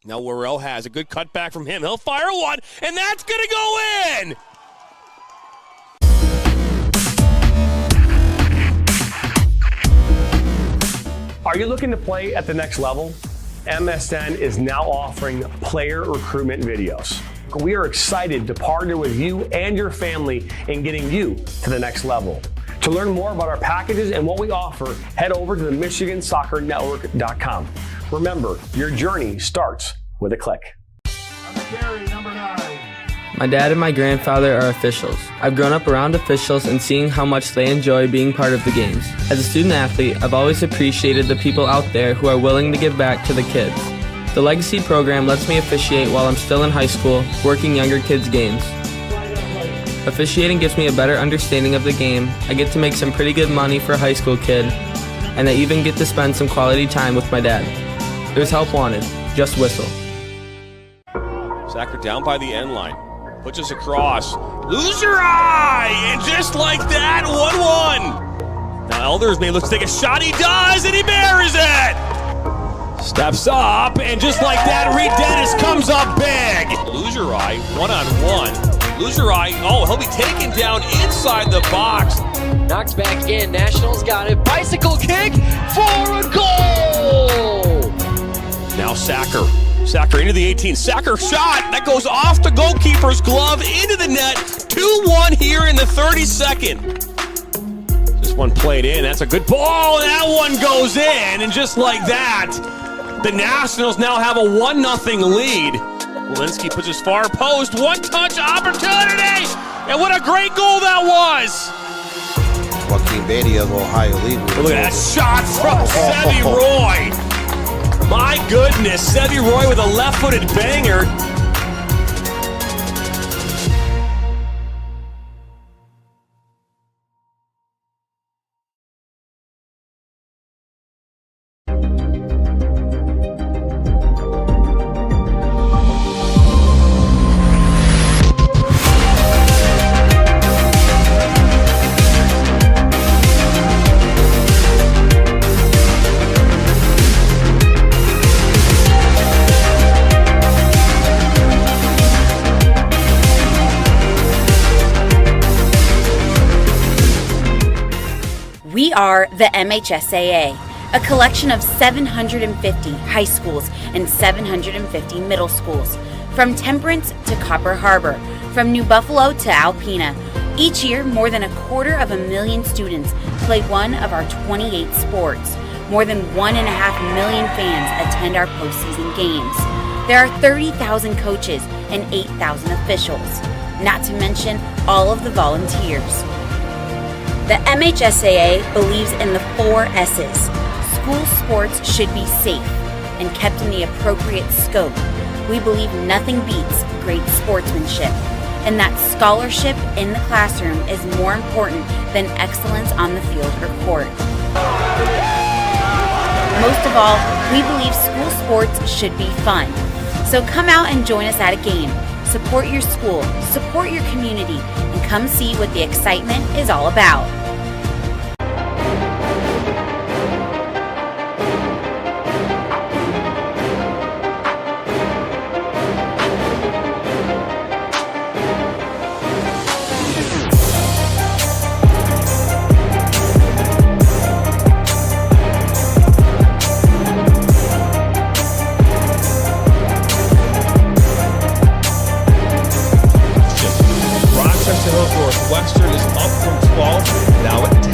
Now Worrell has a good cutback from him. He'll fire one, and that's going to go in! Are you looking to play at the next level? MSN is now offering player recruitment videos. We are excited to partner with you and your family in getting you to the next level. To learn more about our packages and what we offer, head over to the MichiganSoccerNetwork.com. Remember, your journey starts with a click. My dad and my grandfather are officials. I've grown up around officials and seeing how much they enjoy being part of the games. As a student athlete, I've always appreciated the people out there who are willing to give back to the kids. The Legacy program lets me officiate while I'm still in high school, working younger kids' games. Officiating gives me a better understanding of the game. I get to make some pretty good money for a high school kid, and I even get to spend some quality time with my dad. There's help wanted. Just whistle. Sacker down by the end line. Puts us across. Lose your eye! And just like that, 1-1. Now Elders may look to take a shot. He does, and he buries it! Steps up, and just like that, Reed Dennis comes up big. Lose your eye, one-on-one. Lose your eye. Oh, he'll be taken down inside the box. Knocks back in. Nationals got it. Bicycle kick for a goal! Now Sacker. Sacker into the 18. Sacker shot. That goes off the goalkeeper's glove into the net. 2-1 here in the 32nd. This one played in. That's a good ball. And that one goes in. And just like that, the Nationals now have a 1-0 lead. Walensky puts his far post. One-touch opportunity. And what a great goal that was. Joaquin Beatty of Ohio lead. Look at that shot from Sevy Roy. My goodness, Sevy Roy with a left-footed banger. We are the MHSAA, a collection of 750 high schools and 750 middle schools, from Temperance to Copper Harbor, from New Buffalo to Alpena. Each year, more than 250,000 students play one of our 28 sports. More than 1.5 million fans attend our postseason games. There are 30,000 coaches and 8,000 officials, not to mention all of the volunteers. The MHSAA believes in the 4 S's. School sports should be safe and kept in the appropriate scope. We believe nothing beats great sportsmanship. and that scholarship in the classroom is more important than excellence on the field or court. Most of all, we believe school sports should be fun. So come out and join us at a game. Support your school, support your community, and come see what the excitement is all about. Northwestern is up from 12, now at 10.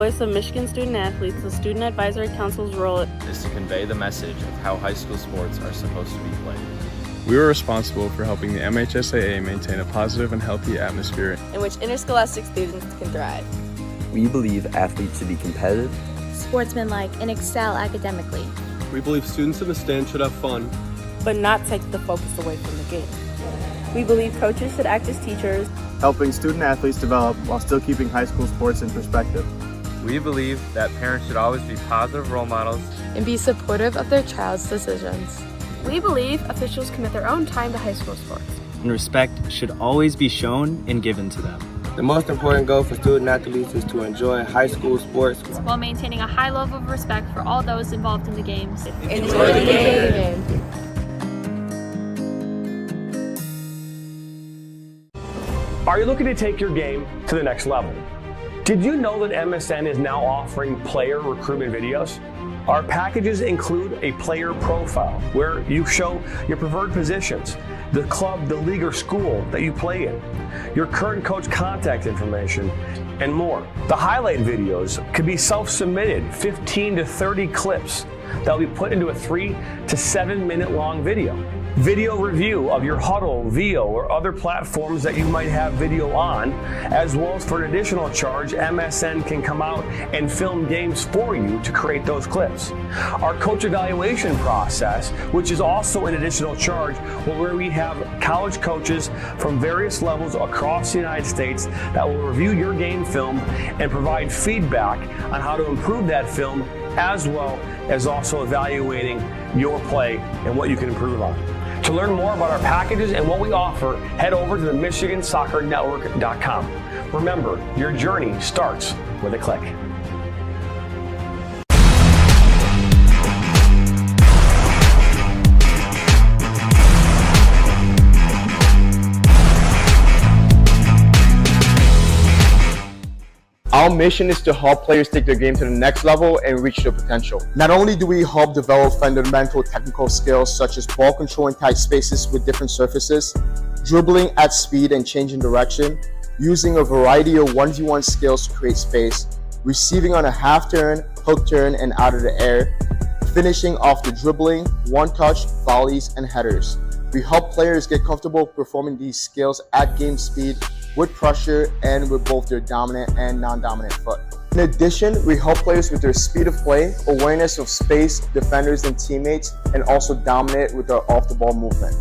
Voice of Michigan Student Athletes, the Student Advisory Council's role is to convey the message of how high school sports are supposed to be played. We are responsible for helping the MHSAA maintain a positive and healthy atmosphere in which interscholastic students can thrive. We believe athletes should be competitive, sportsmanlike, and excel academically. We believe students in the stands should have fun, but not take the focus away from the game. We believe coaches should act as teachers, helping student athletes develop while still keeping high school sports in perspective. We believe that parents should always be positive role models and be supportive of their child's decisions. We believe officials commit their own time to high school sports. And respect should always be shown and given to them. The most important goal for student athletes is to enjoy high school sports while maintaining a high level of respect for all those involved in the games. Enjoy the game. Are you looking to take your game to the next level? Did you know that MSN is now offering player recruitment videos? Our packages include a player profile where you show your preferred positions, the club, the league, or school that you play in, your current coach contact information, and more. The highlight videos could be self-submitted, 15 to 30 clips that will be put into a 3 to 7 minute long video. Video review of your Huddle, VO, or other platforms that you might have video on, as well as for an additional charge, MSN can come out and film games for you to create those clips. Our coach evaluation process, which is also an additional charge, where we have college coaches from various levels across the United States that will review your game film and provide feedback on how to improve that film, as well as also evaluating your play and what you can improve on. To learn more about our packages and what we offer, head over to the MichiganSoccerNetwork.com. Remember, your journey starts with a click. Our mission is to help players take their game to the next level and reach their potential. Not only do we help develop fundamental technical skills such as ball control in tight spaces with different surfaces, dribbling at speed and changing direction, using a variety of 1v1 skills to create space, receiving on a half turn, hook turn, and out of the air, finishing off the dribbling, one-touch, volleys, and headers. We help players get comfortable performing these skills at game speed, with pressure, and with both their dominant and non-dominant foot. In addition, we help players with their speed of play, awareness of space, defenders and teammates, and also dominate with their off-the-ball movement.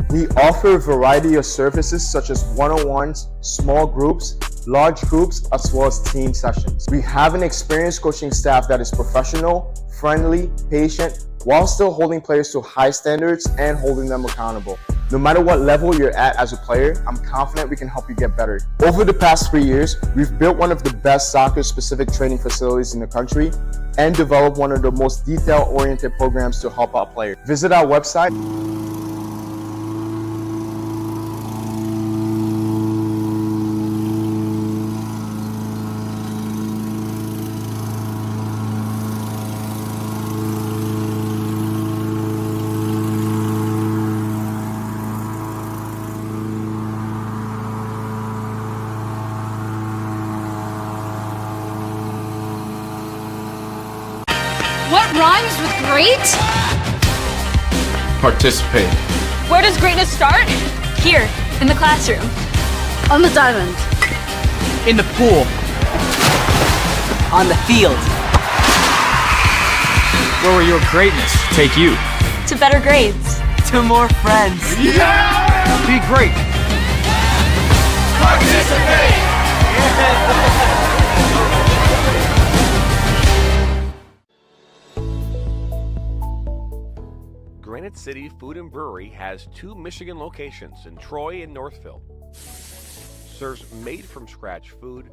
We offer a variety of services such as one-on-ones, small groups, large groups, as well as team sessions. We have an experienced coaching staff that is professional, friendly, patient, while still holding players to high standards and holding them accountable. No matter what level you're at as a player, I'm confident we can help you get better. Over the past 3 years, we've built one of the best soccer-specific training facilities in the country and developed one of the most detail-oriented programs to help out players. Visit our website. What rhymes with great? Participate. Where does greatness start? Here, in the classroom. On the diamond. In the pool. On the field. Where will your greatness take you? To better grades. To more friends. Yeah! Be great. Participate! Granite City Food and Brewery has 2 Michigan locations in Troy and Northville. Serves made-from-scratch food,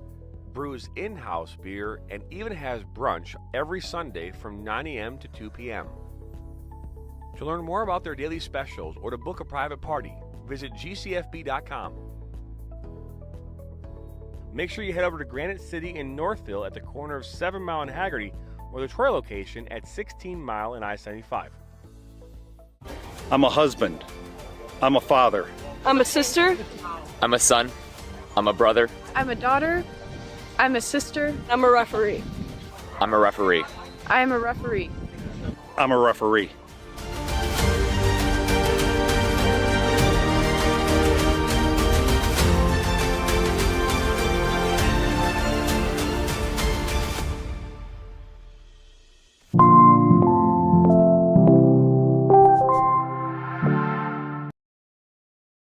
brews in-house beer, and even has brunch every Sunday from 9 a.m. to 2 p.m. To learn more about their daily specials or to book a private party, visit gcfb.com. Make sure you head over to Granite City in Northville at the corner of 7 Mile and Haggerty, or the Troy location at 16 Mile and I-75. I'm a husband. I'm a father. I'm a sister. I'm a son. I'm a brother. I'm a daughter. I'm a sister. I'm a referee. I'm a referee. I am a referee. I'm a referee.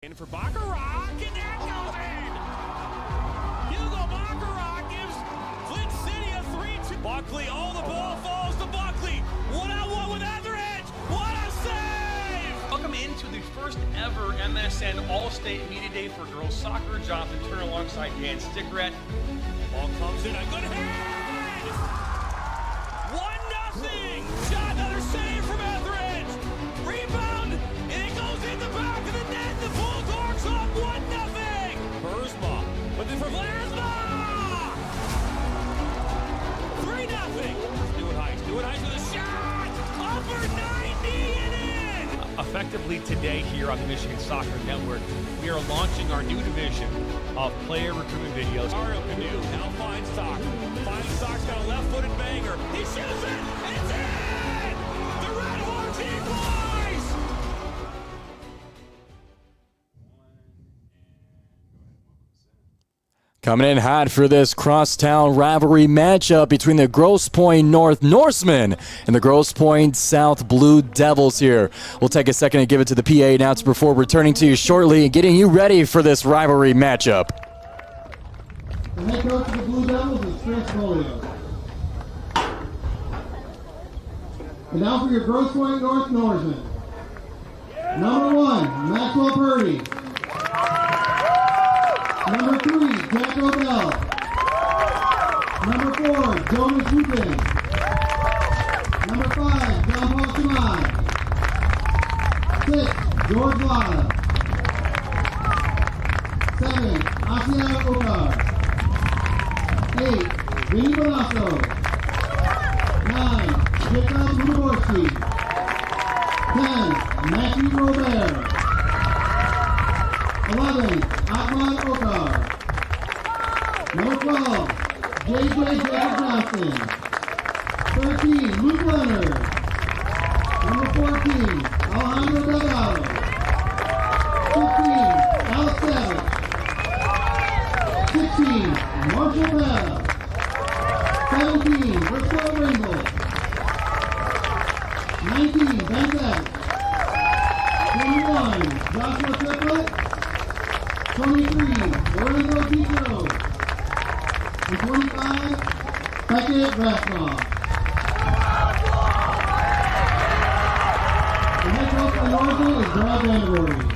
In for Baccarat, and that goes in! Hugo Baccarat gives Flint City a 3-2. Buckley, oh, the ball falls to Buckley. 1-on-1 with Etheridge. What a save! Welcome into the first ever MSN All-State Media Day for girls soccer. Jonathan Turner alongside Dan Stickrat. Ball comes in, a good head! 1-0! Shot, another save from Etheridge. Rebound, and it goes in the back of the net. The Bulldogs up 1-0. Burzma, but then for Vlasma. 3-0. Stewart Heights with a shot. Upper 90 and in. Effectively today here on the Michigan Soccer Network, we are launching our new division of player recruitment videos. Mario Canoe now finds Stock. Finds Stock's got a left-footed banger. He shoots it. It's in. The Red Hawks equalize. Coming in hot for this crosstown rivalry matchup between the Grosse Pointe North Norsemen and the Grosse Pointe South Blue Devils here. We'll take a second to give it to the PA announcer before returning to you shortly and getting you ready for this rivalry matchup. The head coach of the Blue Devils is Chris Folio. And now for your Grosse Pointe North Norsemen. Number 1, Maxwell Purdy. Number 3, Jack Odell. Number 4, Jonas Rubin. Number 5, John Paul Shimon. 6, George Lada. 7, Asiya Okar. 8, Vinny Bonasso. 9, Jacob Luborski. 10, Matthew Robert. 11, Ahmad Okar. Number 12, J.J. Jacob Johnson. 13, Luke Leonard. Number 14, Alejandro Delgado. 15, Alex Savage. 16, Marshall Bell. 17, Bristol Ringel. 19, Ben Beck. 21, Joshua Triplett. 23, Orlando Tito. And 25, Beckett Rasmussen. The head coach of Northville is Brad Vandervoort.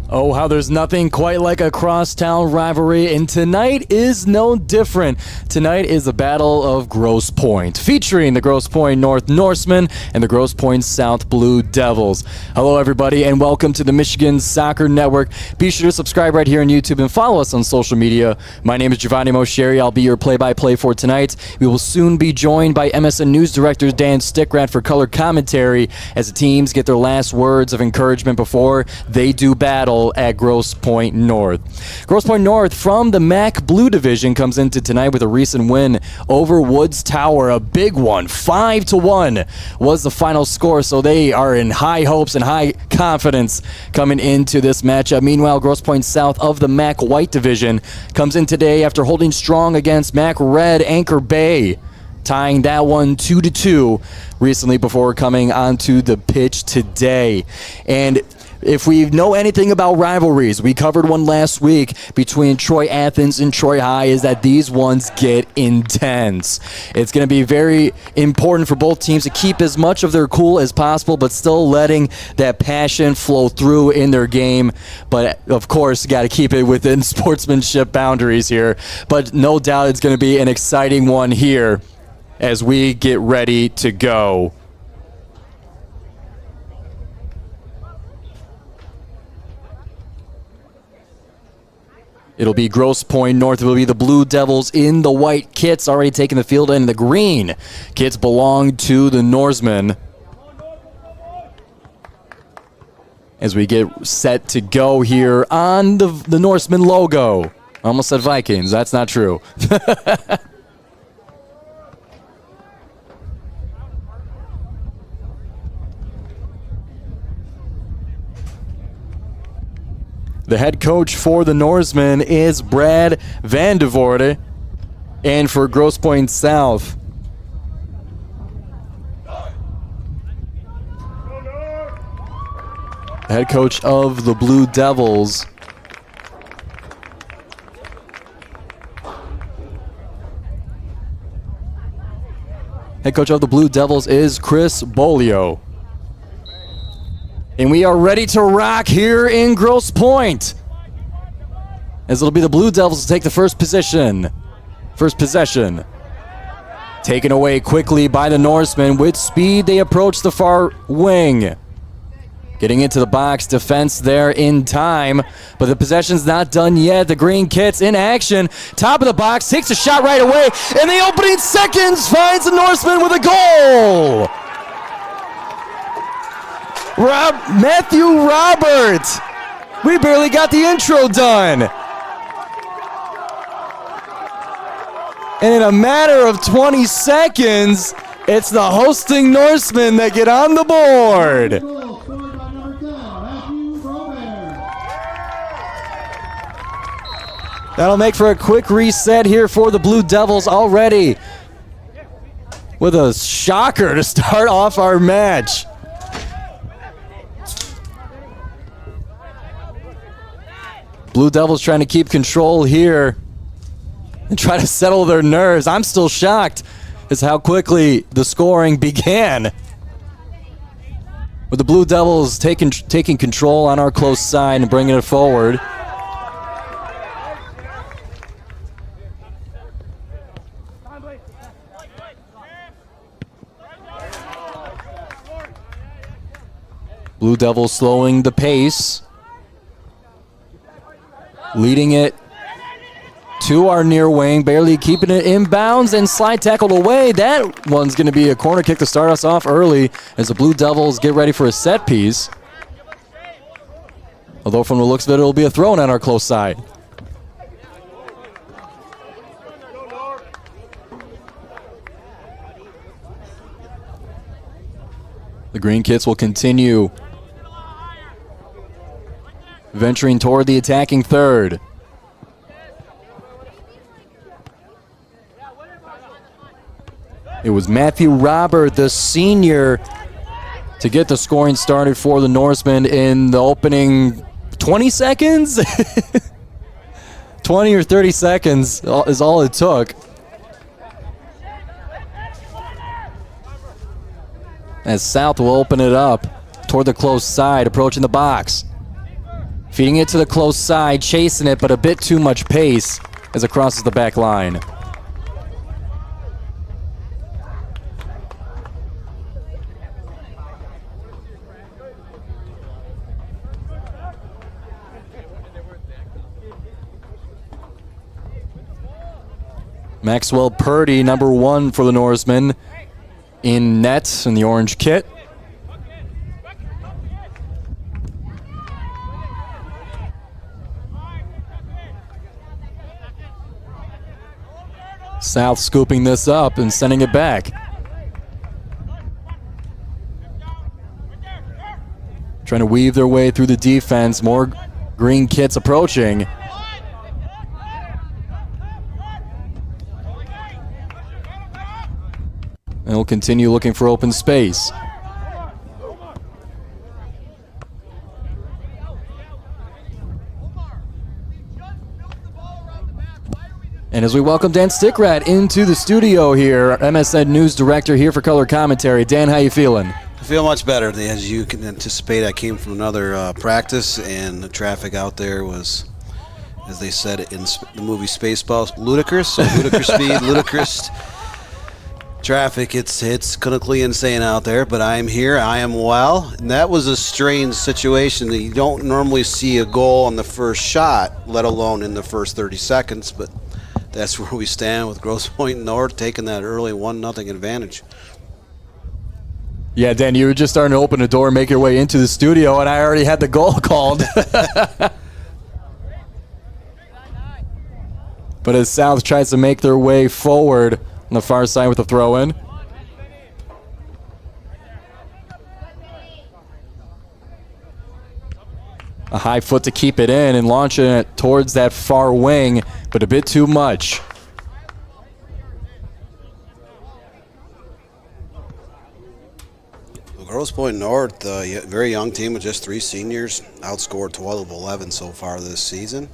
Oh, how there's nothing quite like a crosstown rivalry, and tonight is no different. Tonight is the Battle of Grosse Pointe, featuring the Grosse Pointe North Norsemen and the Grosse Pointe South Blue Devils. Hello, everybody, and welcome to the Michigan Soccer Network. Be sure to subscribe right here on YouTube and follow us on social media. My name is Giovanni Mosheri. I'll be your play-by-play for tonight. We will soon be joined by MSN News Director Dan Stickrat for color commentary as the teams get their last words of encouragement before they do battle battle at Grosse Pointe North. Grosse Pointe North from the MAC Blue Division comes into tonight with a recent win over Woods Tower, a big one. 5-1 was the final score, so they are in high hopes and high confidence coming into this matchup. Meanwhile, Grosse Pointe South of the MAC White Division comes in today after holding strong against MAC Red Anchor Bay, tying that one 2-2 recently before coming onto the pitch today. And if we know anything about rivalries, we covered one last week between Troy Athens and Troy High, is that these ones get intense. It's going to be very important for both teams to keep as much of their cool as possible, but still letting that passion flow through in their game. But of course, got to keep it within sportsmanship boundaries here. But no doubt it's going to be an exciting one here as we get ready to go. It'll be Grosse Pointe North. It will be the Blue Devils in the white kits, already taking the field, and the green kits belong to the Norsemen. As we get set to go here on the Norseman logo. I almost said Vikings. That's not true. The head coach for the Norsemen is Brad Vandevoorde. And for Grosse Pointe South, the head coach of the Blue Devils, is Chris Bolio. And we are ready to rock here in Grosse Pointe, as it'll be the Blue Devils to take the first possession. Taken away quickly by the Norsemen. With speed, they approach the far wing. Getting into the box, defense there in time, but the possession's not done yet. The green kits in action. Top of the box, takes a shot right away, and the opening seconds finds the Norsemen with a goal. Matthew Robert. We barely got the intro done. And in a matter of 20 seconds, it's the hosting Norsemen that get on the board. That'll make for a quick reset here for the Blue Devils already, with a shocker to start off our match. Blue Devils trying to keep control here and try to settle their nerves. I'm still shocked as how quickly the scoring began, with the Blue Devils taking control on our close side and bringing it forward. Blue Devils slowing the pace, leading it to our near wing, barely keeping it inbounds, and slide tackled away. That one's going to be a corner kick to start us off early as the Blue Devils get ready for a set piece. Although from the looks of it, it'll be a throw on our close side. The green kits will continue venturing toward the attacking third. It was Matthew Robert, the senior, to get the scoring started for the Norsemen in the opening 20 seconds? 20 or 30 seconds is all it took. As South will open it up toward the close side, approaching the box. Feeding it to the close side, chasing it, but a bit too much pace as it crosses the back line. Maxwell Purdy, number 1 for the Norsemen, in net in the orange kit. South scooping this up and sending it back. Trying to weave their way through the defense. More green kits approaching. And they'll continue looking for open space. And as we welcome Dan Stickrat into the studio here, MSN News Director here for color commentary. Dan, how you feeling? I feel much better. As you can anticipate, I came from another practice, and the traffic out there was, as they said in the movie Spaceballs, ludicrous. So ludicrous speed, ludicrous traffic. It's clinically insane out there, but I am here. I am well. And that was a strange situation. You don't normally see a goal on the first shot, let alone in the first 30 seconds, but that's where we stand with Grosse Pointe North taking that early 1-0 advantage. Yeah, Dan, you were just starting to open the door, make your way into the studio, and I already had the goal called. But as South tries to make their way forward on the far side with the throw-in. A high foot to keep it in and launching it towards that far wing, but a bit too much. Grosse Pointe North, a very young team with just 3 seniors, outscored 12 of 11 so far this season.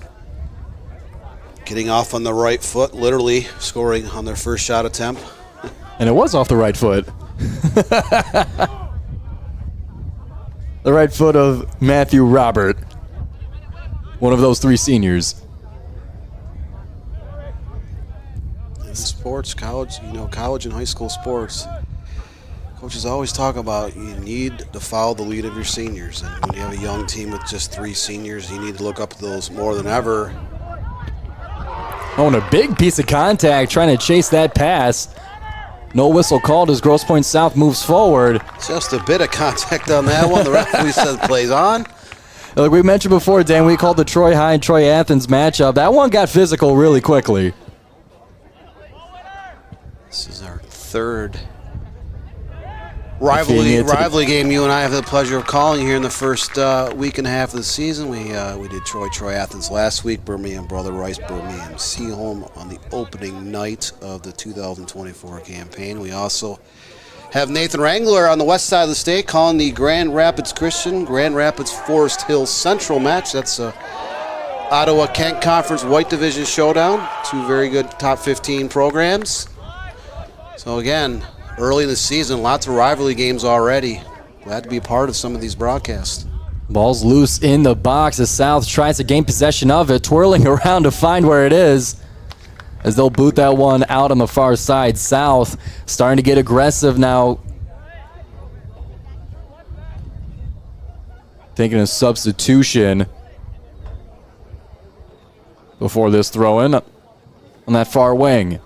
Getting off on the right foot, literally scoring on their first shot attempt. And it was off the right foot. The right foot of Matthew Robert, one of those 3 seniors. In sports, college, college and high school sports, coaches always talk about you need to follow the lead of your seniors. And when you have a young team with just 3 seniors, you need to look up to those more than ever. Oh, and a big piece of contact trying to chase that pass. No whistle called as Grosse Pointe South moves forward. Just a bit of contact on that one. The referee said plays on. Like we mentioned before, Dan, we called the Troy High and Troy Athens matchup. That one got physical really quickly. This is our 3rd rivalry game you and I have the pleasure of calling here in the first week and a half of the season. We did Troy Athens last week, Birmingham Brother Rice, Birmingham Seaholm on the opening night of the 2024 campaign. We also have Nathan Wrangler on the west side of the state calling the Grand Rapids Christian, Grand Rapids Forest Hill Central match. That's a Ottawa-Kent Conference White Division showdown. 2 very good top 15 programs. So again, early in the season, lots of rivalry games already. Glad to be a part of some of these broadcasts. Ball's loose in the box as South tries to gain possession of it, twirling around to find where it is, as they'll boot that one out on the far side. South starting to get aggressive now. Taking a substitution before this throw-in on that far wing.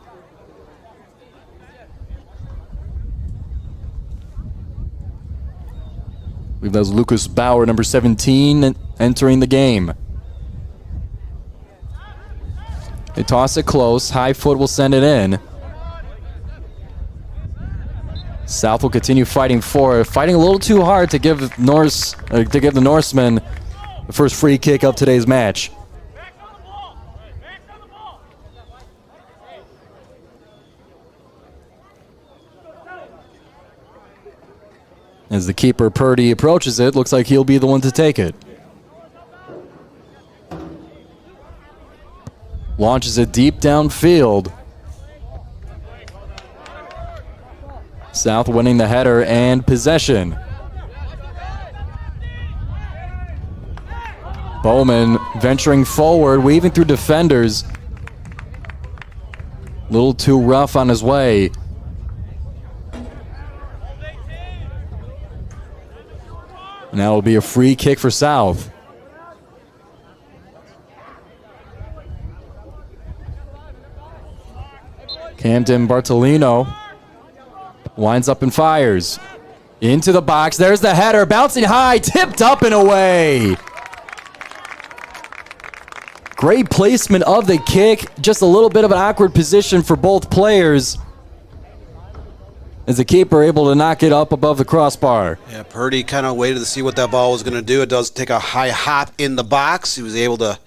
I believe that was Lucas Bauer, number 17, entering the game. They toss it close. High foot will send it in. South will continue fighting for it, fighting a little too hard to give the Norsemen the first free kick of today's match. As the keeper, Purdy, approaches it, looks like he'll be the one to take it. Launches it deep downfield. South winning the header and possession. Bowman venturing forward, weaving through defenders. A little too rough on his way. Now it'll be a free kick for South. Camden Bartolino winds up and fires. Into the box. There's the header. Bouncing high. Tipped up and away. Great placement of the kick. Just a little bit of an awkward position for both players, as the keeper able to knock it up above the crossbar. Yeah, Purdy kind of waited to see what that ball was going to do. It does take a high hop in the box. He was able to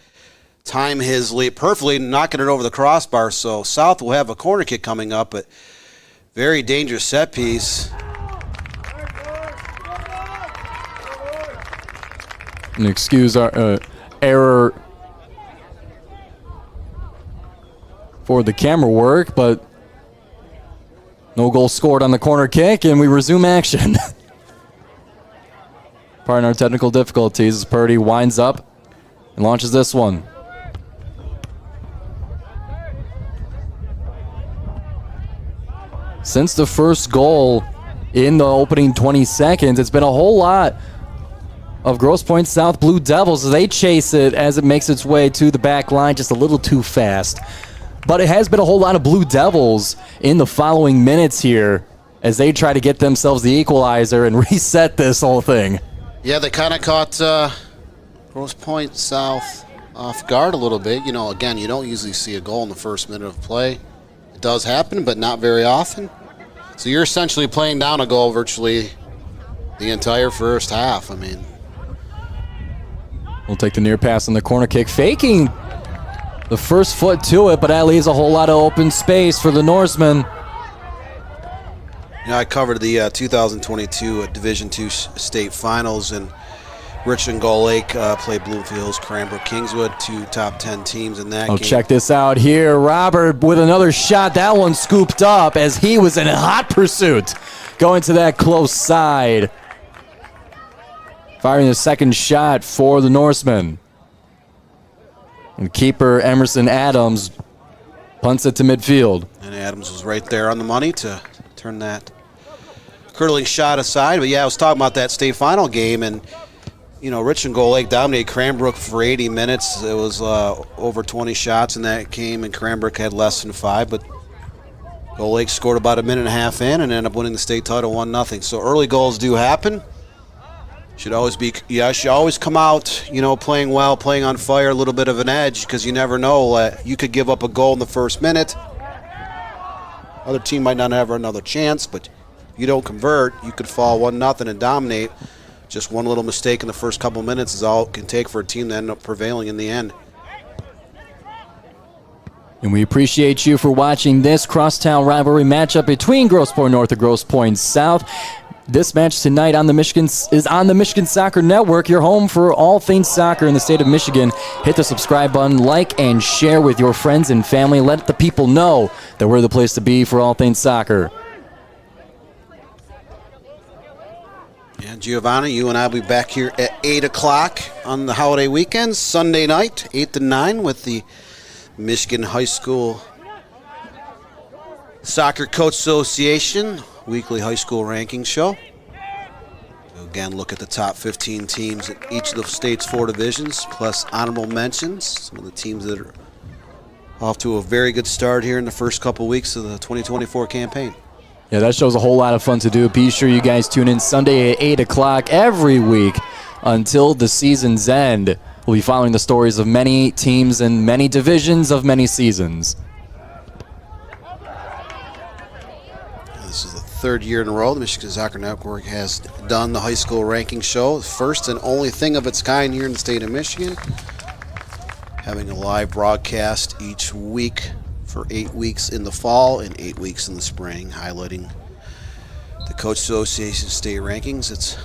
time his leap perfectly, knocking it over the crossbar. So South will have a corner kick coming up, but very dangerous set piece. And excuse our error for the camera work, but no goal scored on the corner kick, and we resume action. Pardon our technical difficulties as Purdy winds up and launches this one. Since the first goal in the opening 20 seconds, it's been a whole lot of Grosse Pointe South Blue Devils as they chase it as it makes its way to the back line just a little too fast. But it has been a whole lot of Blue Devils in the following minutes here as they try to get themselves the equalizer and reset this whole thing. Yeah, they kind of caught Grosse Pointe South off guard a little bit. You know, again, you don't usually see a goal in the first minute of play. It does happen, but not very often. So you're essentially playing down a goal virtually the entire first half. I mean, we'll take the near pass on the corner kick, faking the first foot to it, but that leaves a whole lot of open space for the Norsemen. You know, I covered the 2022 Division II state finals, and Richland Gull Lake played Bloomfield, Cranbrook, Kingswood, two top 10 teams in that game. Check this out here. Robert with another shot. That one scooped up as he was in hot pursuit going to that close side. Firing the second shot for the Norsemen. And keeper Emerson Adams punts it to midfield. And Adams was right there on the money to turn that curling shot aside. But yeah, I was talking about that state final game, and you know, Richland Gull Lake dominated Cranbrook for 80 minutes. It was over 20 shots in that game, and Cranbrook had less than 5. But Gull Lake scored about a minute and a half in and ended up winning the state title 1-0. So early goals do happen. Should always come out, you know, playing well, playing on fire, a little bit of an edge, because you never know. You could give up a goal in the first minute. Other team might not have another chance, but if you don't convert, you could fall 1-0 and dominate. Just one little mistake in the first couple minutes is all it can take for a team to end up prevailing in the end. And we appreciate you for watching this crosstown rivalry matchup between Grosse Pointe North and Grosse Pointe South. This match tonight on the Michigan Soccer Network, your home for all things soccer in the state of Michigan. Hit the subscribe button, like and share with your friends and family. Let the people know that we're the place to be for all things soccer. Yeah, Giovanni, you and I will be back here at 8 o'clock on the holiday weekend, Sunday night, 8 to 9, with the Michigan High School Soccer Coach Association weekly high school ranking show. So again, look at the top 15 teams in each of the state's 4 divisions, plus honorable mentions, some of the teams that are off to a very good start here in the first couple weeks of the 2024 campaign. Yeah, that show's a whole lot of fun to do. Be sure you guys tune in Sunday at 8 o'clock every week until the season's end. We'll be following the stories of many teams and many divisions of many seasons. This is the 3rd year in a row the Michigan Soccer Network has done the high school ranking show. First and only thing of its kind here in the state of Michigan. Having a live broadcast each week for 8 weeks in the fall and 8 weeks in the spring, highlighting the Coach Association state rankings. It's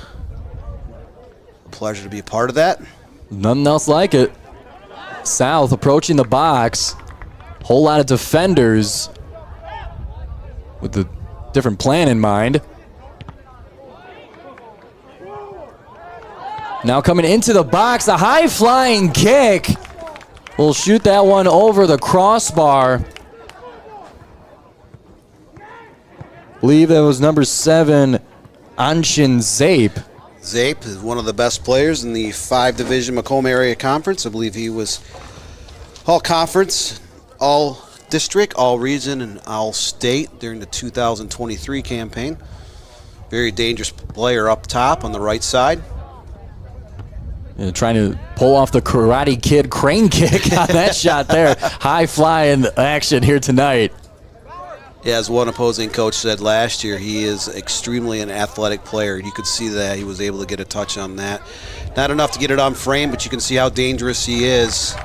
a pleasure to be a part of that. Nothing else like it. South approaching the box. Whole lot of defenders with the different plan in mind. Now coming into the box, a high flying kick. We'll shoot that one over the crossbar. Believe that was number 7, Anshin Zape. Zape is one of the best players in the 5-division Macomb area conference. I believe he was all conference, all district, all region, and all state during the 2023 campaign. Very dangerous player up top on the right side. Trying to pull off the Karate Kid crane kick on that shot there. High flying action here tonight. Yeah, as one opposing coach said last year, he is extremely an athletic player. You could see that he was able to get a touch on that. Not enough to get it on frame, but you can see how dangerous he is.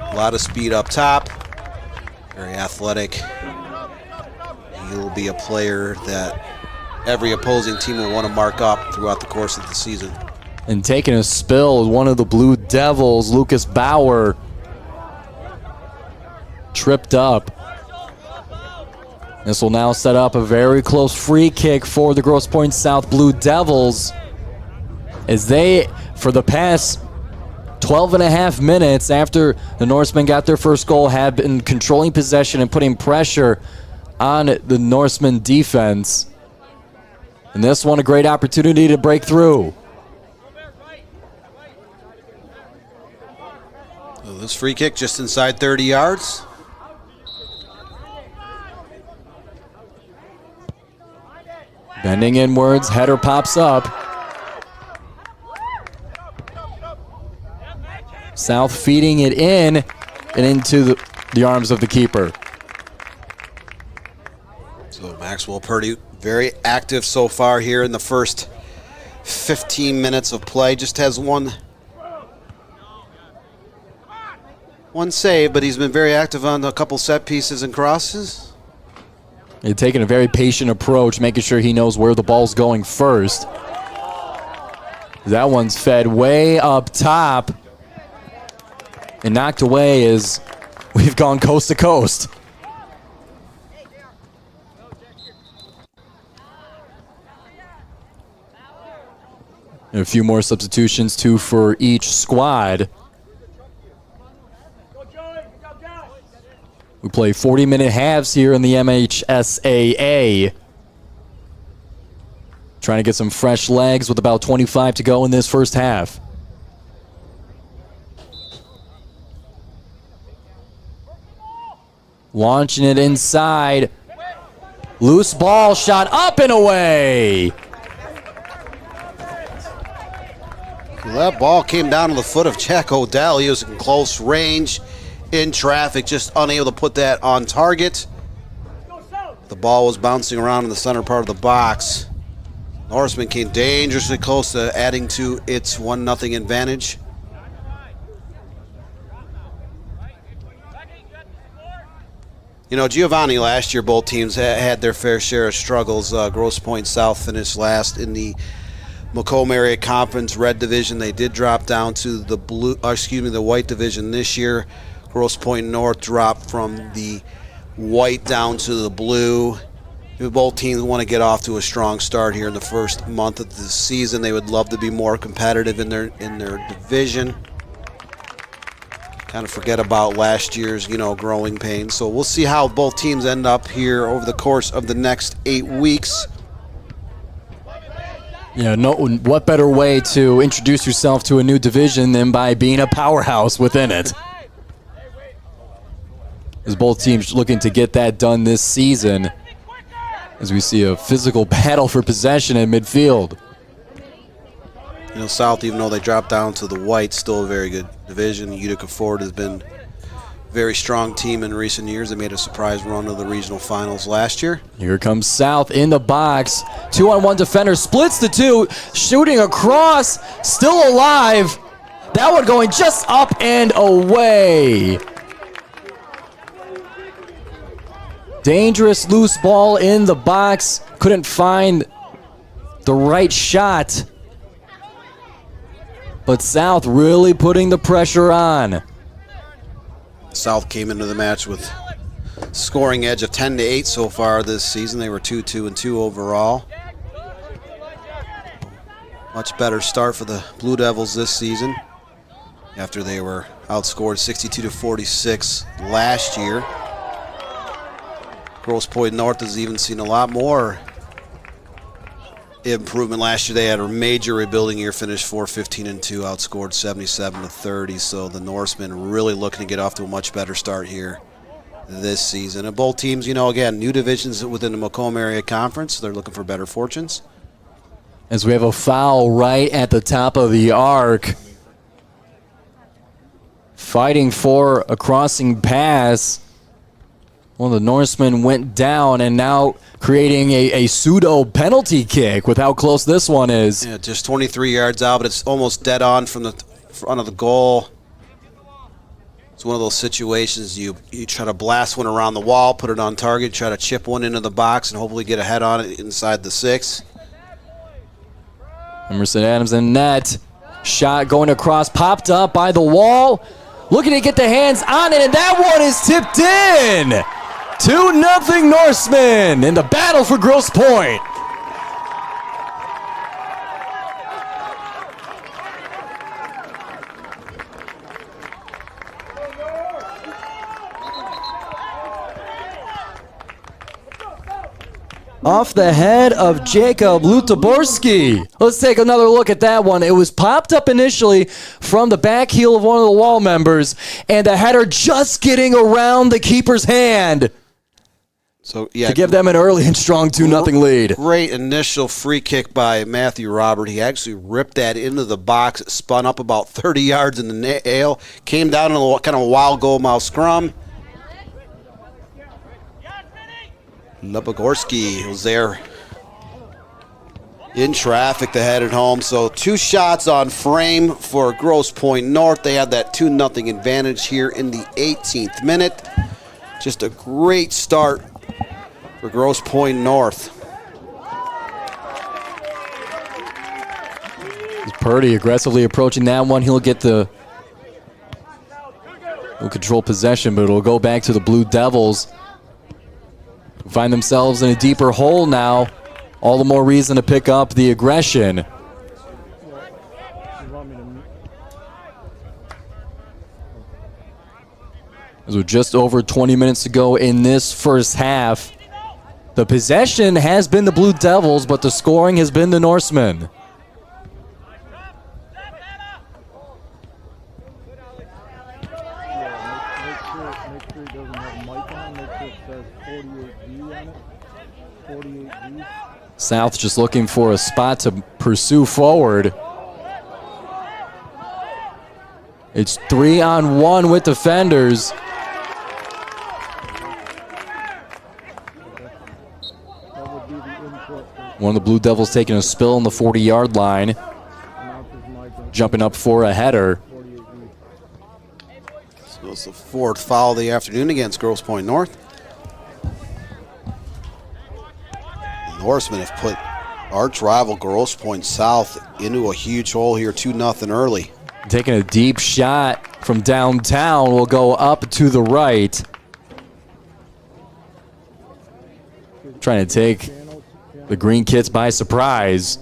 A lot of speed up top. Very athletic. He'll be a player that every opposing team will want to mark up throughout the course of the season. And taking a spill, one of the Blue Devils, Lucas Bauer, tripped up. This will now set up a very close free kick for the Grosse Pointe South Blue Devils, as they, for the past 12 and a half minutes after the Norsemen got their first goal, have been controlling possession and putting pressure on the Norsemen defense. And this one, a great opportunity to break through. So this free kick just inside 30 yards. Bending inwards, header pops up. South feeding it in and into the arms of the keeper. So Maxwell Purdy very active so far here in the first 15 minutes of play. Just has one save, but he's been very active on a couple set pieces and crosses. He's taking a very patient approach, making sure he knows where the ball's going first. That one's fed way up top and knocked away as we've gone coast to coast. And a few more substitutions, 2 for each squad. We play 40-minute halves here in the MHSAA. Trying to get some fresh legs with about 25 to go in this first half. Launching it inside. Loose ball shot up and away. Well, that ball came down to the foot of Jack Odell. He was in close range, in traffic, just unable to put that on target. The ball was bouncing around in the center part of the box. Norseman came dangerously close to adding to its 1-0 advantage. You know, Giovanni, last year both teams had their fair share of struggles. Grosse Pointe South finished last in the Macomb Area Conference Red Division. They did drop down to the the White Division this year. Grosse Pointe North dropped from the white down to the blue. Both teams want to get off to a strong start here in the first month of the season. They would love to be more competitive in their division. Kind of forget about last year's, growing pains. So we'll see how both teams end up here over the course of the next 8 weeks. Yeah, what better way to introduce yourself to a new division than by being a powerhouse within it? As both teams looking to get that done this season, as we see a physical battle for possession in midfield. South, even though they dropped down to the white, still a very good division. Utica Ford has been a very strong team in recent years. They made a surprise run to the regional finals last year. Here comes South in the box. 2-on-1 defender, splits the two, shooting across, still alive. That one going just up and away. Dangerous loose ball in the box. Couldn't find the right shot. But South really putting the pressure on. South came into the match with scoring edge of 10-8 so far this season. They were 2-2-2 overall. Much better start for the Blue Devils this season after they were outscored 62-46 last year. Grosse Pointe North has even seen a lot more improvement. Last year they had a major rebuilding year, finished 4-15-2, outscored 77-30. So the Norsemen really looking to get off to a much better start here this season. And both teams, again, new divisions within the Macomb Area Conference. They're looking for better fortunes. As we have a foul right at the top of the arc. Fighting for a crossing pass. Well, the Norseman went down and now creating a pseudo penalty kick with how close this one is. Yeah, just 23 yards out, but it's almost dead on from the front of the goal. It's one of those situations you try to blast one around the wall, put it on target, try to chip one into the box, and hopefully get a head on it inside the 6. Emerson Adams in net. Shot going across, popped up by the wall. Looking to get the hands on it, and that one is tipped in. 2-0 Norsemen in the battle for Grosse Pointe. Off the head of Jacob Lutaborski. Let's take another look at that one. It was popped up initially from the back heel of one of the wall members, and the header just getting around the keeper's hand. So, yeah, to give them an early and strong 2-0 lead. Great initial free kick by Matthew Robert. He actually ripped that into the box, spun up about 30 yards in the nail, came down in a kind of a wild goal-mouth scrum. Lubogorski was there in traffic to head it home. So 2 shots on frame for Grosse Pointe North. They had that 2-0 advantage here in the 18th minute. Just a great start for Grosse Pointe North. Purdy aggressively approaching that one. He'll control possession, but it'll go back to the Blue Devils. Find themselves in a deeper hole now. All the more reason to pick up the aggression. As with just over 20 minutes to go in this first half, the possession has been the Blue Devils, but the scoring has been the Norsemen. South just looking for a spot to pursue forward. It's 3-on-1 with defenders. One of the Blue Devils taking a spill on the 40-yard line. Jumping up for a header. So it's the 4th foul of the afternoon against Grosse Pointe North. The Norsemen have put arch rival Grosse Pointe South into a huge hole here, 2-0 early. Taking a deep shot from downtown will go up to the right. Trying to take the Green Kits by surprise.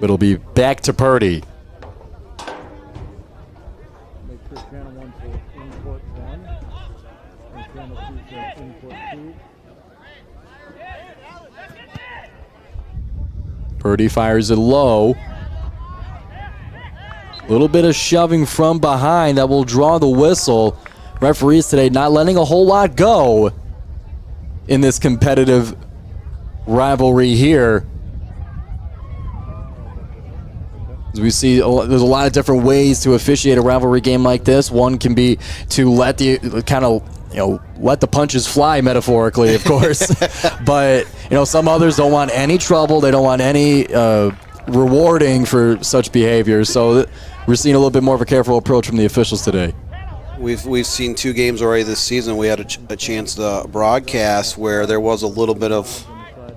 But it'll be back to Purdy. Purdy fires it low. A little bit of shoving from behind that will draw the whistle. Referees today not letting a whole lot go in this competitive rivalry here. As we see, there's a lot of different ways to officiate a rivalry game like this. One can be to let the let the punches fly, metaphorically, of course. But some others don't want any trouble. They don't want any rewarding for such behavior. So we're seeing a little bit more of a careful approach from the officials today. We've seen 2 games already this season. We had a chance to broadcast where there was a little bit of, I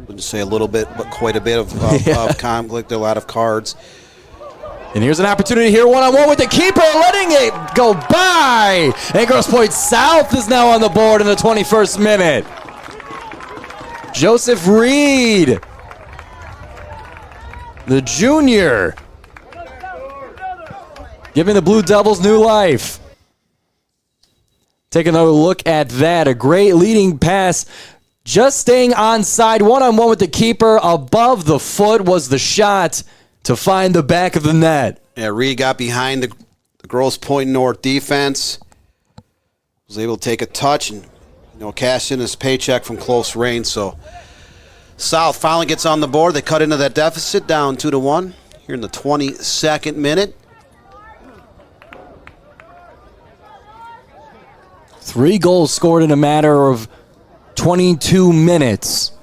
wouldn't say a little bit, but quite a bit of conflict, a lot of cards. And here's an opportunity here, one-on-one with the keeper, letting it go by. And Grosse Pointe South is now on the board in the 21st minute. Joseph Reed, the junior, giving the Blue Devils new life. Take another look at that. A great leading pass. Just staying onside, one-on-one with the keeper. Above the foot was the shot to find the back of the net. Yeah, Reed got behind the Grosse Pointe North defense. Was able to take a touch and cash in his paycheck from close range. So South finally gets on the board. They cut into that deficit down 2-1 here in the 22nd minute. 3 goals scored in a matter of 22 minutes.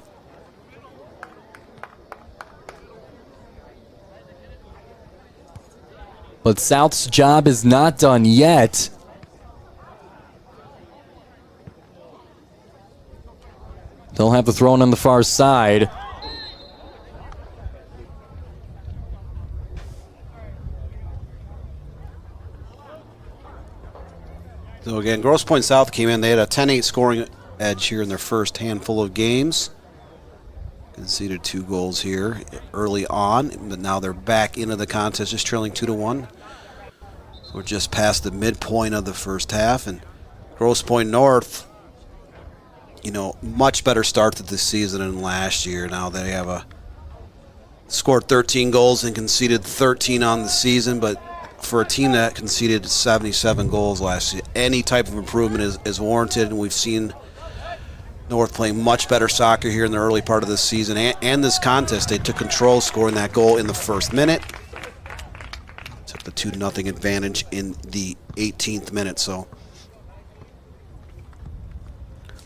But South's job is not done yet. They'll have the throw in on the far side. So again, Grosse Pointe South came in. They had a 10-8 scoring edge here in their first handful of games. Conceded 2 goals here early on, but now they're back into the contest, just trailing 2-1. So we're just past the midpoint of the first half, and Grosse Pointe North, you know, much better start to this season than last year. Now they have scored 13 goals and conceded 13 on the season, but for a team that conceded 77 goals last year, any type of improvement is warranted, and we've seen North playing much better soccer here in the early part of this season and this contest. They took control, scoring that goal in the first minute. Took the 2-0 advantage in the 18th minute. So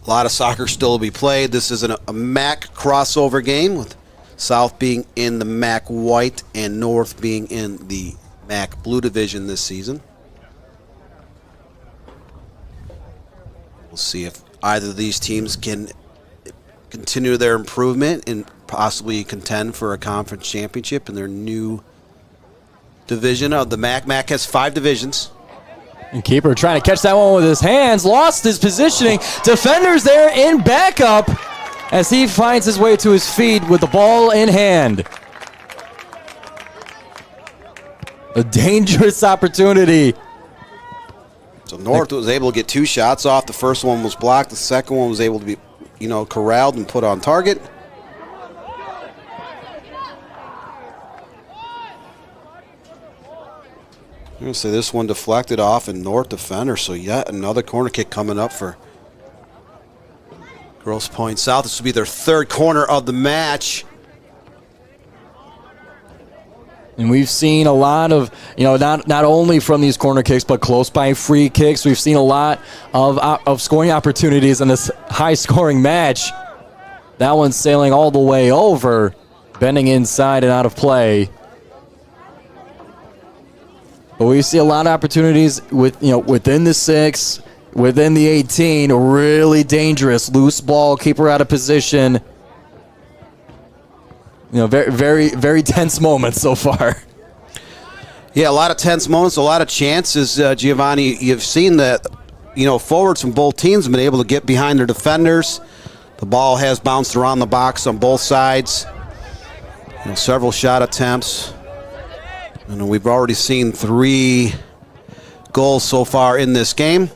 a lot of soccer still to be played. This is a MAC crossover game, with South being in the MAC white and North being in the MAC blue division this season. We'll see if either of these teams can continue their improvement and possibly contend for a conference championship in their new division of the MAC. MAC has 5 divisions. And keeper trying to catch that one with his hands, lost his positioning. Defenders there in backup as he finds his way to his feet with the ball in hand. A dangerous opportunity. So North was able to get 2 shots off. The first one was blocked. The second one was able to be, corralled and put on target. I'm going to say this one deflected off and North defender, so yet another corner kick coming up for Grosse Pointe South. This will be their 3rd corner of the match. And we've seen a lot of, not only from these corner kicks, but close by free kicks. We've seen a lot of scoring opportunities in this high-scoring match. That one's sailing all the way over, bending inside and out of play. But we see a lot of opportunities within the 6, within the 18. Really dangerous, loose ball, keeper out of position. Very, very, very tense moments so far. Yeah, a lot of tense moments, a lot of chances. Giovanni, you've seen that, forwards from both teams have been able to get behind their defenders. The ball has bounced around the box on both sides. Several shot attempts. And we've already seen 3 goals so far in this game.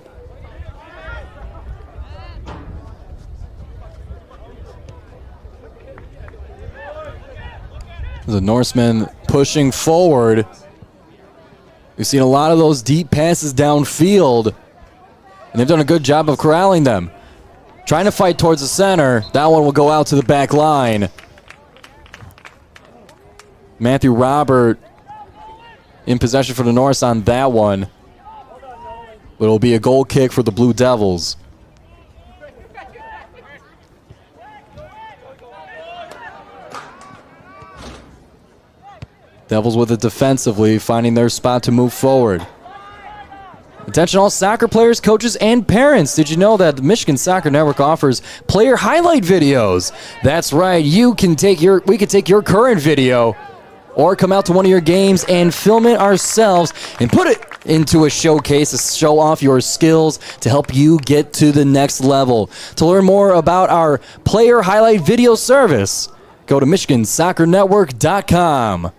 The Norsemen pushing forward. We've seen a lot of those deep passes downfield, and they've done a good job of corralling them. Trying to fight towards the center. That one will go out to the back line. Matthew Robert in possession for the Norse on that one. But it'll be a goal kick for the Blue Devils. Devils with it defensively, finding their spot to move forward. Attention all soccer players, coaches, and parents. Did you know that the Michigan Soccer Network offers player highlight videos? That's right, we can take your current video or come out to one of your games and film it ourselves and put it into a showcase to show off your skills to help you get to the next level. To learn more about our player highlight video service, go to MichiganSoccerNetwork.com.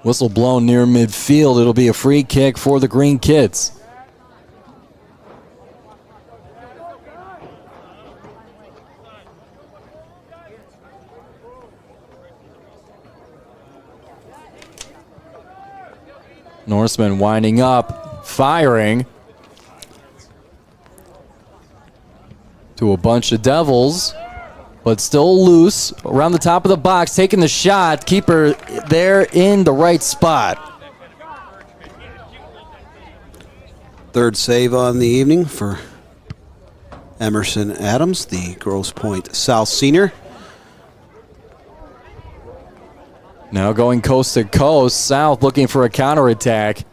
Whistle blown near midfield. It'll be a free kick for the Green Kids. Norsemen winding up, firing. to a bunch of Devils, but still loose around the top of the box, taking the shot. Keeper there in the right spot. Third save on the evening for Emerson Adams, the Grosse Pointe South senior. Now going coast to coast, South looking for a counterattack.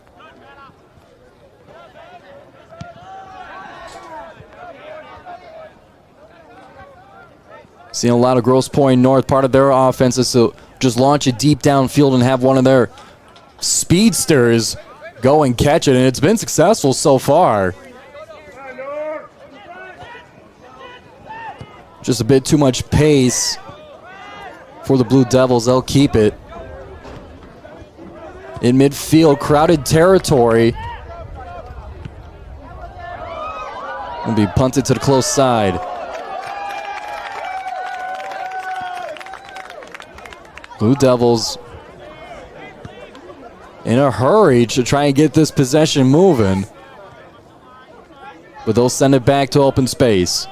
Seeing a lot of Grosse Pointe North. Part of their offense is to just launch it deep downfield and have one of their speedsters go and catch it, and it's been successful so far. Just a bit too much pace for the Blue Devils. They'll keep it. In midfield, crowded territory. Will be punted to the close side. Blue Devils in a hurry to try and get this possession moving, but they'll send it back to open space.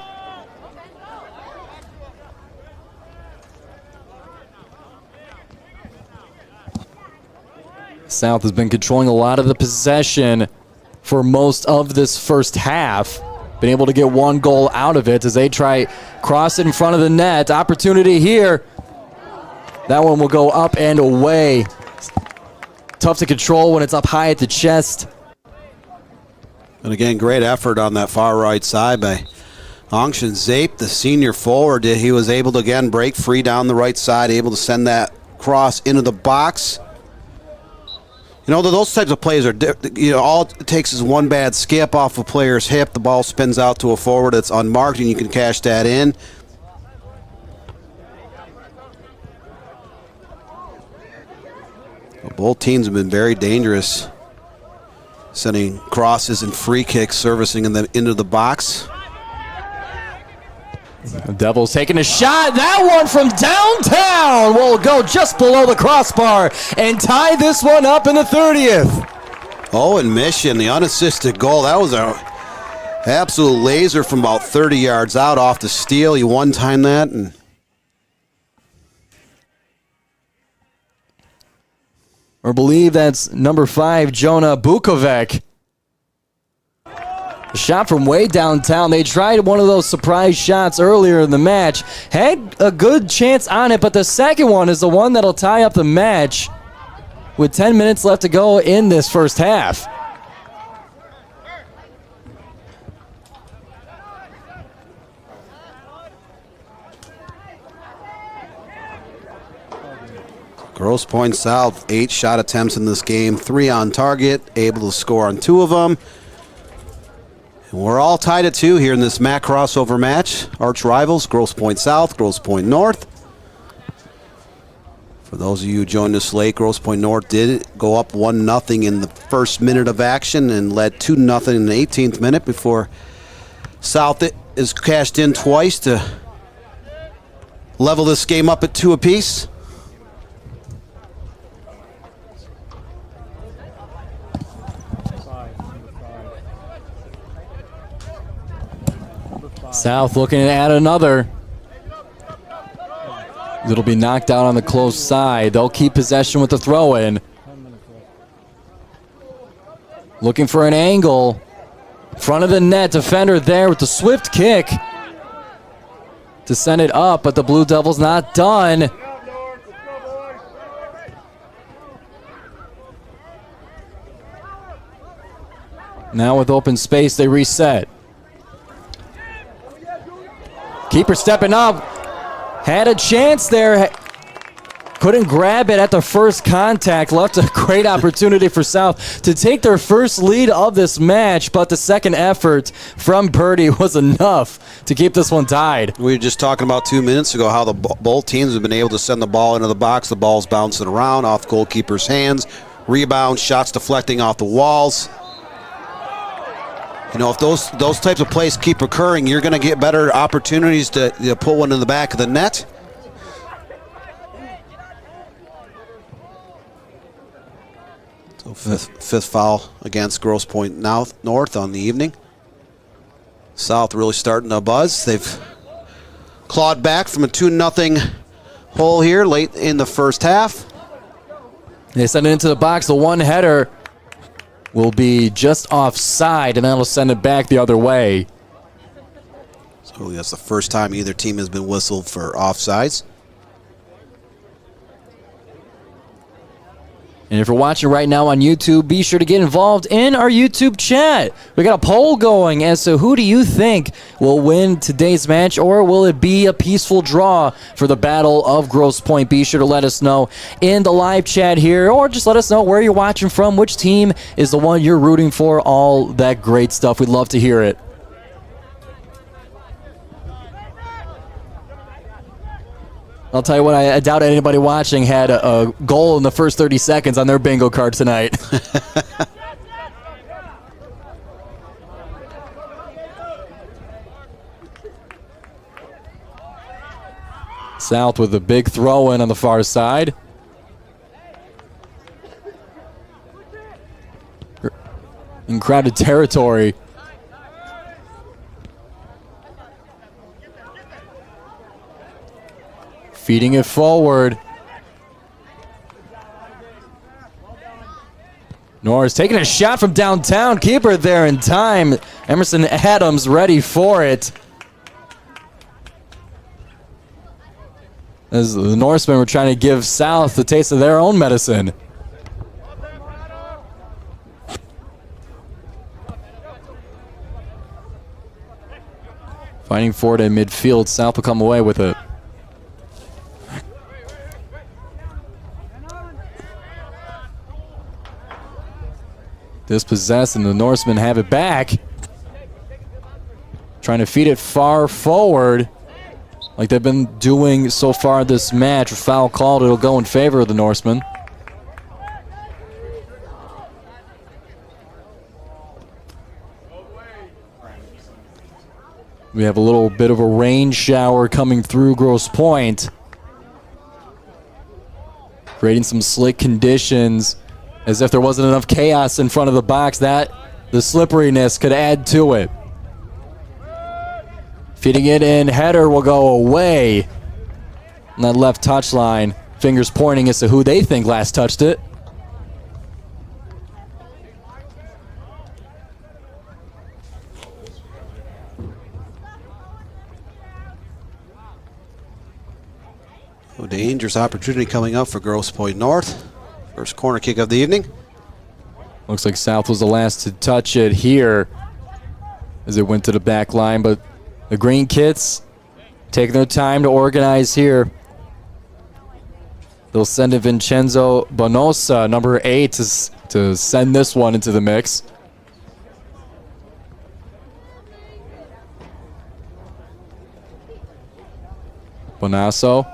South has been controlling a lot of the possession for most of this first half. Been able to get one goal out of it as they try cross it in front of the net. Opportunity here. That one will go up and away. Tough to control when it's up high at the chest. And again, great effort on that far right side by Angshan Zape, the senior forward. He was able to again break free down the right side, able to send that cross into the box. You know, those types of plays are, all it takes is one bad skip off a player's hip. The ball spins out to a forward that's unmarked, and you can cash that in. Both teams have been very dangerous, sending crosses and free kicks, servicing them into the box. The Devils taking a shot. That one from downtown will go just below the crossbar and tie this one up in the 30th. Oh, and Mission, the unassisted goal. That was an absolute laser from about 30 yards out off the steal. He one-timed that. And or believe that's number 5, Jonah Bukovic. A shot from way downtown. They tried one of those surprise shots earlier in the match. Had a good chance on it, but the second one is the one that'll tie up the match with 10 minutes left to go in this first half. Grosse Pointe South, 8 shot attempts in this game, 3 on target, able to score on 2 of them. And we're all tied at 2 here in this MAC crossover match. Arch rivals, Grosse Pointe South, Grosse Pointe North. For those of you who joined us late, Grosse Pointe North did go up 1-0 in the first minute of action and led 2-0 in the 18th minute before South is cashed in twice to level this game up at 2 apiece. South looking to add another. It'll be knocked out on the close side. They'll keep possession with the throw-in. Looking for an angle. Front of the net, defender there with the swift kick to send it up, but the Blue Devils not done. Now with open space, they reset. Keeper stepping up. Had a chance there. Couldn't grab it at the first contact. Left a great opportunity for South to take their first lead of this match, but the second effort from Purdy was enough to keep this one tied. We were just talking about 2 minutes ago how both teams have been able to send the ball into the box. The ball's bouncing around off goalkeeper's hands. Rebounds, shots deflecting off the walls. You know, if those types of plays keep occurring, you're going to get better opportunities to put one in the back of the net. So fifth foul against Grosse Pointe North on the evening. South really starting to buzz. They've clawed back from a 2-0 hole here late in the first half. They send it into the box. The one header will be just offside, and that'll send it back the other way. So that's the first time either team has been whistled for offsides. And if you're watching right now on YouTube, be sure to get involved in our YouTube chat. We got a poll going as to who do you think will win today's match, or will it be a peaceful draw for the Battle of Grosse Pointe? Be sure to let us know in the live chat here, or just let us know where you're watching from, which team is the one you're rooting for, all that great stuff. We'd love to hear it. I'll tell you what, I doubt anybody watching had a goal in the first 30 seconds on their bingo card tonight. South with a big throw in on the far side. In crowded territory. Feeding it forward. Norris taking a shot from downtown. Keeper there in time. Emerson Adams ready for it. As the Norsemen were trying to give South the taste of their own medicine. Fighting for it in midfield. South will come away with it. Dispossessed, and the Norsemen have it back. Trying to feed it far forward like they've been doing so far this match. A foul called, it'll go in favor of the Norsemen. We have a little bit of a rain shower coming through Grosse Pointe, creating some slick conditions. As if there wasn't enough chaos in front of the box, that the slipperiness could add to it. Feeding it in, header will go away. On that left touchline, fingers pointing as to who they think last touched it. A dangerous opportunity coming up for Grosse Pointe North. First corner kick of the evening. Looks like South was the last to touch it here as it went to the back line, but the green kits taking their time to organize here. They'll send in Vincenzo Bonosa, number 8, to send this one into the mix. Bonasso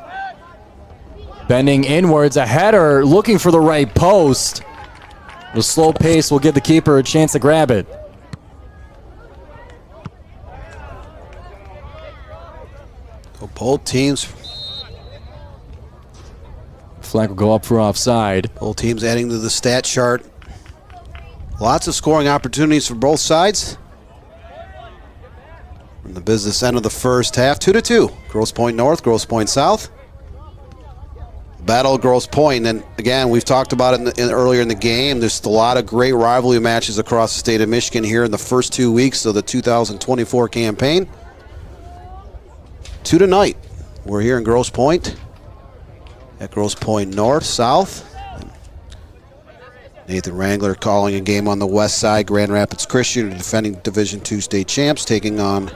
bending inwards, a header, looking for the right post. The slow pace will give the keeper a chance to grab it. So both teams. Flag will go up for offside. Both teams adding to the stat chart. Lots of scoring opportunities for both sides. From the business end of the first half, 2-2. Grosse Pointe North, Grosse Pointe South. Battle of Grosse Pointe, and again, we've talked about it earlier in the game. There's a lot of great rivalry matches across the state of Michigan here in the first 2 weeks of the 2024 campaign. 2 tonight. We're here in Grosse Pointe at Grosse Pointe North, South. Nathan Wrangler calling a game on the west side. Grand Rapids Christian, the defending Division II state champs, taking on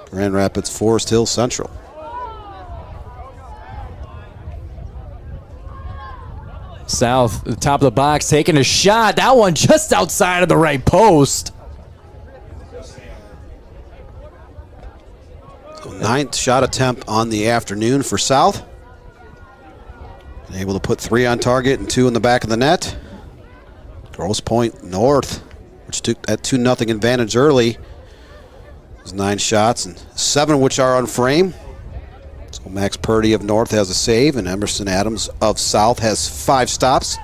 Grand Rapids Forest Hill Central. South, the top of the box, taking a shot. That one just outside of the right post. So 9th shot attempt on the afternoon for South. And able to put 3 on target and 2 in the back of the net. Grosse Pointe North, which took that 2-0 advantage early. There's 9 shots and 7 which are on frame. So Max Purdy of North has a save, and Emerson Adams of South has 5 stops.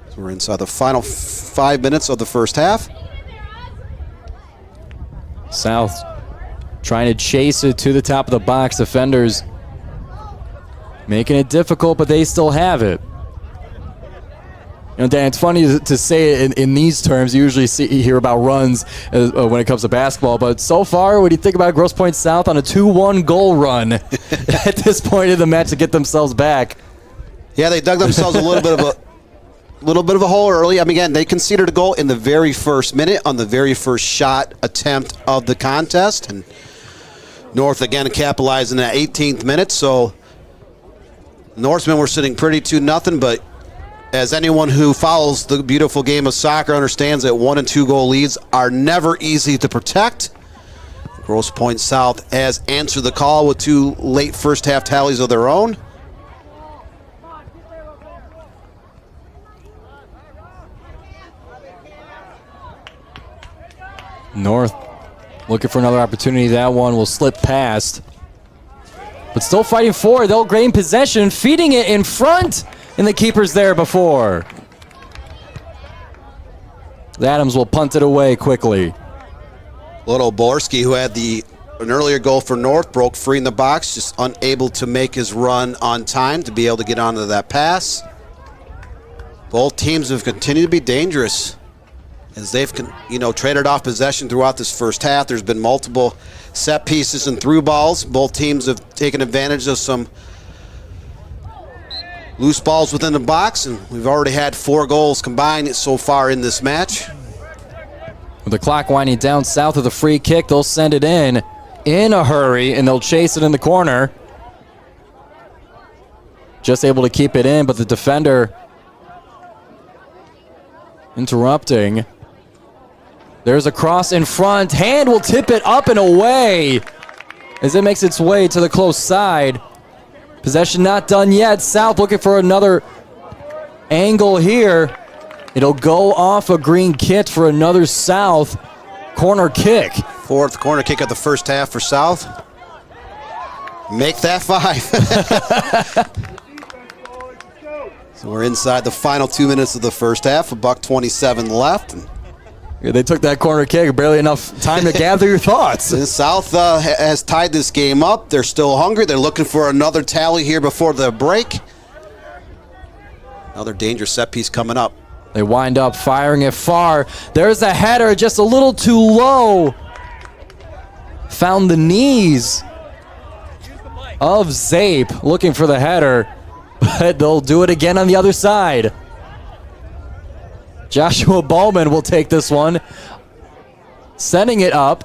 So we're inside the final 5 minutes of the first half. South trying to chase it to the top of the box. Defenders making it difficult, but they still have it. You know, Dan, it's funny to say it in these terms. You usually hear about runs when it comes to basketball, but so far, what do you think about Grosse Pointe South on a 2-1 goal run at this point in the match to get themselves back? Yeah, they dug themselves a little bit of a hole early. I mean, again, they conceded a goal in the very first minute on the very first shot attempt of the contest, and North again capitalized in that 18th minute. So Norsemen were sitting pretty 2-0, but as anyone who follows the beautiful game of soccer understands, that 1 and 2 goal leads are never easy to protect. Grosse Pointe South has answered the call with 2 late first half tallies of their own. North looking for another opportunity. That one will slip past. But still fighting forward. They'll gain possession, feeding it in front. And the keeper's there before. Adams will punt it away quickly. Little Borski, who had an earlier goal for North, broke free in the box, just unable to make his run on time to be able to get onto that pass. Both teams have continued to be dangerous as they've traded off possession throughout this first half. There's been multiple set pieces and through balls. Both teams have taken advantage of some loose balls within the box, and we've already had 4 goals combined so far in this match. With the clock winding down south of the free kick, they'll send it in a hurry, and they'll chase it in the corner. Just able to keep it in, but the defender interrupting. There's a cross in front. Hand will tip it up and away as it makes its way to the close side. Possession not done yet. South looking for another angle here. It'll go off a green kit for another South corner kick. 4th corner kick of the first half for South. Make that 5. So we're inside the final 2 minutes of the first half. $1:27 left. Yeah, they took that corner kick. Barely enough time to gather your thoughts. And South has tied this game up. They're still hungry. They're looking for another tally here before the break. Another dangerous set piece coming up. They wind up firing it far. There's a header, just a little too low. Found the knees of Zape, looking for the header, but they'll do it again on the other side. Joshua Bowman will take this one, sending it up.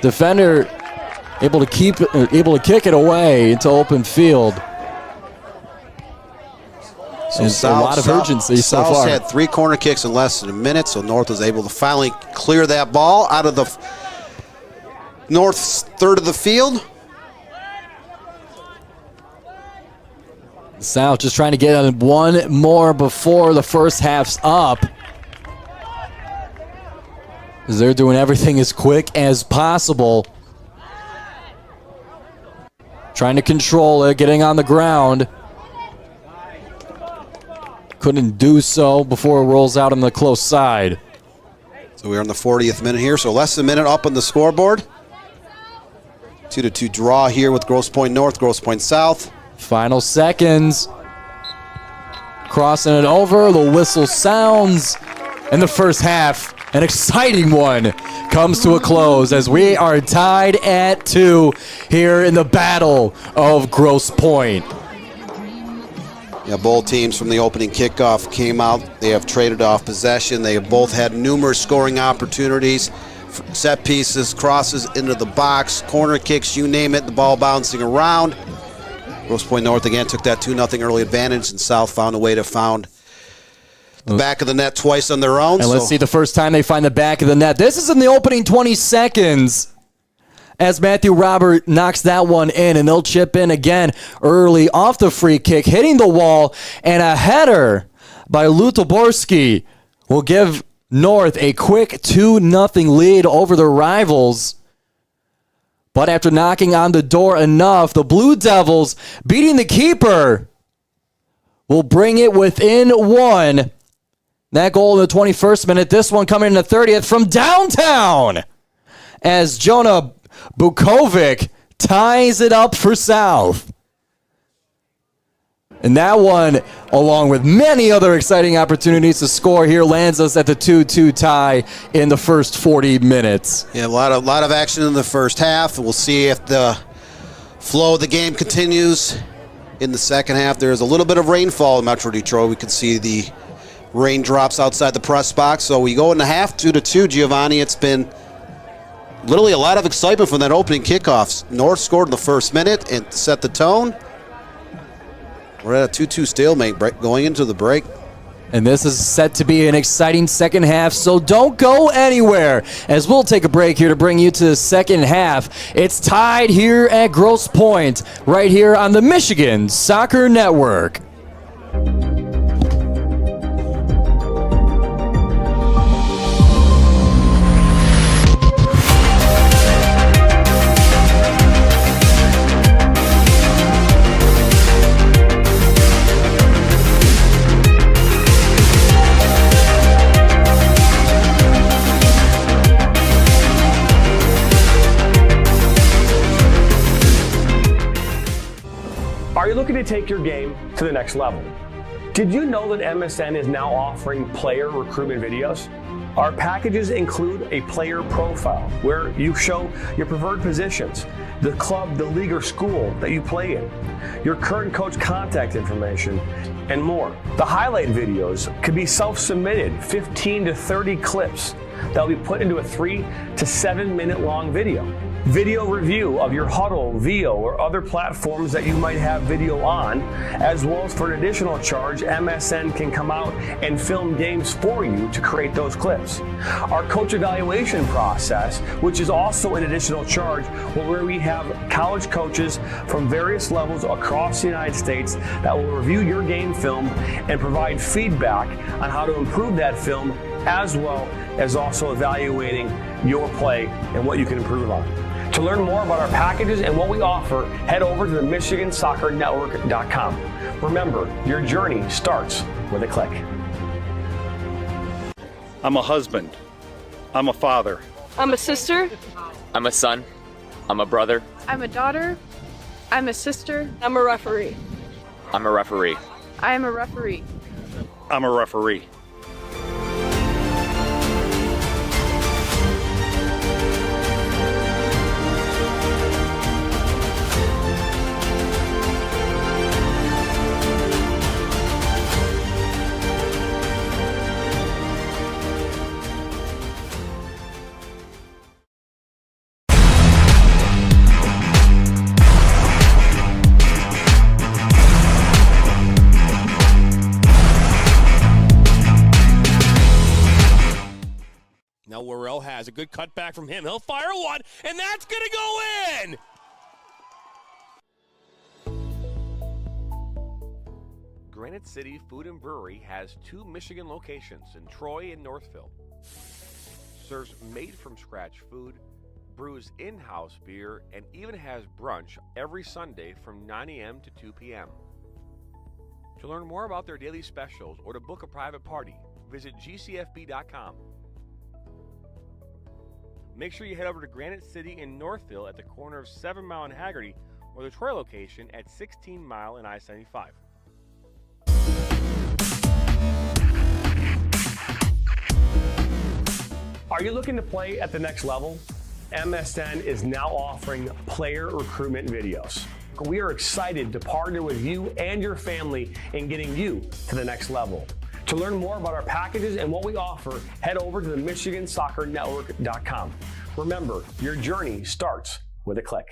Defender able to kick it away into open field. So a lot of urgency so far. South had 3 corner kicks in less than a minute, so North was able to finally clear that ball out of the North's third of the field. South just trying to get one more before the first half's up. They're doing everything as quick as possible. Trying to control it, getting on the ground. Couldn't do so before it rolls out on the close side. So we're in the 40th minute here, so less than a minute up on the scoreboard. 2-2 draw here with Grosse Pointe North, Grosse Pointe South. Final seconds. Crossing it over, the whistle sounds. And the first half, an exciting one, comes to a close as we are tied at 2 here in the Battle of Grosse Pointe. Yeah, both teams from the opening kickoff came out. They have traded off possession. They have both had numerous scoring opportunities. Set pieces, crosses into the box, corner kicks, you name it, the ball bouncing around. Grosse Pointe North again took that 2-0 early advantage, and South found a way to find the back of the net twice on their own. And let's see the first time they find the back of the net. This is in the opening 20 seconds as Matthew Robert knocks that one in, and they'll chip in again early off the free kick, hitting the wall, and a header by Lutoborski will give North a quick 2-0 lead over the rivals. But after knocking on the door enough, the Blue Devils, beating the keeper, will bring it within 1. That goal in the 21st minute, this one coming in the 30th from downtown. as Jonah Bukovic ties it up for South. And that one, along with many other exciting opportunities to score here, lands us at the 2-2 tie in the first 40 minutes. Yeah, a lot of action in the first half. We'll see if the flow of the game continues in the second half. There's a little bit of rainfall in Metro Detroit. We can see the raindrops outside the press box. So we go into half 2-2, Giovanni. It's been literally a lot of excitement from that opening kickoff. North scored in the first minute and set the tone. We're at a 2-2 stalemate going into the break. And this is set to be an exciting second half, so don't go anywhere as we'll take a break here to bring you to the second half. It's tied here at Grosse Pointe, right here on the Michigan Soccer Network. Are you looking to take your game to the next level? Did you know that MSN is now offering player recruitment videos? Our packages include a player profile where you show your preferred positions, the club, the league, or school that you play in, your current coach contact information, and more. The highlight videos could be self-submitted, 15 to 30 clips that will be put into a 3 to 7 minute long video. Video review of your Huddle, VO, or other platforms that you might have video on, as well as for an additional charge, MSN can come out and film games for you to create those clips. Our coach evaluation process, which is also an additional charge, where we have college coaches from various levels across the United States that will review your game film and provide feedback on how to improve that film, as well as also evaluating your play and what you can improve on. To learn more about our packages and what we offer, head over to the MichiganSoccerNetwork.com. Remember, your journey starts with a click. I'm a husband. I'm a father. I'm a sister. I'm a son. I'm a brother. I'm a daughter. I'm a sister. I'm a referee. I'm a referee. I am a referee. I'm a referee. Now Worrell has a good cutback from him. He'll fire one, and that's going to go in! Granite City Food and Brewery has 2 Michigan locations in Troy and Northville. Serves made-from-scratch food, brews in-house beer, and even has brunch every Sunday from 9 a.m. to 2 p.m. To learn more about their daily specials or to book a private party, visit gcfb.com. Make sure you head over to Granite City in Northville at the corner of 7 Mile and Haggerty, or the Troy location at 16 Mile and I-75. Are you looking to play at the next level? MSN is now offering player recruitment videos. We are excited to partner with you and your family in getting you to the next level. To learn more about our packages and what we offer, head over to the MichiganSoccerNetwork.com. Remember, your journey starts with a click.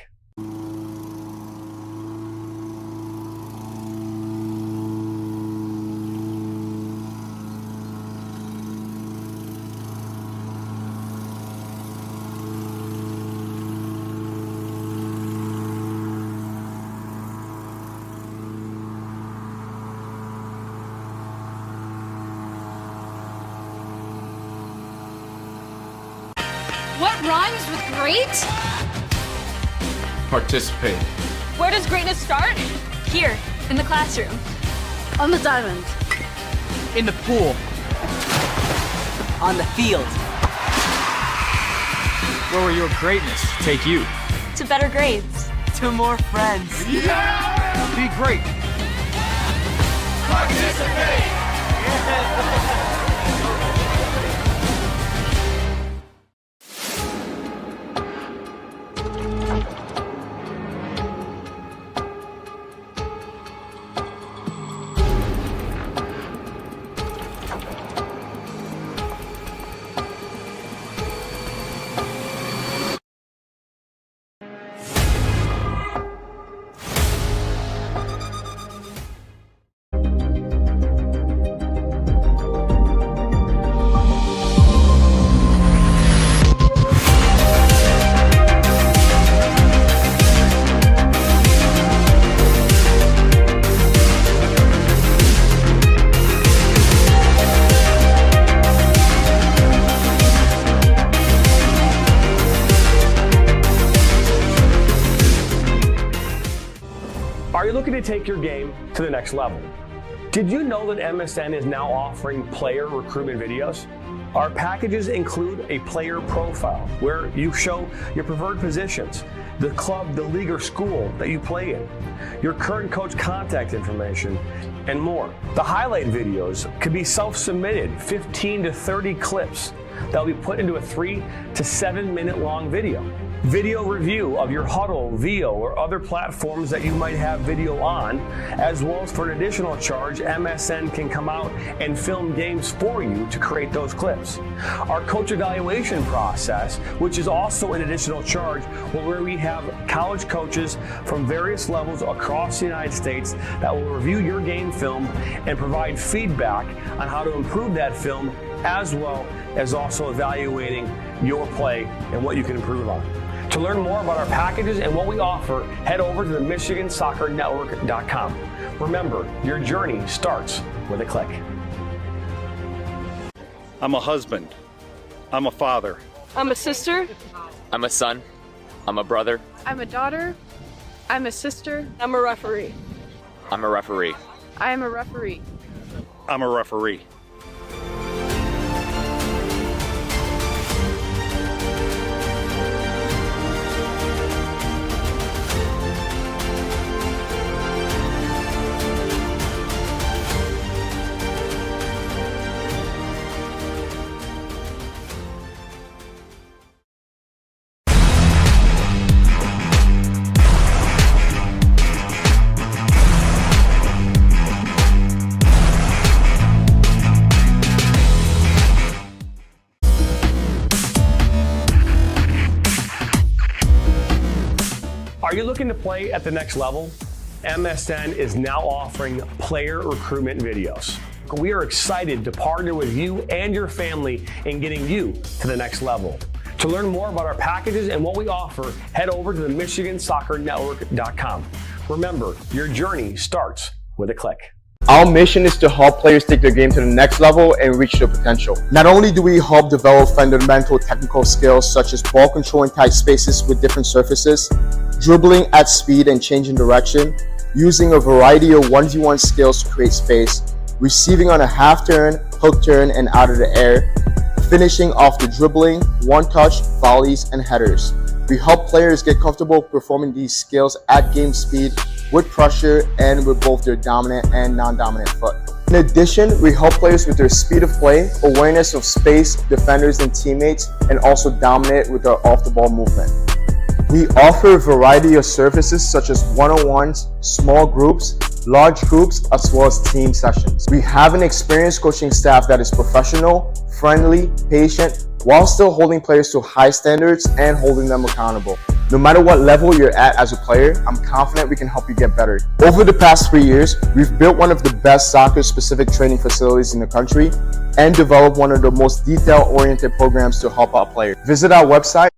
What rhymes with great? Participate. Where does greatness start? Here, in the classroom. On the diamond. In the pool. On the field. Where will your greatness take you? To better grades. To more friends. Yeah! Be great. Participate! Are you looking to take your game to the next level? Did you know that MSN is now offering player recruitment videos? Our packages include a player profile where you show your preferred positions, the club, the league, or school that you play in, your current coach contact information, and more. The highlight videos could be self-submitted, 15 to 30 clips that will be put into a 3 to 7 minute long video. Video review of your Huddle, VO, or other platforms that you might have video on, as well as for an additional charge, MSN can come out and film games for you to create those clips. Our coach evaluation process, which is also an additional charge, where we have college coaches from various levels across the United States that will review your game film and provide feedback on how to improve that film, as well as also evaluating your play and what you can improve on. To learn more about our packages and what we offer, head over to the MichiganSoccerNetwork.com. Remember, your journey starts with a click. I'm a husband. I'm a father. I'm a sister. I'm a son. I'm a brother. I'm a daughter. I'm a sister. I'm a referee. I'm a referee. I am a referee. I'm a referee. Are you looking to play at the next level? MSN is now offering player recruitment videos. We are excited to partner with you and your family in getting you to the next level. To learn more about our packages and what we offer, head over to the MichiganSoccerNetwork.com. Remember, your journey starts with a click. Our mission is to help players take their game to the next level and reach their potential. Not only do we help develop fundamental technical skills such as ball control in tight spaces with different surfaces, dribbling at speed and changing direction, using a variety of 1v1 skills to create space, receiving on a half turn, hook turn, and out of the air, finishing off the dribbling, one-touch, volleys, and headers. We help players get comfortable performing these skills at game speed with pressure and with both their dominant and non-dominant foot. In addition, we help players with their speed of play, awareness of space, defenders and teammates, and also dominate with our off-the-ball movement. We offer a variety of services such as one-on-ones, small groups, large groups, as well as team sessions. We have an experienced coaching staff that is professional, friendly, patient, while still holding players to high standards and holding them accountable. No matter what level you're at as a player, I'm confident we can help you get better. Over the past 3 years, we've built one of the best soccer-specific training facilities in the country and developed one of the most detail-oriented programs to help out players. Visit our website.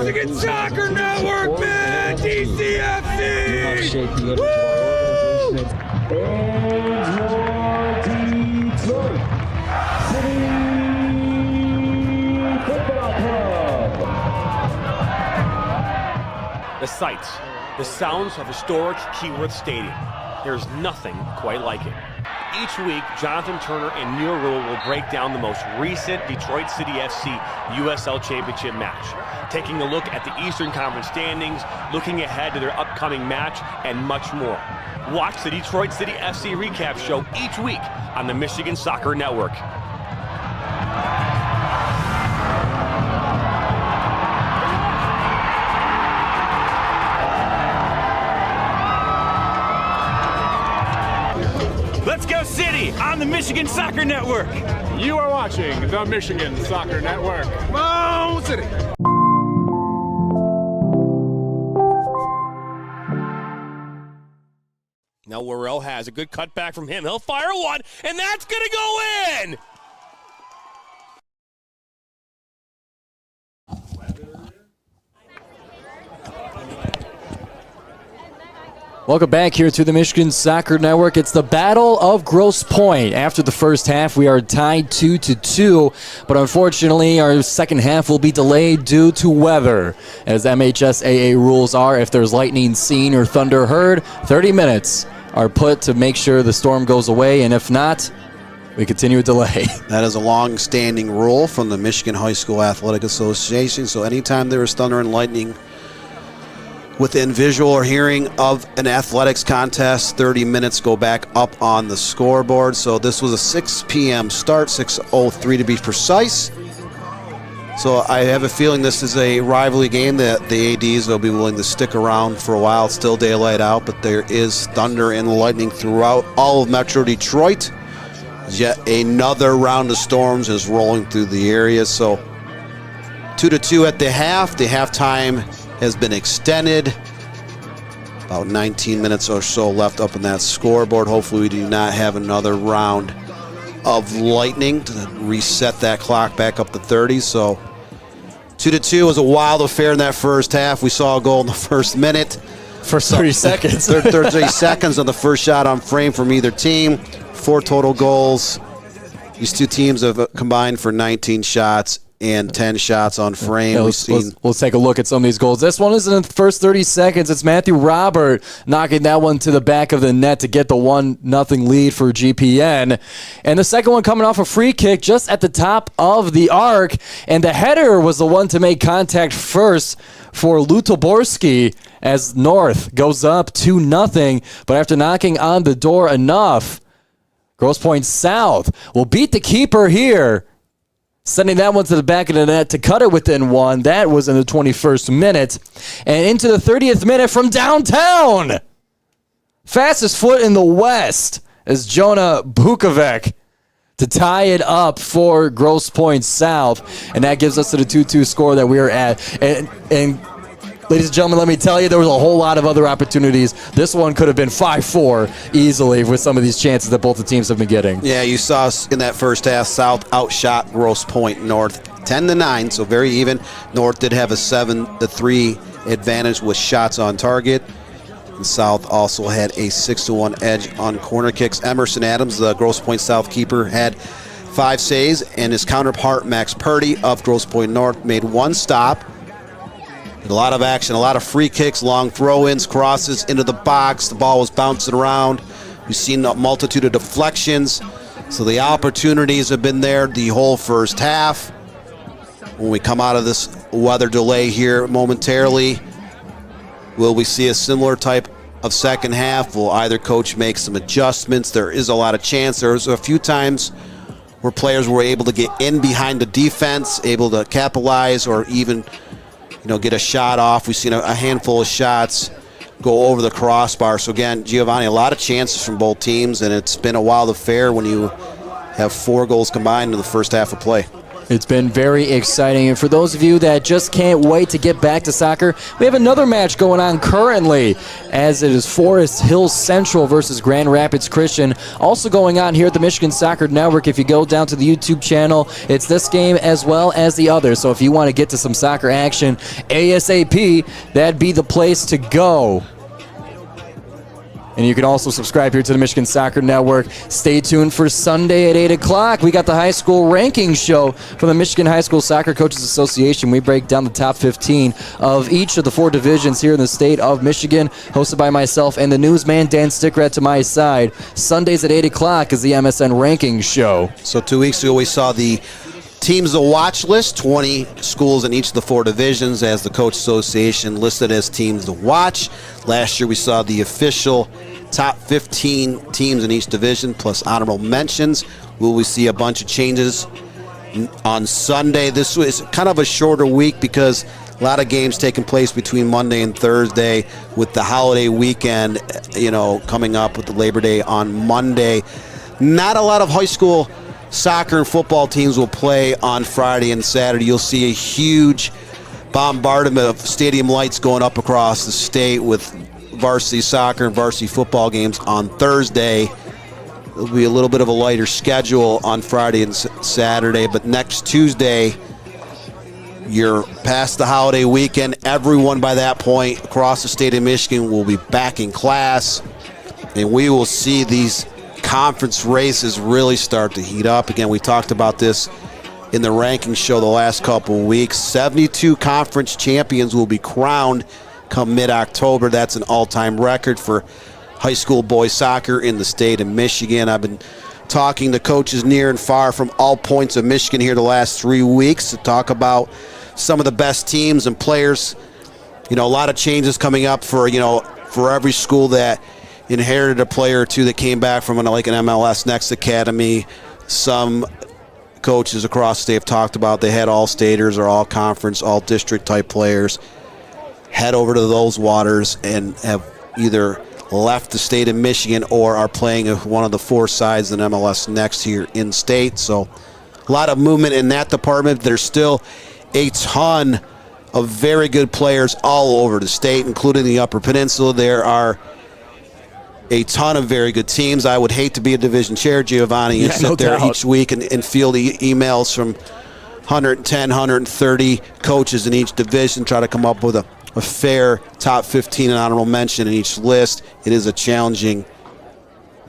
Michigan Soccer Network, man! DCFC! and your Detroit City Football Club. The sights, the sounds of historic Keyworth Stadium. There's nothing quite like it. Each week, Jonathan Turner and Neil Rule will break down the most recent Detroit City FC USL Championship match, taking a look at the Eastern Conference standings, looking ahead to their upcoming match, and much more. Watch the Detroit City FC recap show each week on the Michigan Soccer Network. Let's go City on the Michigan Soccer Network. You are watching the Michigan Soccer Network. Come on, City. Now Worrell has a good cutback from him. He'll fire one, and that's going to go in! Welcome back here to the Michigan Soccer Network. It's the Battle of Grosse Pointe. After the first half, we are tied 2-2, but unfortunately, our second half will be delayed due to weather. As MHSAA rules are, if there's lightning seen or thunder heard, 30 minutes are put to make sure the storm goes away, and if not, we continue a delay. That is a long-standing rule from the Michigan High School Athletic Association, so anytime there is thunder and lightning within visual or hearing of an athletics contest, 30 minutes go back up on the scoreboard. So this was a 6 p.m. start, 6:03 to be precise. So I have a feeling this is a rivalry game that the ADs will be willing to stick around for a while. It's still daylight out, but there is thunder and lightning throughout all of Metro Detroit. Yet another round of storms is rolling through the area. So 2-2 at the half. The halftime has been extended. About 19 minutes or so left up on that scoreboard. Hopefully we do not have another round of lightning to reset that clock back up to 30. So 2-2 was a wild affair in that first half. We saw a goal in the first minute. First 30 seconds. 30 seconds on the first shot on frame from either team. 4 total goals. These two teams have combined for 19 shots and 10 shots on frame. Yeah, let's take a look at some of these goals. This one is in the first 30 seconds. It's Matthew Robert knocking that one to the back of the net to get the 1-0 lead for GPN. And the second one coming off a free kick just at the top of the arc. And the header was the one to make contact first for Lutoborski as North goes up 2-0. But after knocking on the door enough, Grosse Pointe South will beat the keeper here, sending that one to the back of the net to cut it within one. That was in the 21st minute. And into the 30th minute from downtown, fastest foot in the West is Jonah Bukovic to tie it up for Grosse Pointe South. And that gives us to the 2-2 score that we are at. And ladies and gentlemen, let me tell you, there was a whole lot of other opportunities. This one could have been 5-4 easily with some of these chances that both the teams have been getting. Yeah, you saw in that first half, South outshot Grosse Pointe North 10-9, so very even. North did have a 7-3 advantage with shots on target. And South also had a 6-1 edge on corner kicks. Emerson Adams, the Grosse Pointe South keeper, had 5 saves, and his counterpart, Max Purdy of Grosse Pointe North, made 1 stop. A lot of action, a lot of free kicks, long throw-ins, crosses into the box. The ball was bouncing around. We've seen a multitude of deflections. So the opportunities have been there the whole first half. When we come out of this weather delay here momentarily, will we see a similar type of second half? Will either coach make some adjustments? There is a lot of chance. There's a few times where players were able to get in behind the defense, able to capitalize or even get a shot off. We've seen a handful of shots go over the crossbar. So again, Giovanni, a lot of chances from both teams, and it's been a wild affair when you have 4 goals combined in the first half of play. It's been very exciting, and for those of you that just can't wait to get back to soccer, we have another match going on currently, as it is Forest Hills Central versus Grand Rapids Christian, also going on here at the Michigan Soccer Network. If you go down to the YouTube channel, it's this game as well as the other, so if you want to get to some soccer action ASAP, that'd be the place to go. And you can also subscribe here to the Michigan Soccer Network. Stay tuned for Sunday at 8 o'clock. We got the high school ranking show from the Michigan High School Soccer Coaches Association. We break down the top 15 of each of the 4 divisions here in the state of Michigan, hosted by myself and the newsman Dan Stickrat to my side. Sundays at 8 o'clock is the MSN ranking show. So 2 weeks ago we saw the teams to watch list, 20 schools in each of the 4 divisions as the Coach Association listed as teams to watch. Last year we saw the official top 15 teams in each division plus honorable mentions. Will we see a bunch of changes on Sunday? This was kind of a shorter week because a lot of games taking place between Monday and Thursday with the holiday weekend, coming up with the Labor Day on Monday. Not a lot of high school soccer and football teams will play on Friday and Saturday. You'll see a huge bombardment of stadium lights going up across the state with varsity soccer and varsity football games on Thursday. There'll be a little bit of a lighter schedule on Friday and Saturday, but next Tuesday, you're past the holiday weekend. Everyone by that point across the state of Michigan will be back in class, and we will see these conference races really start to heat up. Again, we talked about this in the ranking show the last couple of weeks. 72 conference champions will be crowned come mid-October. That's an all-time record for high school boys soccer in the state of Michigan. I've been talking to coaches near and far from all points of Michigan here the last 3 weeks to talk about some of the best teams and players. A lot of changes coming up for every school that inherited a player or two that came back from an MLS Next Academy. Some coaches across the state have talked about they had all-staters or all-conference, all-district type players head over to those waters and have either left the state of Michigan or are playing one of the 4 sides in MLS Next here in state. So a lot of movement in that department. There's still a ton of very good players all over the state, including the Upper Peninsula. There are a ton of very good teams. I would hate to be a division chair, Giovanni, and sit there each week and field emails from 110, 130 coaches in each division, try to come up with a fair top 15 and honorable mention in each list. It is a challenging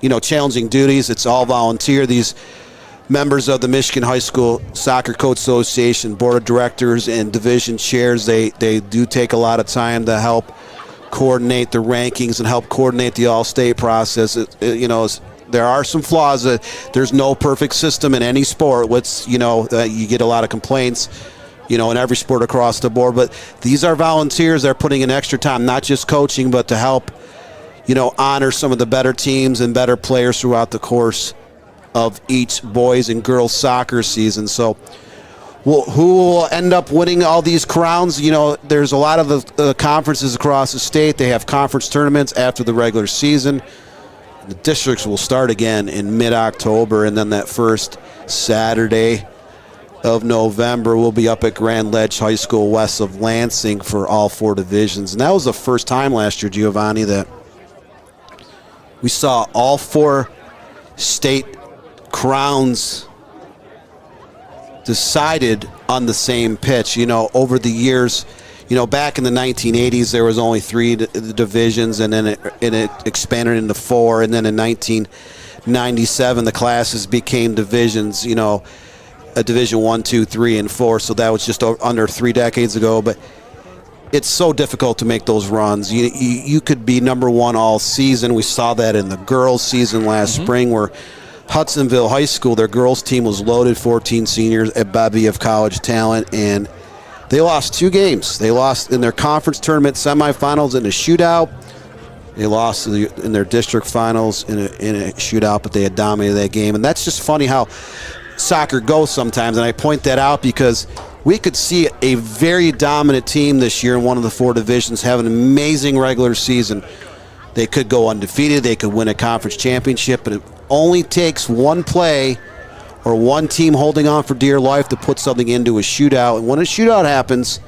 duties. It's all volunteer. These members of the Michigan High School Soccer Coach Association Board of Directors and division chairs, they do take a lot of time to help coordinate the rankings and help coordinate the all-state process. There are some flaws. There's no perfect system in any sport. You get a lot of complaints in every sport across the board, but these are volunteers. They're putting in extra time, not just coaching, but to help, honor some of the better teams and better players throughout the course of each boys and girls soccer season. So who will end up winning all these crowns? There's a lot of the conferences across the state. They have conference tournaments after the regular season. The districts will start again in mid-October, and then that first Saturday of November, we'll be up at Grand Ledge High School west of Lansing for all 4 divisions. And that was the first time last year, Giovanni, that we saw all 4 state crowns decided on the same pitch. Over the years, back in the 1980s, there was only 3 divisions, and then it expanded into 4. And then in 1997, the classes became divisions, a Division 1, 2, 3, and 4. So that was just under 3 decades ago. But it's so difficult to make those runs. You could be number 1 all season. We saw that in the girls' season last spring, where Hudsonville High School, their girls' team was loaded, 14 seniors, a bevy of college talent, and they lost 2 games. They lost in their conference tournament semifinals in a shootout. They lost in their district finals in a shootout, but they had dominated that game. And that's just funny how soccer goes sometimes, and I point that out because we could see a very dominant team this year in one of the 4 divisions have an amazing regular season. They could go undefeated. They could win a conference championship, but it only takes one play or one team holding on for dear life to put something into a shootout. And when a shootout happens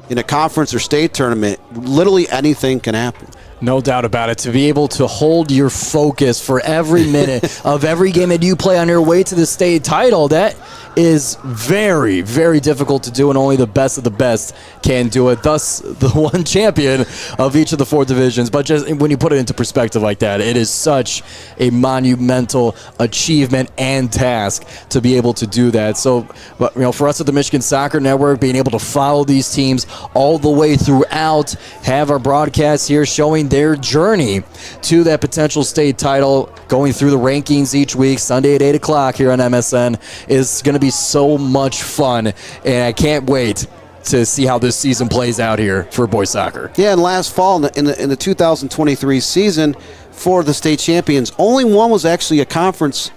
in a conference or state tournament, literally anything can happen. No doubt about it. To be able to hold your focus for every minute of every game that you play on your way to the state title, that is very, very difficult to do, and only the best of the best can do it. Thus, the one champion of each of the 4 divisions. But just when you put it into perspective like that, it is such a monumental achievement and task to be able to do that. So, but, for us at the Michigan Soccer Network, being able to follow these teams all the way throughout, have our broadcasts here showing their journey to that potential state title, going through the rankings each week, Sunday at 8 o'clock here on MSN, is going to be so much fun, and I can't wait to see how this season plays out here for boys soccer. Yeah, and last fall in the 2023 season for the state champions, only one was actually a conference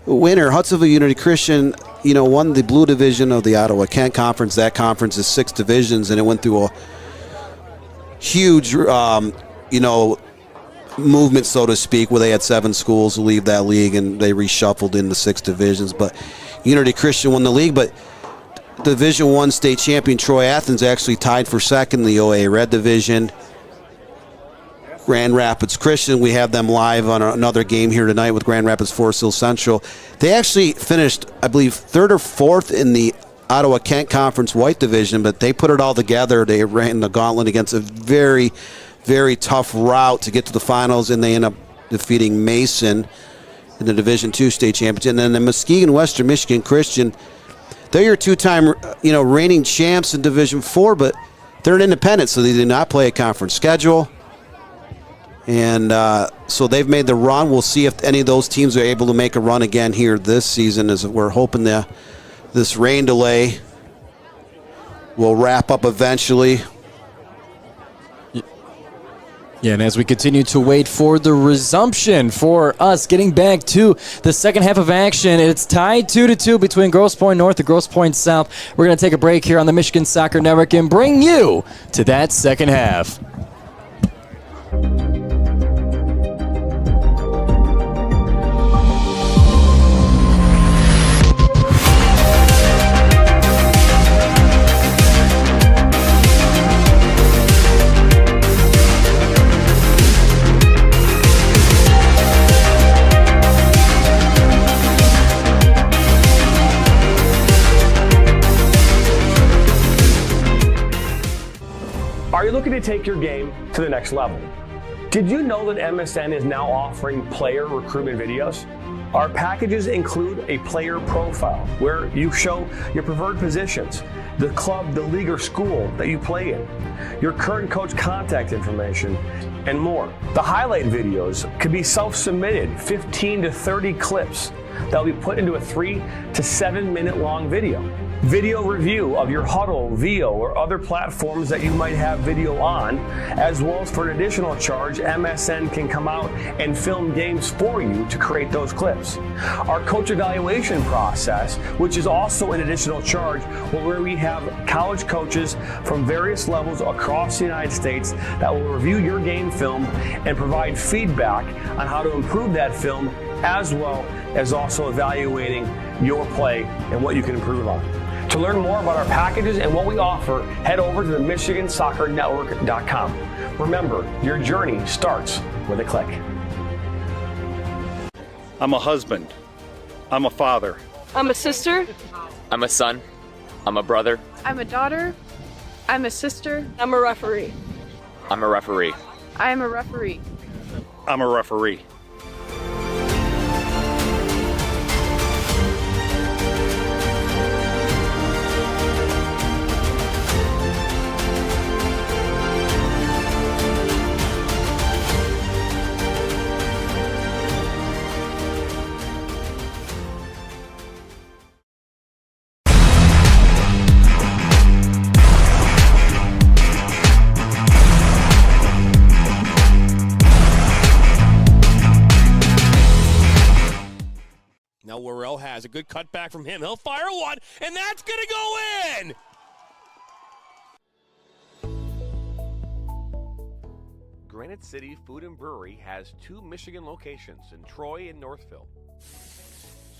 winner. Hudsonville Unity Christian, won the blue division of the Ottawa Kent Conference. That conference is 6 divisions, and it went through a huge, movement, so to speak, where they had 7 schools leave that league, and they reshuffled into 6 divisions. But Unity Christian won the league, but Division I state champion Troy Athens actually tied for second in the OA Red Division. Grand Rapids Christian, we have them live on another game here tonight with Grand Rapids Forest Hill Central. They actually finished, I believe, 3rd or 4th in the Ottawa Kent Conference White Division, but they put it all together. They ran the gauntlet against a very, very tough route to get to the finals, and they end up defeating Mason in the Division II state championship. And then the Muskegon Western Michigan Christian, they're your 2-time, reigning champs in Division IV, but they're an independent, so they do not play a conference schedule. And so they've made the run. We'll see if any of those teams are able to make a run again here this season, as we're hoping that this rain delay will wrap up eventually. Yeah, and as we continue to wait for the resumption for us getting back to the second half of action, it's tied 2-2 between Grosse Pointe North and Grosse Pointe South. We're going to take a break here on the Michigan Soccer Network and bring you to that second half. Are you looking to take your game to the next level? Did you know that MSN is now offering player recruitment videos? Our packages include a player profile where you show your preferred positions, the club, the league, or school that you play in, your current coach contact information, and more. The highlight videos could be self-submitted, 15 to 30 clips that will be put into a 3 to 7 minute long video. Video review of your Huddle, VO, or other platforms that you might have video on, as well as for an additional charge, MSN can come out and film games for you to create those clips. Our coach evaluation process, which is also an additional charge, where we have college coaches from various levels across the United States that will review your game film and provide feedback on how to improve that film, as well as also evaluating your play and what you can improve on. To learn more about our packages and what we offer, head over to the MichiganSoccerNetwork.com. Remember, your journey starts with a click. I'm a husband. I'm a father. I'm a sister. I'm a son. I'm a brother. I'm a daughter. I'm a sister. I'm a referee. I'm a referee. I am a referee. I'm a referee. Now Worrell has a good cutback from him. He'll fire one, and that's going to go in! Granite City Food and Brewery has 2 Michigan locations in Troy and Northville.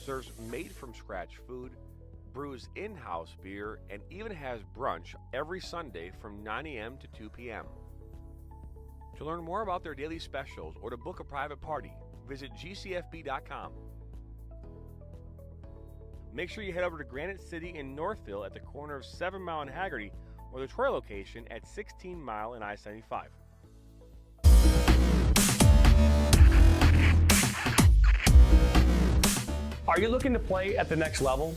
Serves made-from-scratch food, brews in-house beer, and even has brunch every Sunday from 9 a.m. to 2 p.m. To learn more about their daily specials or to book a private party, visit gcfb.com. Make sure you head over to Granite City in Northville at the corner of 7 Mile and Haggerty, or the Troy location at 16 Mile and I-75. Are you looking to play at the next level?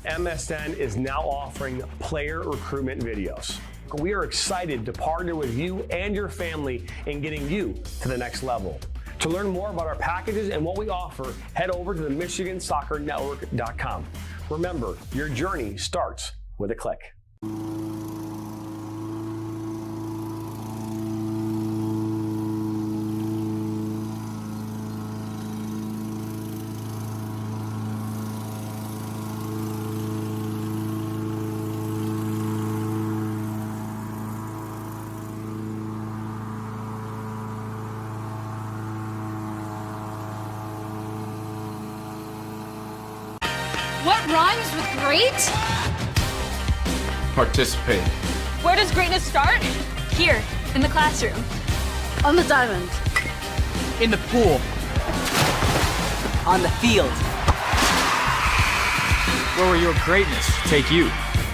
MSN is now offering player recruitment videos. We are excited to partner with you and your family in getting you to the next level. To learn more about our packages and what we offer, head over to the MichiganSoccerNetwork.com. Remember, your journey starts with a click. What rhymes with great? Participate. Where does greatness start? Here, in the classroom. On the diamond. In the pool. On the field. Where will your greatness take you?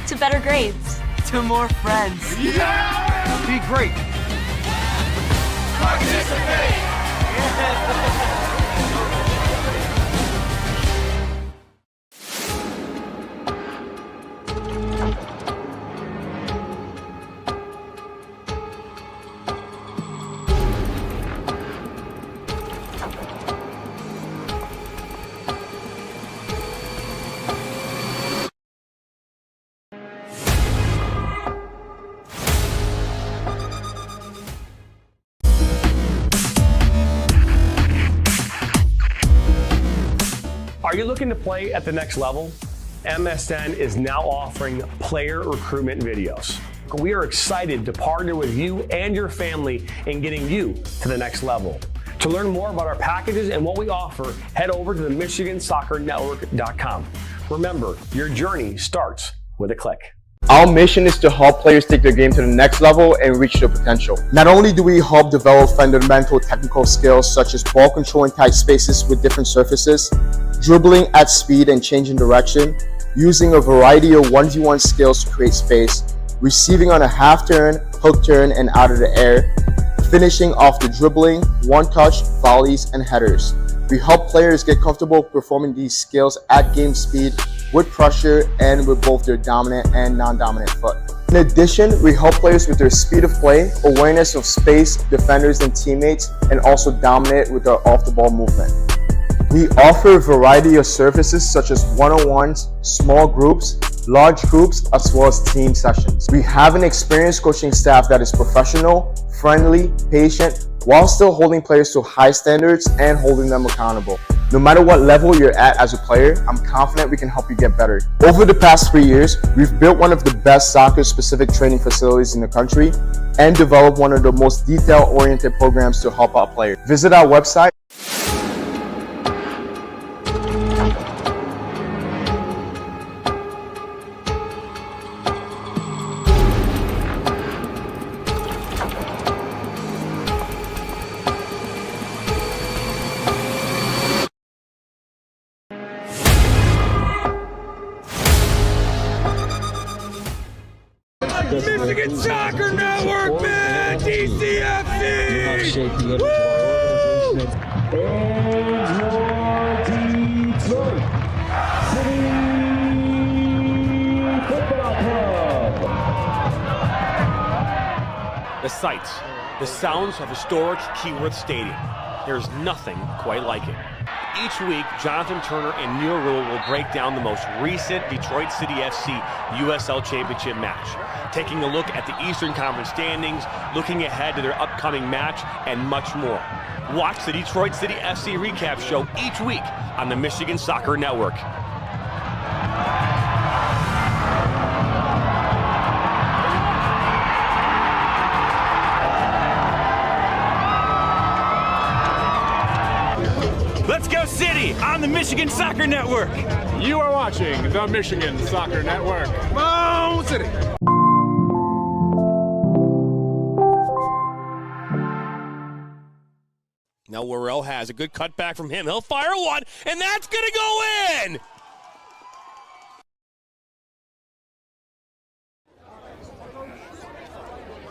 To better grades. To more friends. Yeah! Be great. Participate! Are you looking to play at the next level? MSN is now offering player recruitment videos. We are excited to partner with you and your family in getting you to the next level. To learn more about our packages and what we offer, head over to the MichiganSoccerNetwork.com. Remember, your journey starts with a click. Our mission is to help players take their game to the next level and reach their potential. Not only do we help develop fundamental technical skills such as ball control in tight spaces with different surfaces, dribbling at speed and changing direction, using a variety of 1v1 skills to create space, receiving on a half turn, hook turn, and out of the air, finishing off the dribbling, one-touch, volleys, and headers. We help players get comfortable performing these skills at game speed, with pressure, and with both their dominant and non-dominant foot. In addition, we help players with their speed of play, awareness of space, defenders and teammates, and also dominate with their off-the-ball movement. We offer a variety of services such as one-on-ones, small groups, large groups, as well as team sessions. We have an experienced coaching staff that is professional, friendly, patient, while still holding players to high standards and holding them accountable. No matter what level you're at as a player, I'm confident we can help you get better. Over the past 3 years, we've built one of the best soccer-specific training facilities in the country and developed one of the most detail-oriented programs to help out players. Visit our website. Michigan Soccer Network, man! DCFC! The sights, the sounds of historic Keyworth Stadium. There's nothing quite like it. Each week, Jonathan Turner and Neil Rule will break down the most recent Detroit City FC USL Championship match, taking a look at the Eastern Conference standings, looking ahead to their upcoming match, and much more. Watch the Detroit City FC recap show each week on the Michigan Soccer Network. Let's go City on the Michigan Soccer Network. You are watching the Michigan Soccer Network. Come on, City. Now Worrell has a good cutback from him. He'll fire one, and that's going to go in!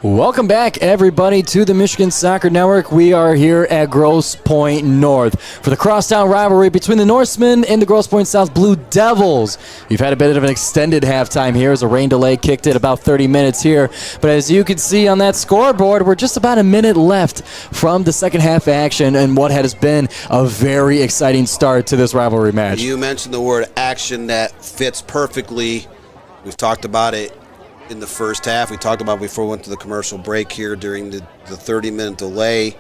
Welcome back, everybody, to the Michigan Soccer Network. We are here at Grosse Pointe North for the crosstown rivalry between the Norsemen and the Grosse Pointe South Blue Devils. We've had a bit of an extended halftime here as a rain delay kicked it about 30 minutes here. But as you can see on that scoreboard, we're just about a minute left from the second half action and what has been a very exciting start to this rivalry match. You mentioned the word action that fits perfectly. We've talked about it in the first half. We talked about it before we went to the commercial break here during the 30-minute delay.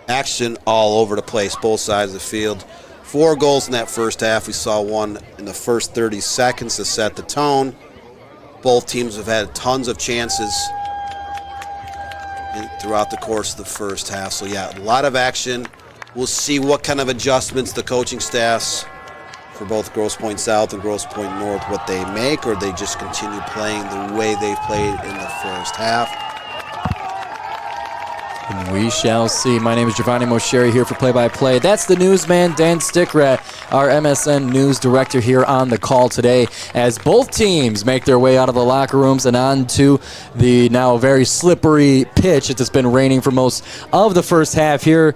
Action all over the place, both sides of the field. 4 goals in that first half. We saw one in the first 30 seconds to set the tone. Both teams have had tons of chances throughout the course of the first half. So yeah, a lot of action. We'll see what kind of adjustments the coaching staffs for both Grosse Pointe South and Grosse Pointe North, what they make, or they just continue playing the way they've played in the first half. And we shall see. My name is Giovanni Mosheri here for play-by-play. That's the newsman, Dan Stickrat, our MSN news director here on the call today, as both teams make their way out of the locker rooms and onto the now very slippery pitch. It's been raining for most of the first half here,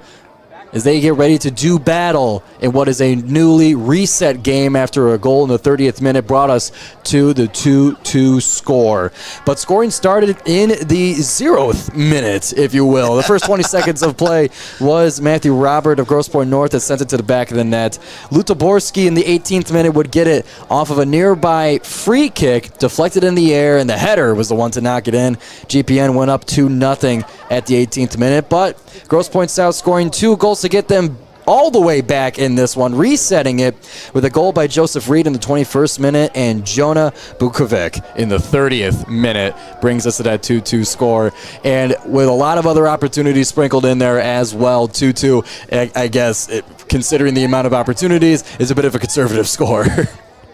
as they get ready to do battle in what is a newly reset game after a goal in the 30th minute brought us to the 2-2 score. But scoring started in the 0th minute, if you will. The first 20 seconds of play was Matthew Robert of Grosse Pointe North that sent it to the back of the net. Lutoborski in the 18th minute would get it off of a nearby free kick, deflected in the air, and the header was the one to knock it in. GPN went up 2-0 at the 18th minute, but Grosse Pointe South scoring 2 goals to get them all the way back in this one, resetting it with a goal by Joseph Reed in the 21st minute and Jonah Bukovic in the 30th minute brings us to that 2-2 score. And with a lot of other opportunities sprinkled in there as well, 2-2, I guess, considering the amount of opportunities, is a bit of a conservative score.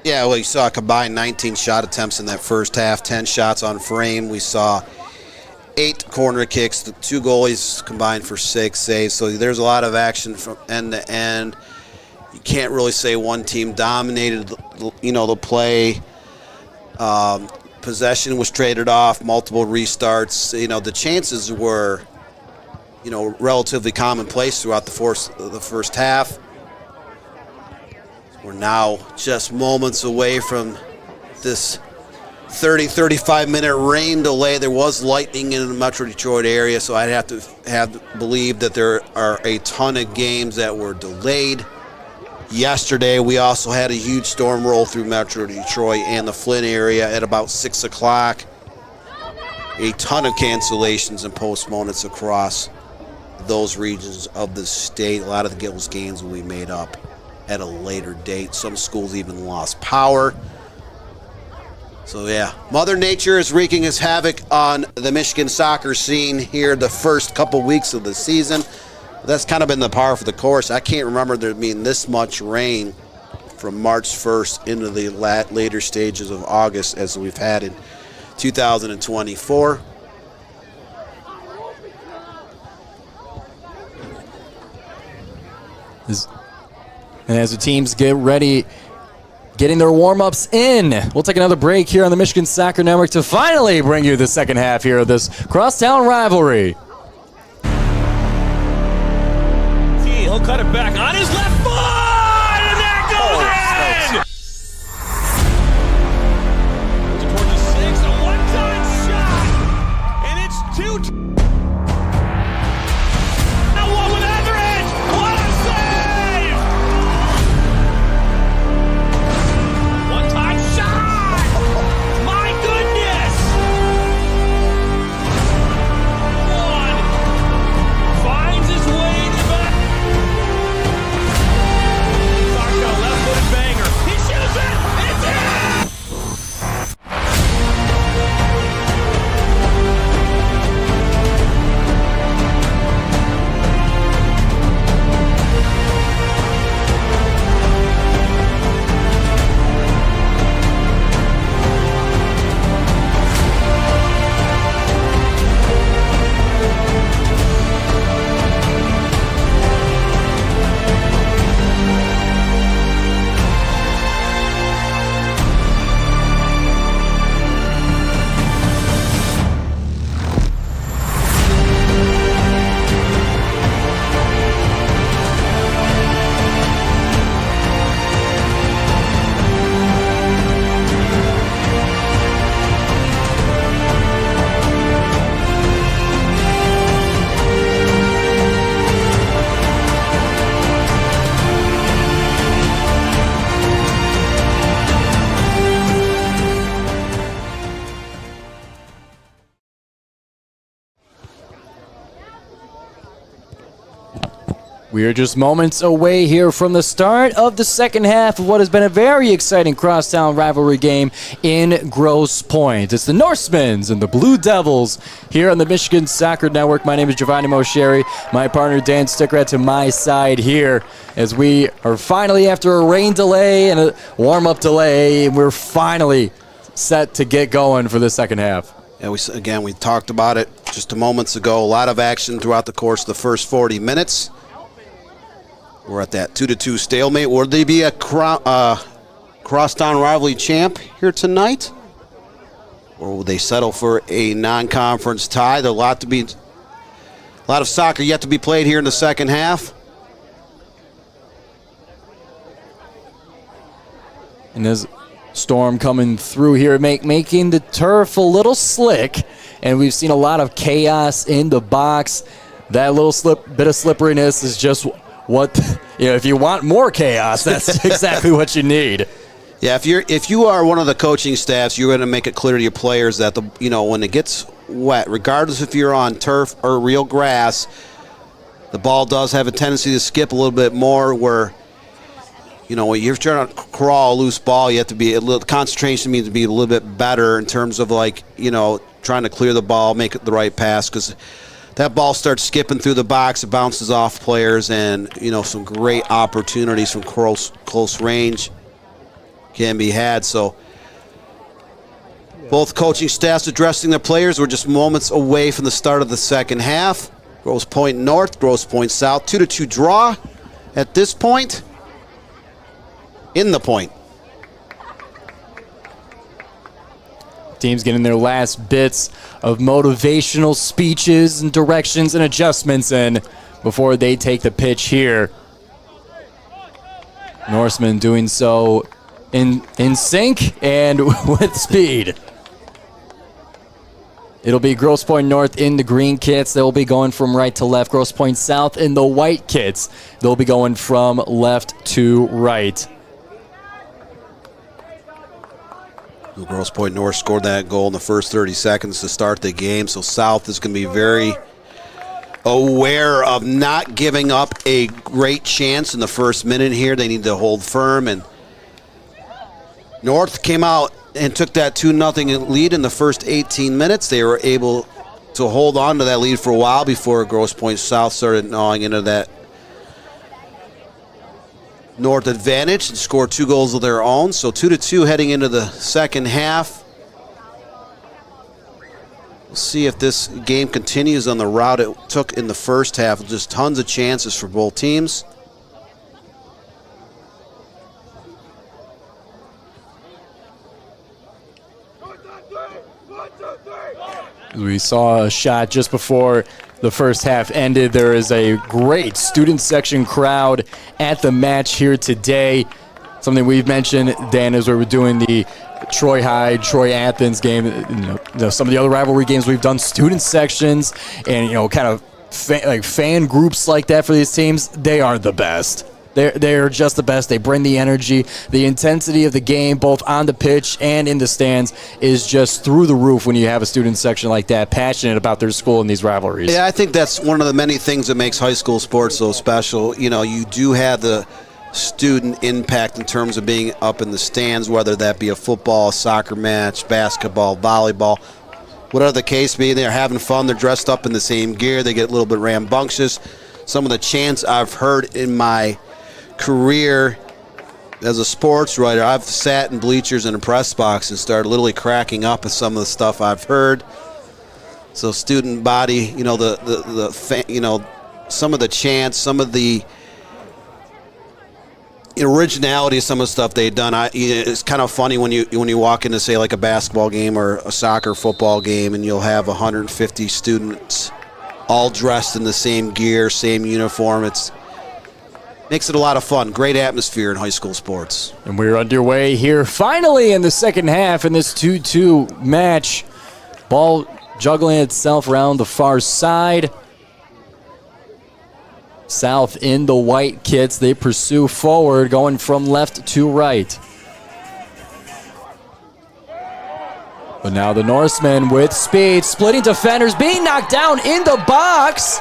Yeah, well, you saw a combined 19 shot attempts in that first half, 10 shots on frame. We saw 8 corner kicks, the 2 goalies combined for 6 saves. So there's a lot of action from end to end. You can't really say one team dominated, the play. Possession was traded off, multiple restarts. The chances were, relatively commonplace throughout the first half. We're now just moments away from this 30-35 minute rain delay. There was lightning in the Metro Detroit area, so I'd have to believe that there are a ton of games that were delayed. Yesterday, we also had a huge storm roll through Metro Detroit and the Flint area at about 6 o'clock. A ton of cancellations and postponements across those regions of the state. A lot of those games will be made up at a later date. Some schools even lost power. So yeah, Mother Nature is wreaking its havoc on the Michigan soccer scene here the first couple weeks of the season. That's kind of been the par for the course. I can't remember there being this much rain from March 1st into the later stages of August as we've had in 2024. And as the teams get ready, getting their warm-ups in, we'll take another break here on the Michigan Soccer Network to finally bring you the second half here of this crosstown rivalry. He'll cut it back on his left foot, and that goes in! Towards the 6, a one-time shot, and it's 2-2. Now one with Etheridge, what a save! One-time shot! My goodness! One finds his way to the back. We are just moments away here from the start of the second half of what has been a very exciting crosstown rivalry game in Grosse Pointe. It's the Norsemans and the Blue Devils here on the Michigan Soccer Network. My name is Giovanni Mosheri. My partner Dan Stickrad to my side here as we are finally, after a rain delay and a warm-up delay, we're finally set to get going for the second half. Yeah, we talked about it just a moments ago. A lot of action throughout the course of the first 40 minutes. We're at that 2-2 stalemate. Will they be a crosstown rivalry champ here tonight? Or will they settle for a non-conference tie? There's a lot of soccer yet to be played here in the second half. And there's storm coming through here, making the turf a little slick. And we've seen a lot of chaos in the box. That little bit of slipperiness is just what, if you want more chaos, that's exactly what you need. Yeah, if you are one of the coaching staffs, you're going to make it clear to your players that when it gets wet, regardless if you're on turf or real grass, the ball does have a tendency to skip a little bit more. Where when you're trying to crawl a loose ball, you have to be concentration needs to be a little bit better in terms of trying to clear the ball, make it the right pass, because that ball starts skipping through the box, it bounces off players, and some great opportunities from close range can be had. So both coaching staffs addressing their players. We're just moments away from the start of the second half. Grosse Pointe North, Grosse Pointe South, 2-2 draw at this point. In the point. Teams getting their last bits of motivational speeches and directions and adjustments in before they take the pitch here. Norsemen doing so in sync and with speed. It'll be Grosse Pointe North in the green kits. They'll be going from right to left. Grosse Pointe South in the white kits. They'll be going from left to right. Grosse Pointe North scored that goal in the first 30 seconds to start the game, so South is going to be very aware of not giving up a great chance in the first minute here. They need to hold firm, and North came out and took that 2-0 lead in the first 18 minutes. They were able to hold on to that lead for a while before Grosse Pointe South started gnawing into that North advantage and scored 2 goals of their own. So 2-2 heading into the second half. We'll see if this game continues on the route it took in the first half. Just tons of chances for both teams. We saw a shot just before the first half ended. There is a great student section crowd at the match here today. Something we've mentioned, Dan, as we were doing the Troy High, Troy Athens game. Some of the other rivalry games we've done student sections and kind of fan groups like that for these teams. They aren't the best. They're just the best. They bring the energy. The intensity of the game, both on the pitch and in the stands, is just through the roof when you have a student section like that, passionate about their school and these rivalries. Yeah, I think that's one of the many things that makes high school sports so special. You do have the student impact in terms of being up in the stands, whether that be a football, soccer match, basketball, volleyball, whatever the case be. They're having fun. They're dressed up in the same gear. They get a little bit rambunctious. Some of the chants I've heard in my career as a sports writer, I've sat in bleachers in a press box and started literally cracking up at some of the stuff I've heard. So student body, some of the chants, some of the originality of some of the stuff they've done. It's kind of funny when you walk into, say, like a basketball game or a soccer football game, and you'll have 150 students all dressed in the same gear, same uniform. Makes it a lot of fun. Great atmosphere in high school sports. And we're underway here finally in the second half in this 2-2 match. Ball juggling itself around the far side. South in the white kits. They pursue forward, going from left to right. But now the Norsemen with speed, splitting defenders, being knocked down in the box.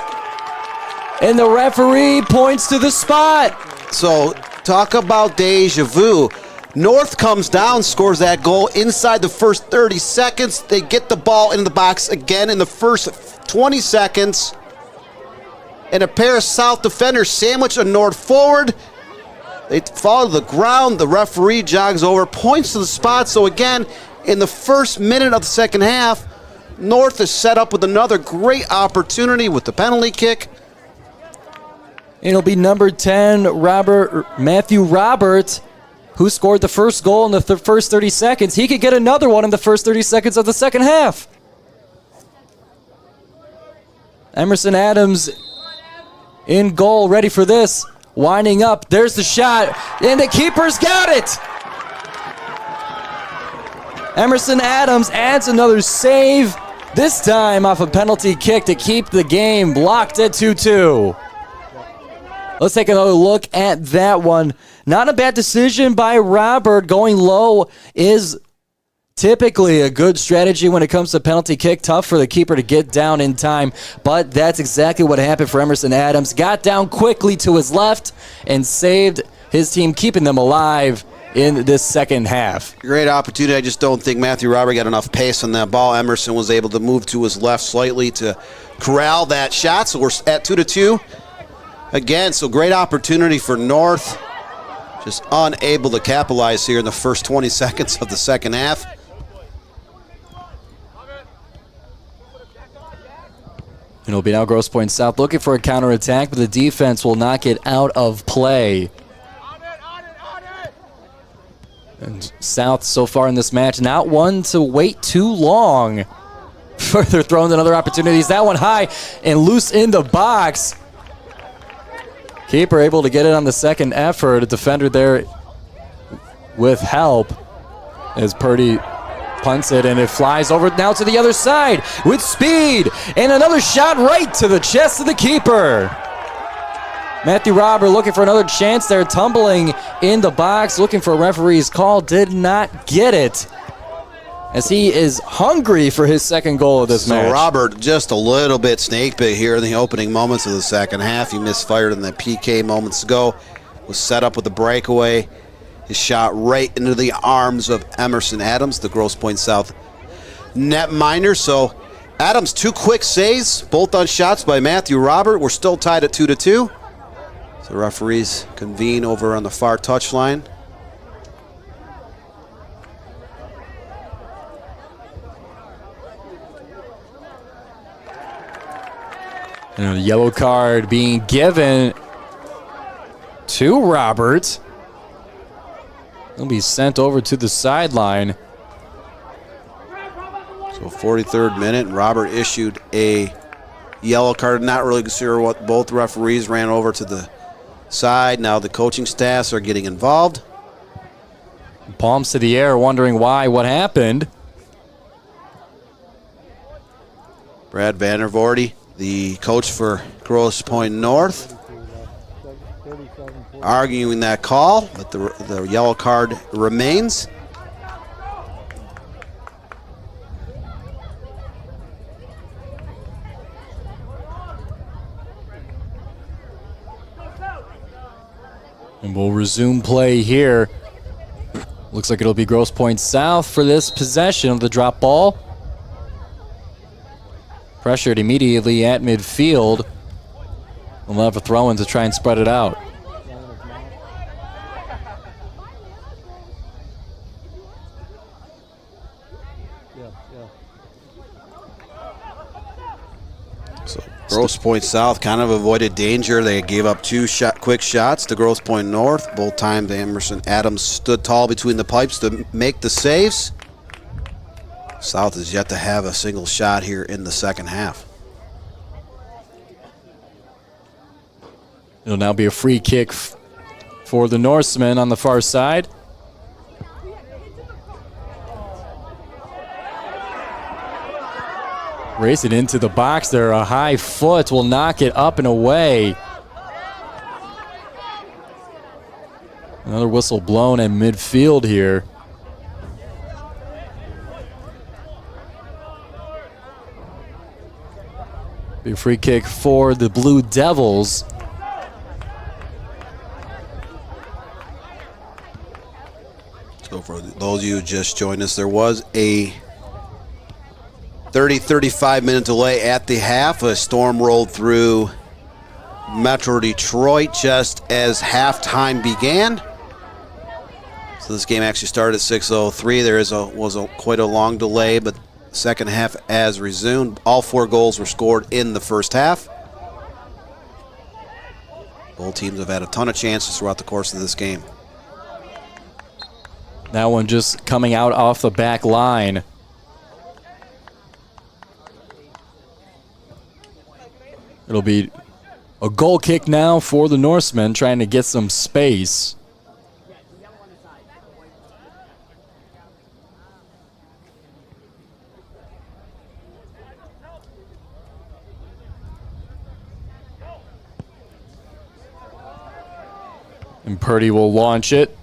And the referee points to the spot. So talk about deja vu. North comes down, scores that goal inside the first 30 seconds. They get the ball in the box again in the first 20 seconds. And a pair of South defenders sandwich a North forward. They fall to the ground. The referee jogs over, points to the spot. So again, in the first minute of the second half, North is set up with another great opportunity with the penalty kick. It'll be number 10, Matthew Robert, who scored the first goal in the first 30 seconds. He could get another one in the first 30 seconds of the second half. Emerson Adams in goal, ready for this. Winding up, there's the shot, and the keeper's got it! Emerson Adams adds another save, this time off a penalty kick to keep the game blocked at 2-2. Let's take another look at that one. Not a bad decision by Robert. Going low is typically a good strategy when it comes to penalty kick. Tough for the keeper to get down in time, but that's exactly what happened for Emerson Adams. Got down quickly to his left and saved his team, keeping them alive in this second half. Great opportunity. I just don't think Matthew Robert got enough pace on that ball. Emerson was able to move to his left slightly to corral that shot, so we're at 2-2. Again, so great opportunity for North. Just unable to capitalize here in the first 20 seconds of the second half. It'll be now Grosse Pointe South looking for a counterattack, but the defense will knock it out of play. And South so far in this match, not one to wait too long. Further thrown another opportunities. That one high and loose in the box. Keeper able to get it on the second effort. A defender there with help as Purdy punts it, and it flies over now to the other side with speed. And another shot right to the chest of the keeper. Matthew Robert looking for another chance there, tumbling in the box, looking for a referee's call. Did not get it, as he is hungry for his second goal of this match. So Robert just a little bit snake bit here in the opening moments of the second half. He misfired in the PK moments ago. Was set up with a breakaway. His shot right into the arms of Emerson Adams, the Grosse Pointe South netminder. So Adams, 2 quick saves, both on shots by Matthew Robert. We're still tied at 2-2. So referees convene over on the far touchline. And a yellow card being given to Robert. He'll be sent over to the sideline. So 43rd minute, Robert issued a yellow card. Not really sure what both referees ran over to the side. Now the coaching staffs are getting involved. Palms to the air, wondering why, what happened. Brad Vandervoorde, the coach for Grosse Pointe North, arguing that call, but the yellow card remains. And we'll resume play here. Looks like it'll be Grosse Pointe South for this possession of the drop ball. Pressured immediately at midfield. We'll have a throw-in to try and spread it out. So Grosse Pointe South kind of avoided danger. They gave up 2 quick shots to Grosse Pointe North. Both times Emerson Adams stood tall between the pipes to make the saves. South is yet to have a single shot here in the second half. It'll now be a free kick for the Norsemen on the far side. Race it into the box there. A high foot will knock it up and away. Another whistle blown in midfield here. Be a free kick for the Blue Devils. So for those of you who just joined us, there was a 35 minute delay at the half. A storm rolled through Metro Detroit just as halftime began. So this game actually started at 6:03. There was quite a long delay, but the second half has resumed. All 4 goals were scored in the first half. Both teams have had a ton of chances throughout the course of this game. That one just coming out off the back line. It'll be a goal kick now for the Norsemen, trying to get some space. And Purdy will launch it.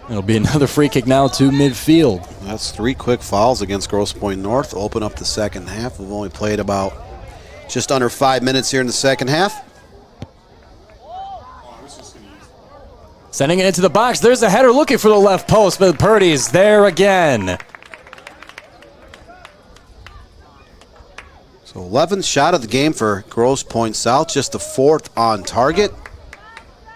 It'll be another free kick now to midfield. That's 3 quick fouls against Grosse Pointe North. Open up the second half. We've only played about just under 5 minutes here in the second half. Sending it into the box. There's a header looking for the left post, but Purdy's there again. So 11th shot of the game for Grosse Pointe South, just the 4th on target.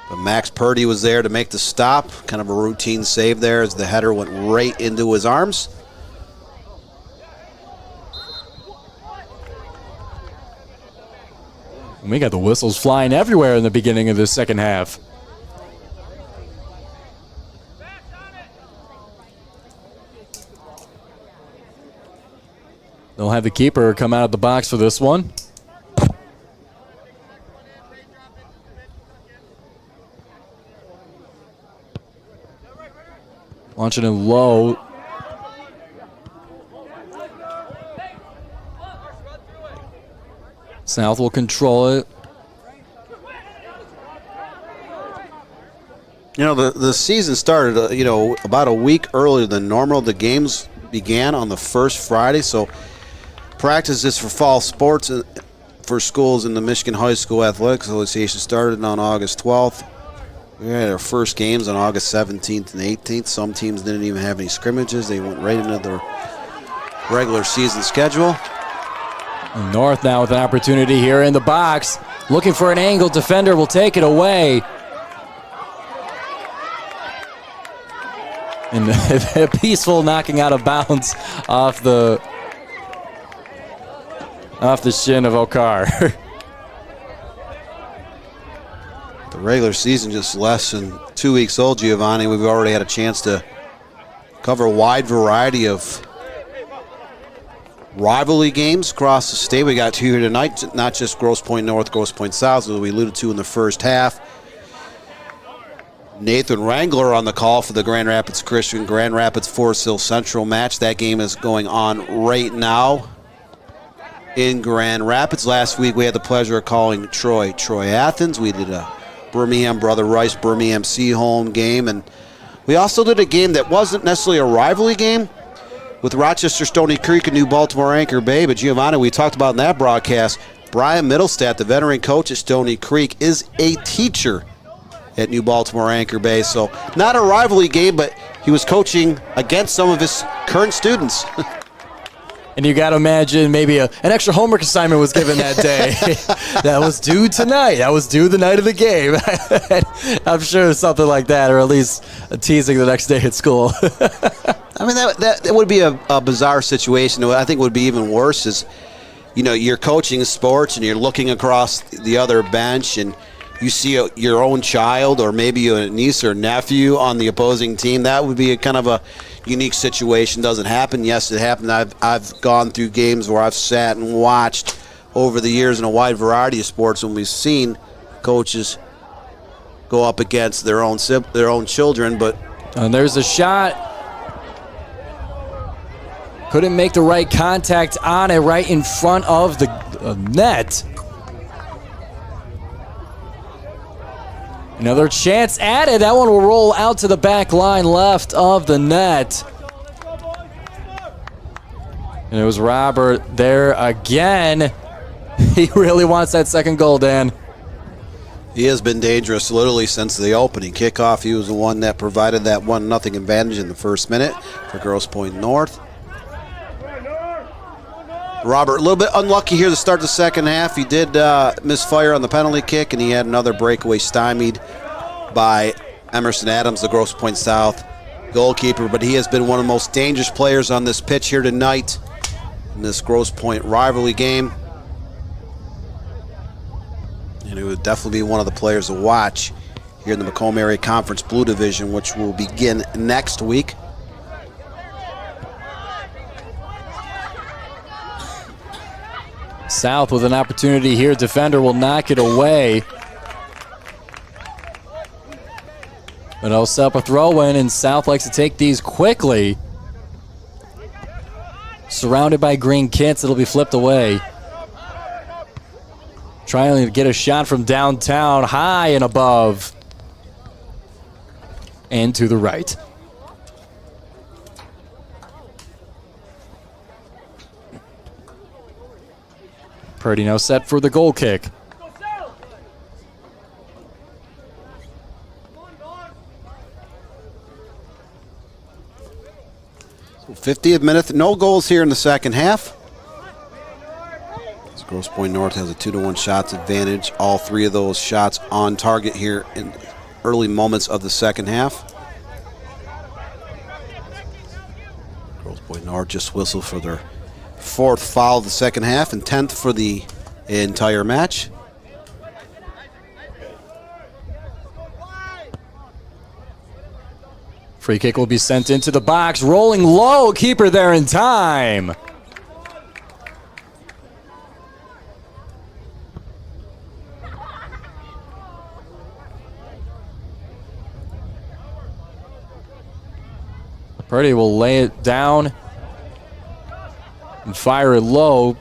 But Max Purdy was there to make the stop. Kind of a routine save there as the header went right into his arms. We got the whistles flying everywhere in the beginning of the second half. They'll have the keeper come out of the box for this one. Launching it low. South will control it. You know, the season started, about a week earlier than normal. The games began on the first Friday, so practices for fall sports for schools in the Michigan High School Athletic Association started on August 12th. We had our first games on August 17th and 18th. Some teams didn't even have any scrimmages. They went right into their regular season schedule. And North now with an opportunity here in the box. Looking for an angle. Defender will take it away. And a peaceful knocking out of bounds off the shin of Okar. The regular season just less than 2 weeks old, Giovanni. We've already had a chance to cover a wide variety of rivalry games across the state. We got 2 here tonight, not just Grosse Pointe North, Grosse Pointe South, as we alluded to in the first half. Nathan Wrangler on the call for the Grand Rapids Christian Grand Rapids Forest Hill Central match. That game is going on right now in Grand Rapids. Last week we had the pleasure of calling Troy Athens. We did a Birmingham Brother Rice Birmingham Seaholm game, and we also did a game that wasn't necessarily a rivalry game with Rochester Stony Creek and New Baltimore Anchor Bay. But Giovanni, we talked about in that broadcast, Brian Middlestat, the veteran coach at Stony Creek, is a teacher at New Baltimore Anchor Bay. So not a rivalry game, but he was coaching against some of his current students. And you got to imagine maybe an extra homework assignment was given that day. That was due tonight. That was due the night of the game. I'm sure something like that, or at least a teasing the next day at school. I mean, that would be a bizarre situation. I think would be even worse is, you're coaching sports and you're looking across the other bench and you see your own child or maybe a niece or nephew on the opposing team. That would be a kind of a unique situation. Doesn't happen. Yes, it happened. I've gone through games where I've sat and watched over the years in a wide variety of sports when we've seen coaches go up against their own children. But and there's a shot. Couldn't make the right contact on it, right in front of the net. Another chance added. That one will roll out to the back line left of the net. And it was Robert there again. He really wants that second goal, Dan. He has been dangerous literally since the opening kickoff. He was the one that provided that 1-0 advantage in the first minute for Grosse Pointe North. Robert, a little bit unlucky here to start the second half. He did misfire on the penalty kick, and he had another breakaway stymied by Emerson Adams, the Grosse Pointe South goalkeeper. But he has been one of the most dangerous players on this pitch here tonight in this Grosse Pointe rivalry game. And it would definitely be one of the players to watch here in the Macomb Area Conference Blue Division, which will begin next week. South with an opportunity here. Defender will knock it away. But it'll set up a throw-in, and South likes to take these quickly. Surrounded by green kits, it'll be flipped away. Trying to get a shot from downtown, high and above. And to the right. Purdy now set for the goal kick. So 50th minute, no goals here in the second half. As Grosse Pointe North has a 2-1 shots advantage. All three of those shots on target here in early moments of the second half. Grosse Pointe North just whistled for their 4th foul of the second half and 10th for the entire match. Free kick will be sent into the box. Rolling low, keeper there in time. Purdy will lay it down and fire it low.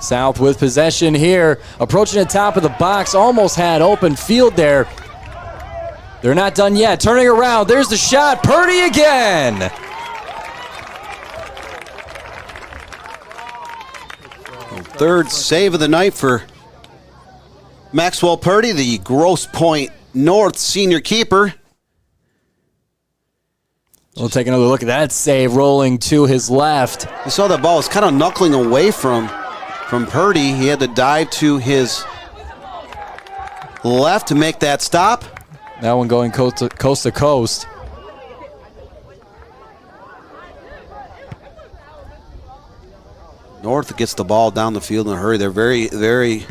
South with possession here. Approaching the top of the box. Almost had open field there. They're not done yet. Turning around. There's the shot. Purdy again. Third save of the night for Maxwell Purdy, the Grosse Pointe North senior keeper. We'll take another look at that save, rolling to his left. You saw that ball was kind of knuckling away from Purdy. He had to dive to his left to make that stop. That one going coast to coast. North gets the ball down the field in a hurry. They're very, very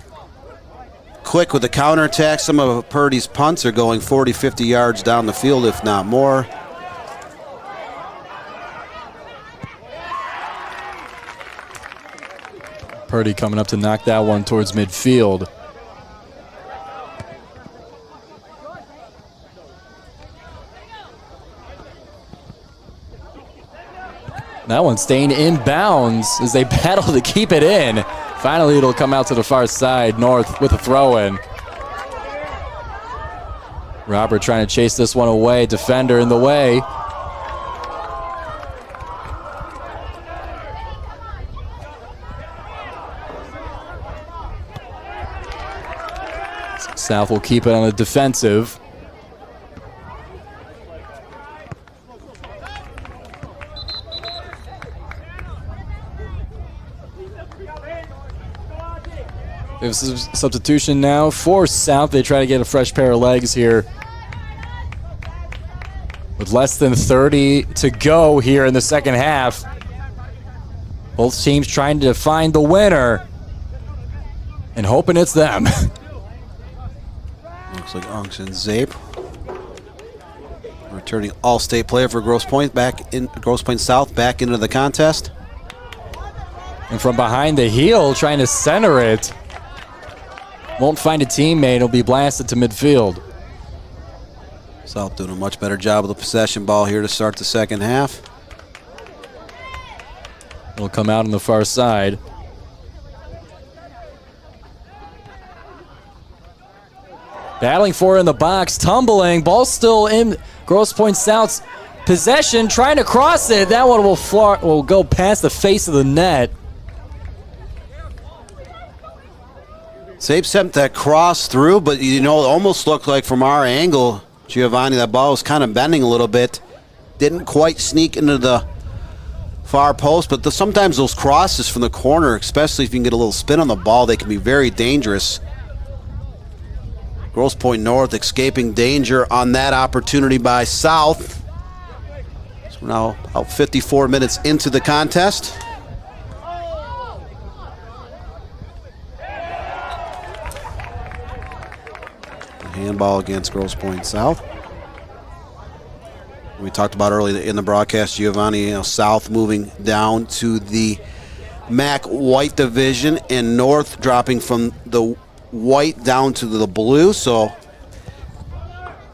quick with the counterattack. Some of Purdy's punts are going 40, 50 yards down the field, if not more. Purdy coming up to knock that one towards midfield. That one staying in bounds as they battle to keep it in. Finally, it'll come out to the far side. North with a throw-in. Robert trying to chase this one away. Defender in the way. South will keep it on the defensive. We have a substitution now for South. They try to get a fresh pair of legs here. With less than 30 to go here in the second half. Both teams trying to find the winner and hoping it's them. Looks like Ungsen Zape, returning all-state player for Grosse Pointe, Grosse Pointe South, back into the contest. And from behind the heel, trying to center it. Won't find a teammate. It'll be blasted to midfield. South doing a much better job of the possession ball here to start the second half. It'll come out on the far side. Battling for it in the box, tumbling, ball still in Grosse Pointe South's possession, trying to cross it. That one will go past the face of the net. Sabe sent that cross through, but it almost looked like from our angle, Giovanni, that ball was kind of bending a little bit. Didn't quite sneak into the far post, but sometimes those crosses from the corner, especially if you can get a little spin on the ball, they can be very dangerous. Grosse Pointe North escaping danger on that opportunity by South. So we're now about 54 minutes into the contest. Handball against Grosse Pointe South. We talked about earlier in the broadcast, Giovanni, South moving down to the MAC white division and North dropping from the white down to the blue. So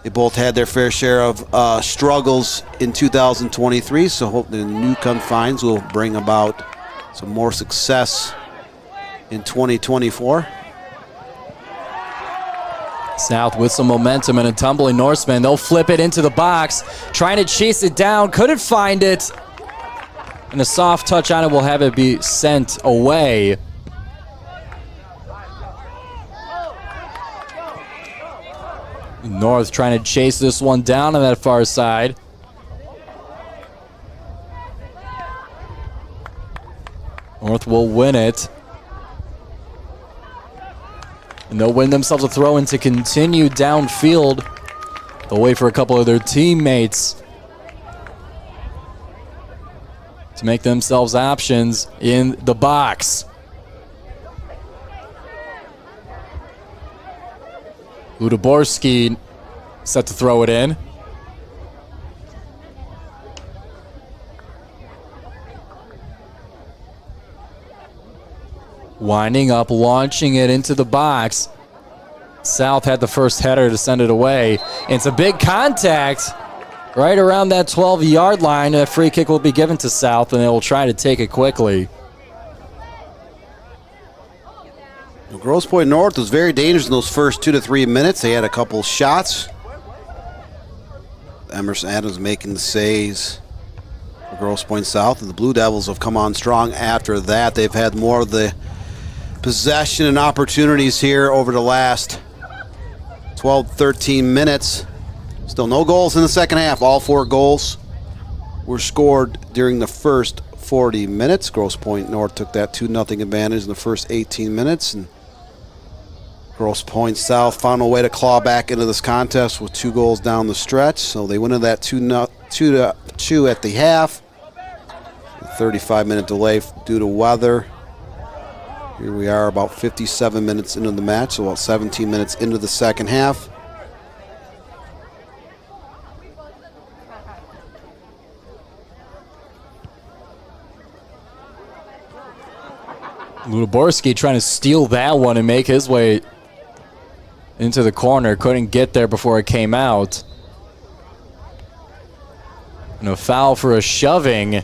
they both had their fair share of struggles in 2023. So hope the new confines will bring about some more success in 2024. South with some momentum and a tumbling Norseman. They'll flip it into the box, trying to chase it down. Couldn't find it. And a soft touch on it will have it be sent away. North trying to chase this one down on that far side. North will win it. And they'll win themselves a throw in to continue downfield. They'll wait for a couple of their teammates to make themselves options in the box. Ludoborski set to throw it in. Winding up, launching it into the box. South had the first header to send it away. And it's a big contact right around that 12-yard line. A free kick will be given to South, and they will try to take it quickly. Well, Grosse Pointe North was very dangerous in those first 2 to 3 minutes. They had a couple shots. Emerson Adams making the saves for Grosse Pointe South, and the Blue Devils have come on strong after that. They've had more of the possession and opportunities here over the last 12, 13 minutes. Still no goals in the second half. All 4 goals were scored during the first 40 minutes. Grosse Pointe North took that 2-0 advantage in the first 18 minutes. And Grosse Pointe South found a way to claw back into this contest with 2 goals down the stretch. So they went into that 2-2 at the half. A 35-minute delay due to weather. Here we are about 57 minutes into the match, so about 17 minutes into the second half. Ludoborski trying to steal that one and make his way into the corner. Couldn't get there before it came out. And a foul for a shoving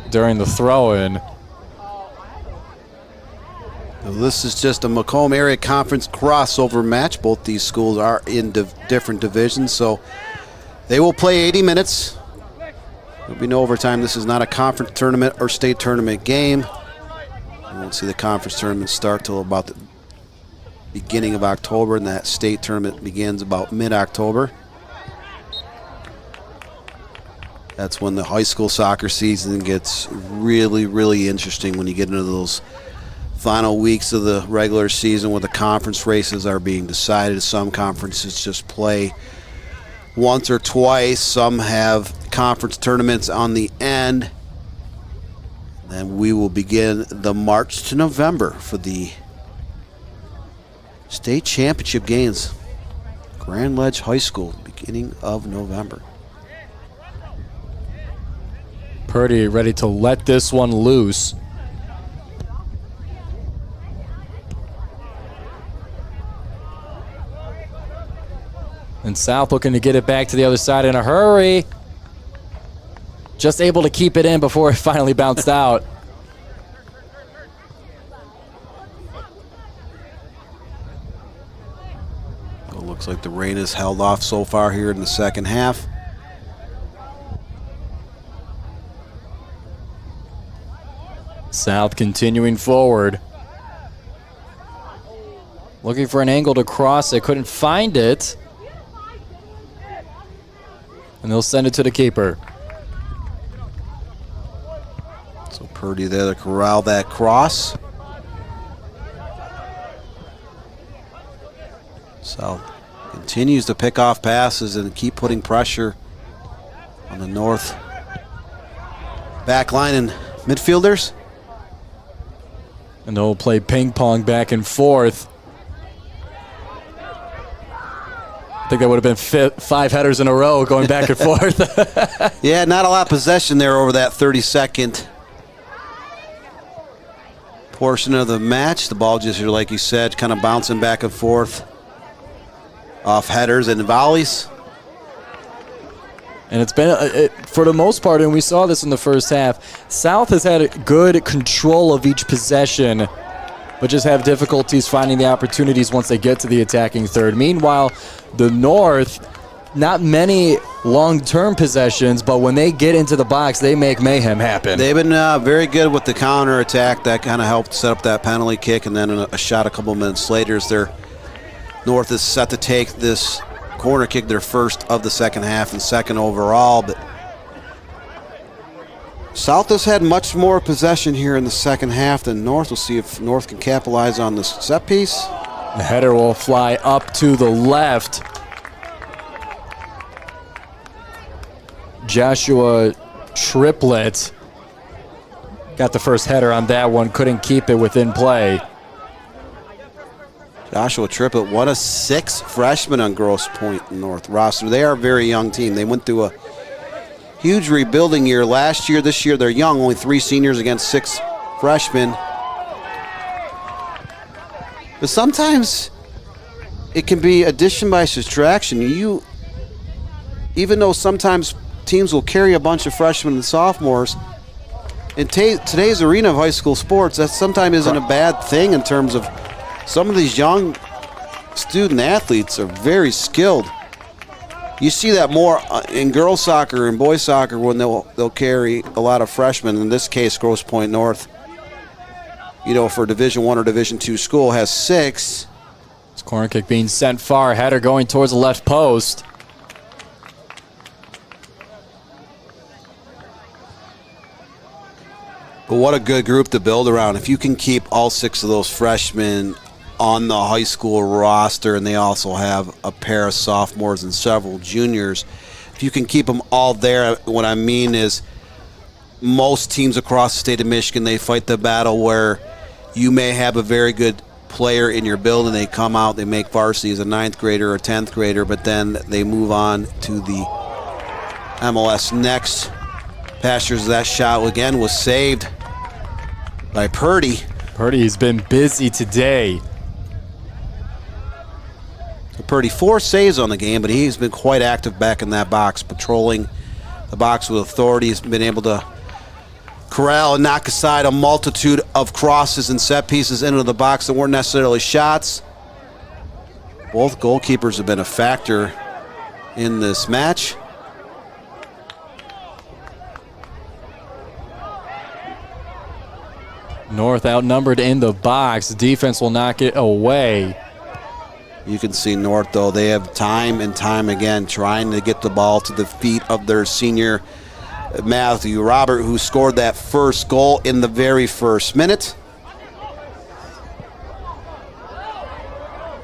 during the throw-in. This is just a Macomb Area Conference crossover match. Both these schools are in different divisions, so they will play 80 minutes. There'll be no overtime. This is not a conference tournament or state tournament game. We won't see the conference tournament start till about the beginning of October, and that state tournament begins about mid-October. That's when the high school soccer season gets really, really interesting, when you get into those final weeks of the regular season where the conference races are being decided. Some conferences just play once or twice. Some have conference tournaments on the end. Then we will begin the March to November for the state championship games. Grand Ledge High School, beginning of November. Purdy ready to let this one loose. And South looking to get it back to the other side in a hurry. Just able to keep it in before it finally bounced out. So it looks like the rain has held off so far here in the second half. South continuing forward. Looking for an angle to cross it, couldn't find it. And they'll send it to the keeper. So Purdy there to corral that cross. South continues to pick off passes and keep putting pressure on the North back line and midfielders. And they'll play ping pong back and forth. I think that would have been 5 headers in a row going back and forth. Yeah, not a lot of possession there over that 32nd portion of the match. The ball just, like you said, kind of bouncing back and forth off headers and volleys. And it's been, for the most part, and we saw this in the first half, South has had good control of each possession, but just have difficulties finding the opportunities once they get to the attacking third. Meanwhile, the North, not many long-term possessions, but when they get into the box, they make mayhem happen. They've been very good with the counter attack. That kind of helped set up that penalty kick, and then a shot a couple minutes later as their North is set to take this corner kick, their first of the second half and second overall. But South has had much more possession here in the second half than North. We'll see if North can capitalize on this set piece. The header will fly up to the left. Joshua Triplett got the first header on that one, couldn't keep it within play. Joshua Triplett, one of 6 freshmen on Grosse Pointe North roster. They are a very young team. They went through a huge rebuilding year last year. This year they're young, only 3 seniors against 6 freshmen. But sometimes it can be addition by subtraction. Even though sometimes teams will carry a bunch of freshmen and sophomores, in today's arena of high school sports, that sometimes isn't a bad thing in terms of some of these young student athletes are very skilled. You see that more in girls soccer and boys soccer when they'll carry a lot of freshmen. In this case, Grosse Pointe North, for Division I or Division II school, has 6. This corner kick being sent far, header going towards the left post. But what a good group to build around. If you can keep all 6 of those freshmen on the high school roster, and they also have a pair of sophomores and several juniors, if you can keep them all there, what I mean is most teams across the state of Michigan, they fight the battle where you may have a very good player in your building, they come out, they make varsity as a 9th grader or 10th grader, but then they move on to the MLS next. Pastures, that shot again was saved by Purdy. Purdy's been busy today. So Purdy 4 saves on the game, but he's been quite active back in that box, patrolling the box with authority. He's been able to corral and knock aside a multitude of crosses and set pieces into the box that weren't necessarily shots. Both goalkeepers have been a factor in this match. North outnumbered in the box. Defense will knock it away. You can see North, though, they have time and time again trying to get the ball to the feet of their senior Matthew Robert, who scored that first goal in the very first minute.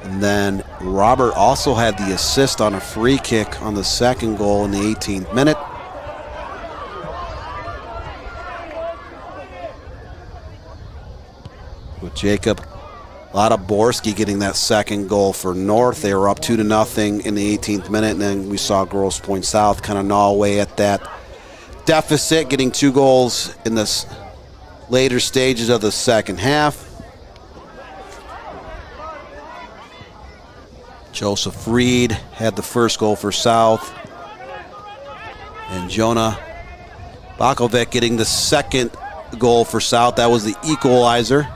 And then Robert also had the assist on a free kick on the second goal in the 18th minute. With Jacob Lotaborski getting that second goal for North. They were up 2-0 in the 18th minute, and then we saw Grosse Pointe South kind of gnaw away at that deficit, getting 2 goals in the later stages of the second half. Joseph Reed had the first goal for South, and Jonah Bakovic getting the second goal for South. That was the equalizer.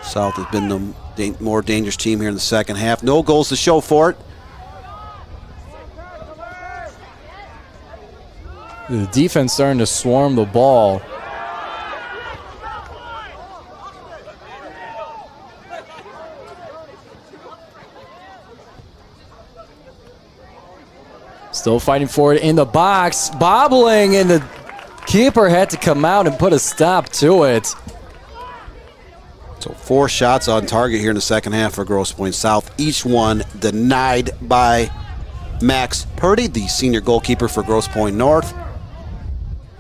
South has been the more dangerous team here in the second half. No goals to show for it. The defense starting to swarm the ball. Still fighting for it in the box, bobbling, and the keeper had to come out and put a stop to it. So 4 shots on target here in the second half for Grosse Pointe South. Each one denied by Max Purdy, the senior goalkeeper for Grosse Pointe North.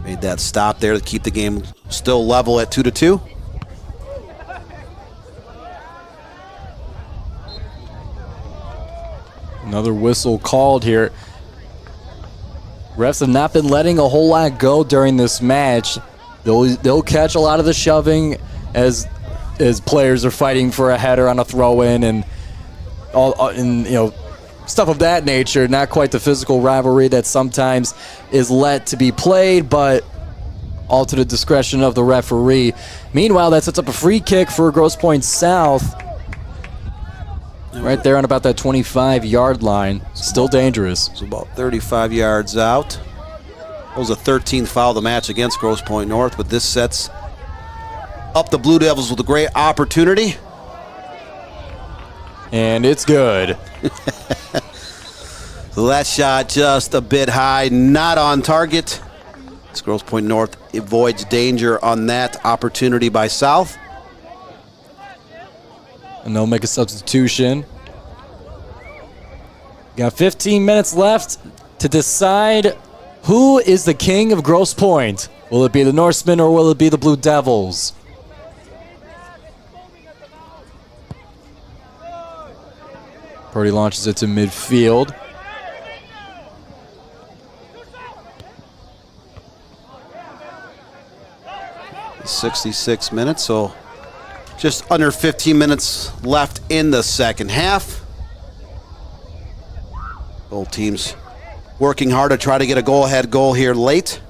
Made that stop there to keep the game still level at 2-2. Another whistle called here. Refs have not been letting a whole lot go during this match. They'll catch a lot of the shoving as players are fighting for a header on a throw-in and stuff of that nature. Not quite the physical rivalry that sometimes is let to be played, but all to the discretion of the referee. Meanwhile, that sets up a free kick for Grosse Pointe South. Right there on about that 25-yard line. Still dangerous. It's about 35 yards out. That was the 13th foul of the match against Grosse Pointe North, but this sets up the Blue Devils with a great opportunity. And it's good. So that shot just a bit high, not on target. As Grosse Pointe North avoids danger on that opportunity by South. And they'll make a substitution. Got 15 minutes left to decide who is the king of Grosse Pointe. Will it be the Norsemen or will it be the Blue Devils? Purdy launches it to midfield. It's 66 minutes, so just under 15 minutes left in the second half. Both teams working hard to try to get a go-ahead goal here late.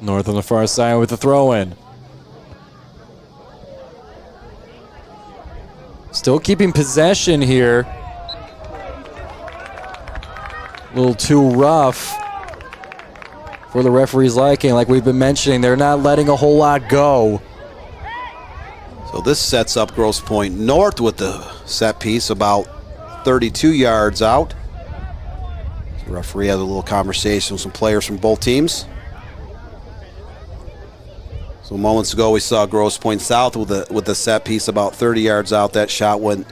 North on the far side with the throw-in. Still keeping possession here. A little too rough for the referee's liking. Like we've been mentioning, they're not letting a whole lot go. So this sets up Grosse Pointe North with the set piece about 32 yards out. The referee has a little conversation with some players from both teams. So moments ago we saw Grosse Pointe South with the set piece about 30 yards out. That shot went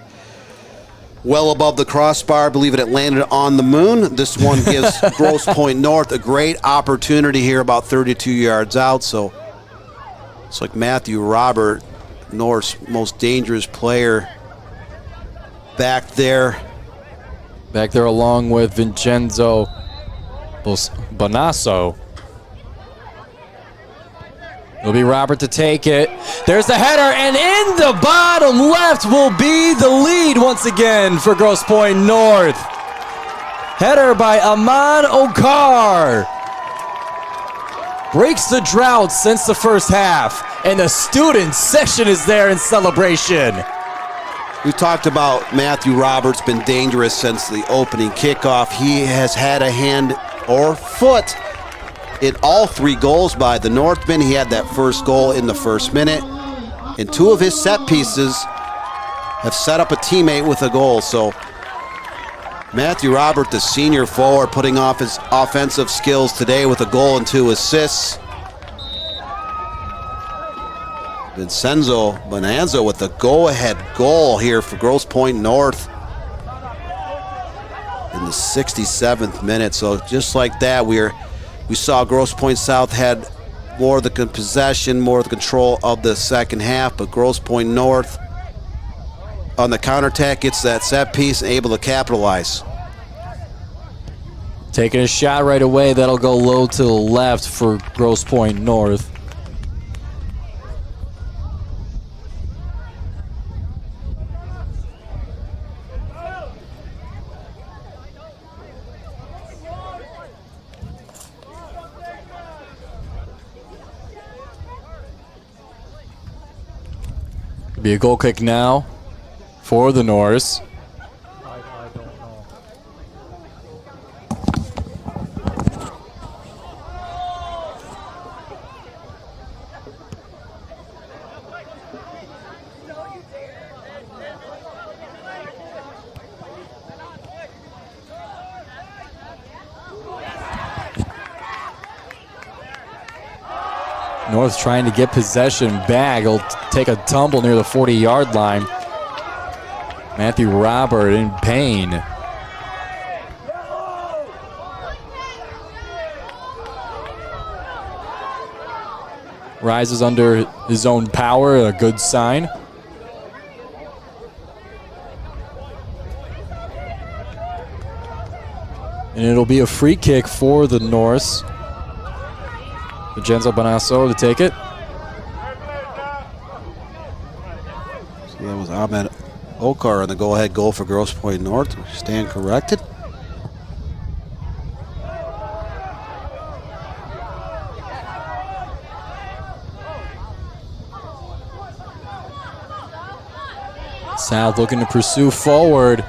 well above the crossbar. I believe it landed on the moon. This one gives Grosse Pointe North a great opportunity here about 32 yards out. So it's like Matthew Robert, North's most dangerous player, back there. Back there along with Vincenzo Bonasso. It'll be Robert to take it. There's the header, and in the bottom left will be the lead once again for Grosse Pointe North. Header by Ahmad Okar. Breaks the drought since the first half, and the student section is there in celebration. We talked about Matthew Roberts, been dangerous since the opening kickoff. He has had a hand or foot in all 3 goals by the Northmen. He had that first goal in the first minute, and 2 of his set pieces have set up a teammate with a goal. So Matthew Robert, the senior forward, putting off his offensive skills today with a goal and 2 assists. Vincenzo Bonanza with the go-ahead goal here for Grosse Pointe North in the 67th minute. So just like that, we saw Grosse Pointe South had more of the possession, more of the control of the second half, but Grosse Pointe North on the counterattack gets that set piece and able to capitalize. Taking a shot right away, that'll go low to the left for Grosse Pointe North. Be a goal kick now for the Norse. North trying to get possession back. He'll take a tumble near the 40-yard line. Matthew Robert in pain. Rises under his own power, a good sign. And it'll be a free kick for the Norse. Vincenzo Bonasso to take it. So that was Ahmed Okar on the go-ahead goal for Grosse Pointe North. Stand corrected. South looking to pursue forward.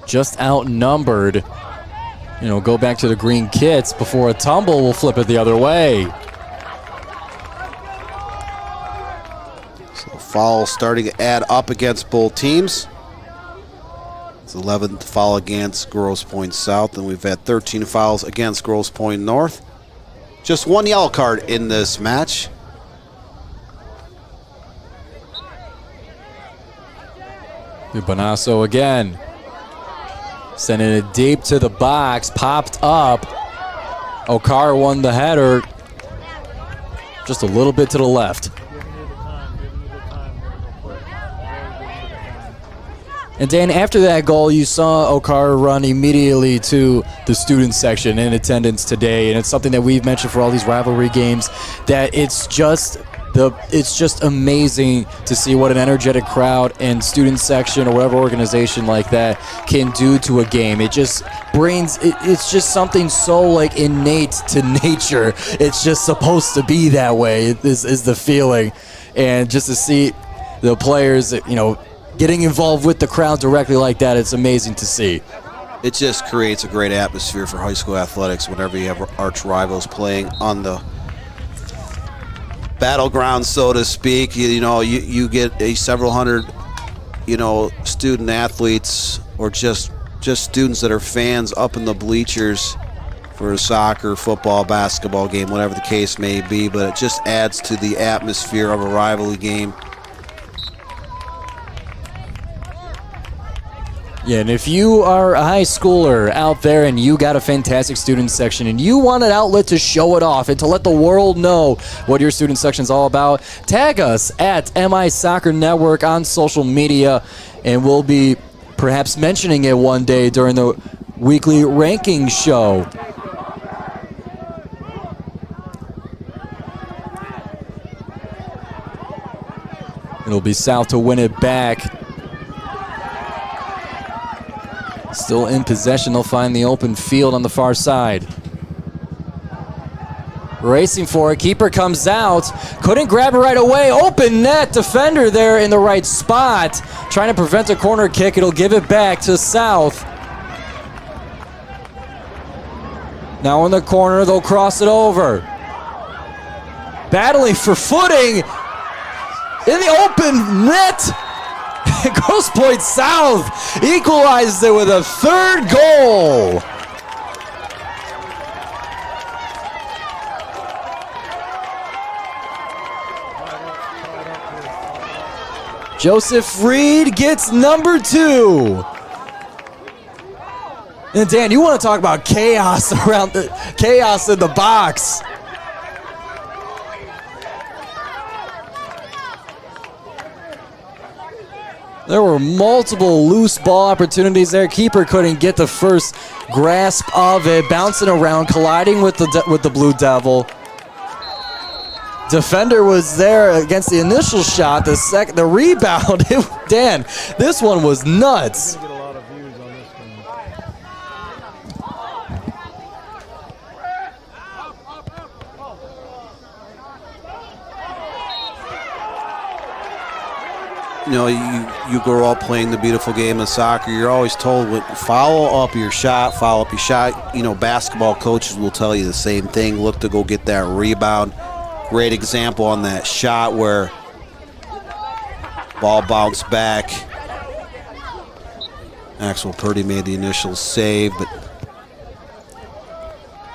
Just outnumbered. You know, go back to the green kits before a tumble will flip it the other way. So fouls starting to add up against both teams. It's 11th foul against Grosse Pointe South, and we've had 13 fouls against Grosse Pointe North. Just one yellow card in this match. Bonasso again. Sending it deep to the box, popped up. Okar won the header. Just a little bit to the left. And Dan, after that goal, you saw Okar run immediately to the student section in attendance today, and it's something that we've mentioned for all these rivalry games, that it's just amazing to see what an energetic crowd and student section or whatever organization like that can do to a game. It just brings, it's just something so like innate to nature. It's just supposed to be that way, is the feeling. And just to see the players, you know, getting involved with the crowd directly like that, it's amazing to see. It just creates a great atmosphere for high school athletics whenever you have arch rivals playing on the battleground, so to speak. You get a several hundred, student athletes or just students that are fans up in the bleachers for a soccer, football, basketball game, whatever the case may be, but it just adds to the atmosphere of a rivalry game. Yeah, and if you are a high schooler out there and you got a fantastic student section and you want an outlet to show it off and to let the world know what your student section is all about, tag us at MI Soccer Network on social media, and we'll be perhaps mentioning it one day during the weekly ranking show. It'll be South to win it back. Still in possession, they'll find the open field on the far side. Racing for it, keeper comes out, couldn't grab it right away, open net, defender there in the right spot, trying to prevent a corner kick. It'll give it back to South. Now in the corner, they'll cross it over. Battling for footing in the open net. Grosse Pointe South equalized it with a third goal. Joseph Reed gets number 2. And Dan, you want to talk about chaos around the chaos in the box. There were multiple loose ball opportunities there. Keeper couldn't get the first grasp of it, bouncing around, colliding with the Blue Devil. Defender was there against the initial shot. The rebound. Dan, this one was nuts. you know, you grow up playing the beautiful game of soccer, you're always told, follow up your shot, follow up your shot. You know, basketball coaches will tell you the same thing. Look to go get that rebound. Great example on that shot where ball bounced back. Axel Purdy made the initial save, but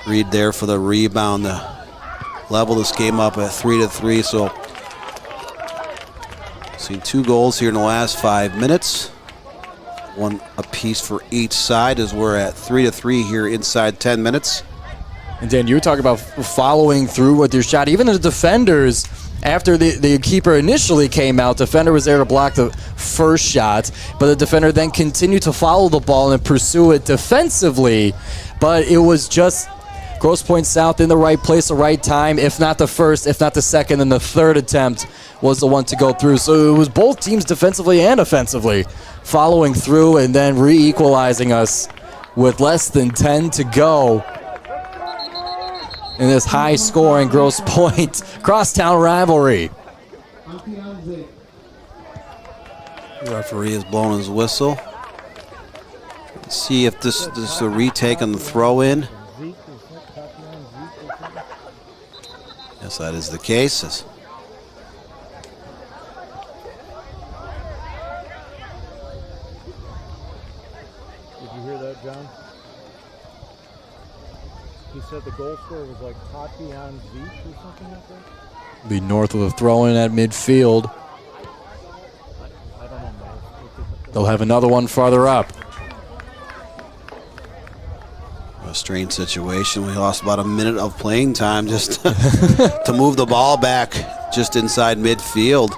Reed there for the rebound to level this game up at 3-3. So seen 2 goals here in the last 5 minutes. One apiece for each side as we're at 3-3 here inside 10 minutes. And Dan, you were talking about following through with your shot. Even the defenders, after the keeper initially came out, defender was there to block the first shot, but the defender then continued to follow the ball and pursue it defensively. But it was just Grosse Pointe South in the right place, the right time. If not the first, if not the second, then the third attempt was the one to go through. So it was both teams defensively and offensively following through and then re-equalizing us with less than 10 to go in this high-scoring Grosse Pointe crosstown rivalry. The referee has blown his whistle. Let's see if this is a retake on the throw-in. Yes, that is the case. Did you hear that, John? He said the goal scorer was like Tati on Zeke or something like that? Be north of the throw-in at midfield. I don't know. They'll have another one farther up. A strange situation. We lost about a minute of playing time just to move the ball back just inside midfield.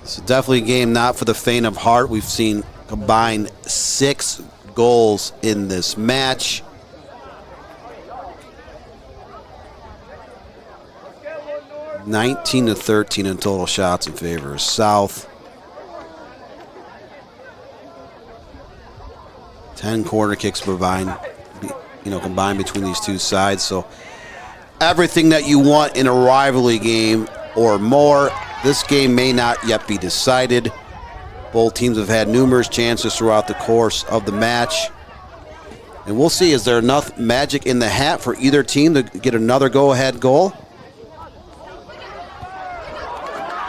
It's definitely a game not for the faint of heart. We've seen combined 6 goals in this match. (19-13) in total shots in favor of South. 10 corner kicks combined between these two sides. So everything that you want in a rivalry game or more. This game may not yet be decided. Both teams have had numerous chances throughout the course of the match. And we'll see, is there enough magic in the hat for either team to get another go-ahead goal?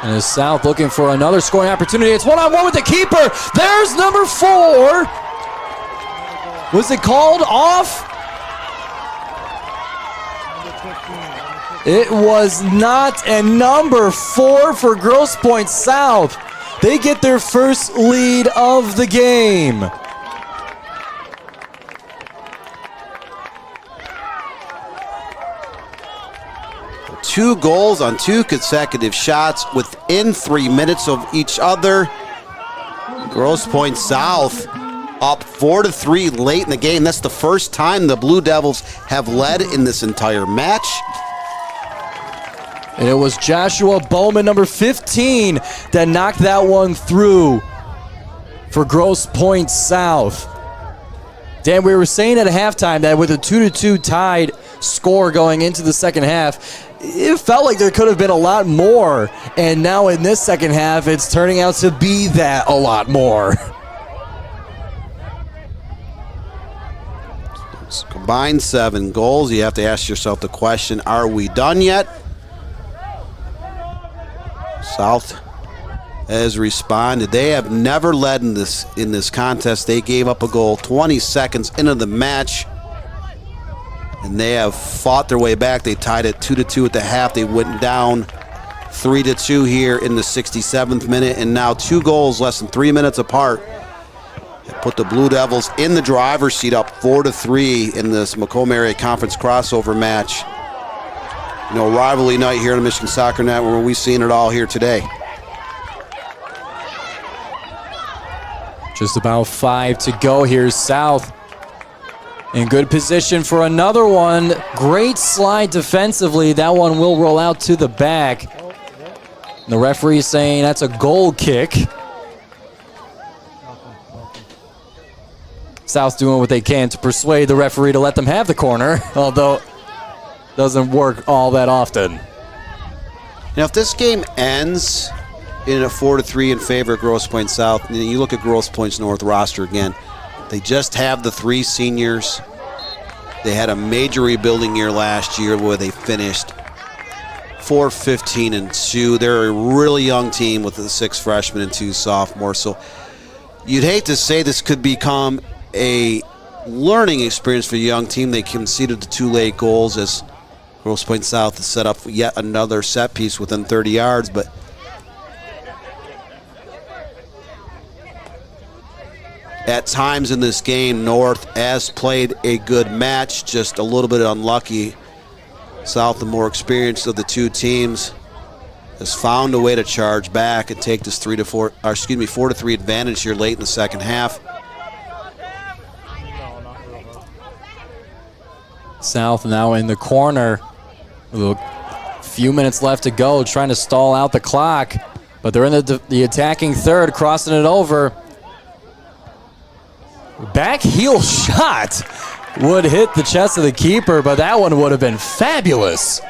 And is South looking for another scoring opportunity? It's one-on-one with the keeper. There's number 4. Was it called off? It was not, and number 4 for Grosse Pointe South. They get their first lead of the game. Two goals on 2 consecutive shots within 3 minutes of each other. Grosse Pointe South up 4-3 late in the game. That's the first time the Blue Devils have led in this entire match. And it was Joshua Bowman, number 15, that knocked that one through for Grosse Pointe South. Dan, we were saying at halftime that with a 2-2 tied score going into the second half, it felt like there could have been a lot more. And now in this second half, it's turning out to be that a lot more. It's combined 7 goals. You have to ask yourself the question, are we done yet? South has responded. They have never led in this contest. They gave up a goal 20 seconds into the match, and they have fought their way back. They tied it 2-2 at the half. They went down 3-2 here in the 67th minute, and now 2 goals less than 3 minutes apart put the Blue Devils in the driver's seat, up 4-3 in this Macomb Area Conference crossover match. You know, rivalry night here on the Michigan Soccer Network, where we've seen it all here today. Just about 5 to go. Here's South in good position for another one. Great slide defensively. That one will roll out to the back. The referee saying that's a goal kick. South doing what they can to persuade the referee to let them have the corner, although doesn't work all that often. Now, if this game ends in a 4-3 in favor of Grosse Pointe South, and you look at Grosse Pointe North roster again, they just have the 3 seniors. They had a major rebuilding year last year where they finished 4-15-2. They're a really young team with 6 freshmen and 2 sophomores. So you'd hate to say this could become a learning experience for a young team. They conceded the 2 late goals as Grosse Pointe South has set up yet another set piece within 30 yards, but at times in this game, North has played a good match, just a little bit unlucky. South, the more experienced of the 2 teams, has found a way to charge back and take this 4-3 advantage here late in the second half. South now in the corner. A few minutes left to go, trying to stall out the clock, but they're in the attacking third, crossing it over. Back heel shot would hit the chest of the keeper, but that one would have been fabulous.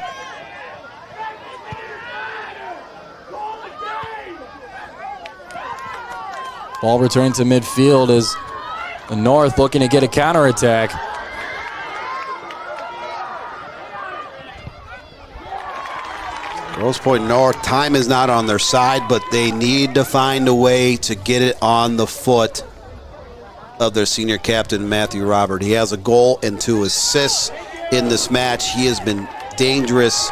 Ball returned to midfield as the North looking to get a counterattack. Grosse Pointe North, time is not on their side, but they need to find a way to get it on the foot of their senior captain, Matthew Robert. He has a goal and 2 assists in this match. He has been dangerous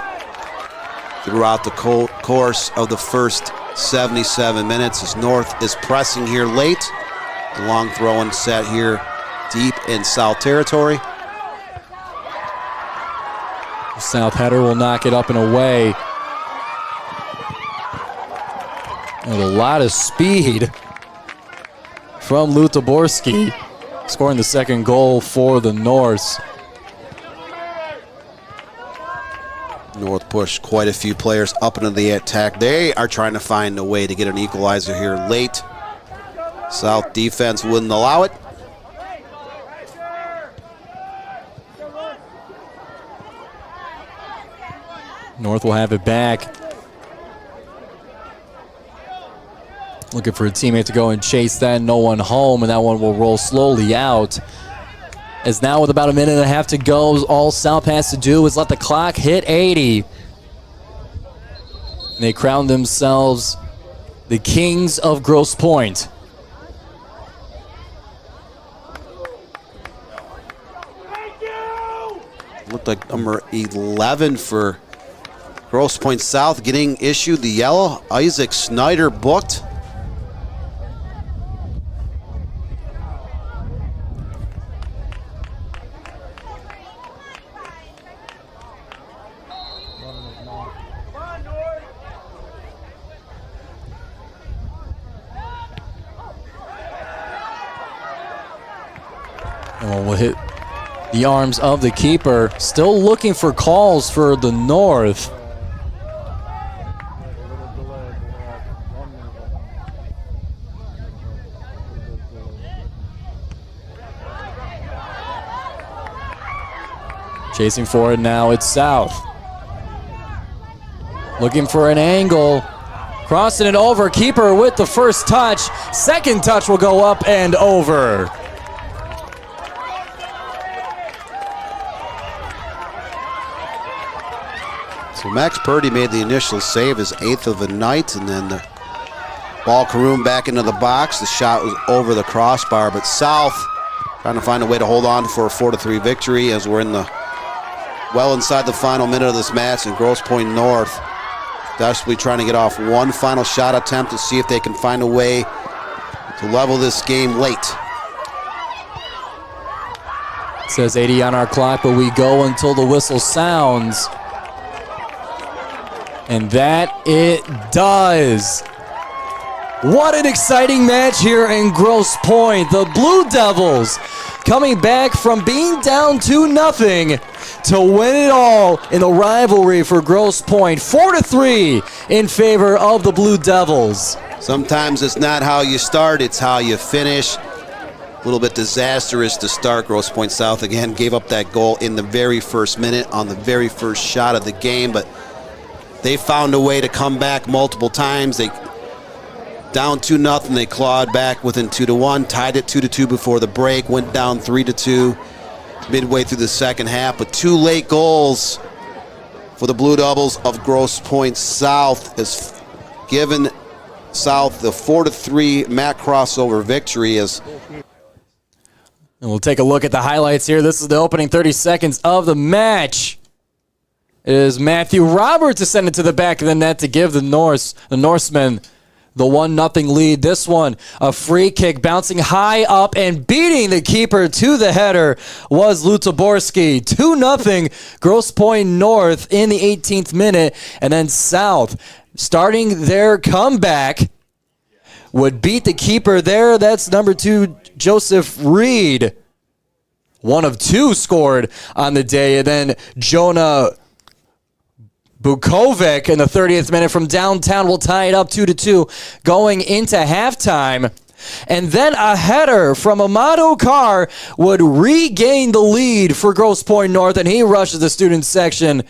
throughout the course of the first 77 minutes as North is pressing here late. The long throw and set here deep in South territory. The South header will knock it up and away. With a lot of speed from Lutaborski, scoring the second goal for the Norse. North pushed quite a few players up into the attack. They are trying to find a way to get an equalizer here late. South defense wouldn't allow it. North will have it back. Looking for a teammate to go and chase that. No one home, and that one will roll slowly out. As now with about a minute and a half to go, all South has to do is let the clock hit 80. And they crown themselves the Kings of Grosse Pointe. Looked like number 11 for Grosse Pointe South getting issued the yellow. Isaac Snyder booked. And we'll hit the arms of the keeper. Still looking for calls for the North. Chasing for it now, it's South. Looking for an angle. Crossing it over, keeper with the first touch. Second touch will go up and over. So Max Purdy made the initial save, his 8th of the night, and then the ball careened back into the box. The shot was over the crossbar, but South trying to find a way to hold on for a 4-3 victory as we're in the well inside the final minute of this match, and Grosse Pointe North desperately trying to get off one final shot attempt to see if they can find a way to level this game late. It says 80 on our clock, but we go until the whistle sounds. And that it does. What an exciting match here in Grosse Pointe. The Blue Devils coming back from being down 2-0 to win it all in the rivalry for Grosse Pointe. 4-3 in favor of the Blue Devils. Sometimes it's not how you start, it's how you finish. A little bit disastrous to start. Grosse Pointe South again gave up that goal in the very first minute on the very first shot of the game, but they found a way to come back multiple times. They down 2-0. They clawed back within 2-1, tied it 2-2 before the break, went down 3-2 midway through the second half. But 2 late goals for the Blue Devils of Grosse Pointe South has given South the 4-3 MAC crossover victory. As and we'll take a look at the highlights here. This is the opening 30 seconds of the match. It is Matthew Roberts to send it to the back of the net to give the Norsemen the 1-0 lead. This one, a free kick bouncing high up and beating the keeper to the header was Lutoborski. 2-0 Grosse Pointe North in the 18th minute. And then South, starting their comeback, would beat the keeper there. That's number 2, Joseph Reed. 1 of 2 scored on the day. And then Jonah Bukovic in the 30th minute from downtown will tie it up 2-2 going into halftime. And then a header from Amado Carr would regain the lead for Grosse Pointe North, and he rushes the student section.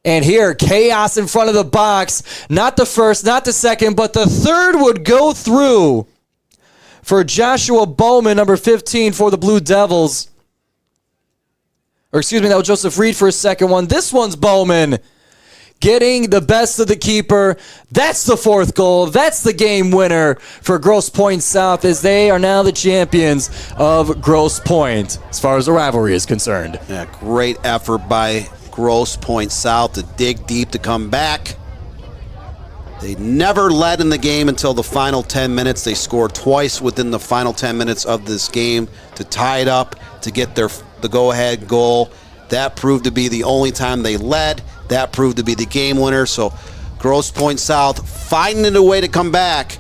And here, chaos in front of the box. Not the first, not the second, but the third would go through for Joshua Bowman, number 15 for the Blue Devils. Or excuse me, that was Joseph Reed for a second one. This one's Bowman getting the best of the keeper. That's the 4th goal. That's the game winner for Grosse Pointe South, as they are now the champions of Grosse Pointe as far as the rivalry is concerned. Yeah, great effort by Grosse Pointe South to dig deep to come back. They never led in the game until the final 10 minutes. They scored twice within the final 10 minutes of this game to tie it up, to get the go-ahead goal. That proved to be the only time they led. That proved to be the game winner. So Grosse Pointe South finding a way to come back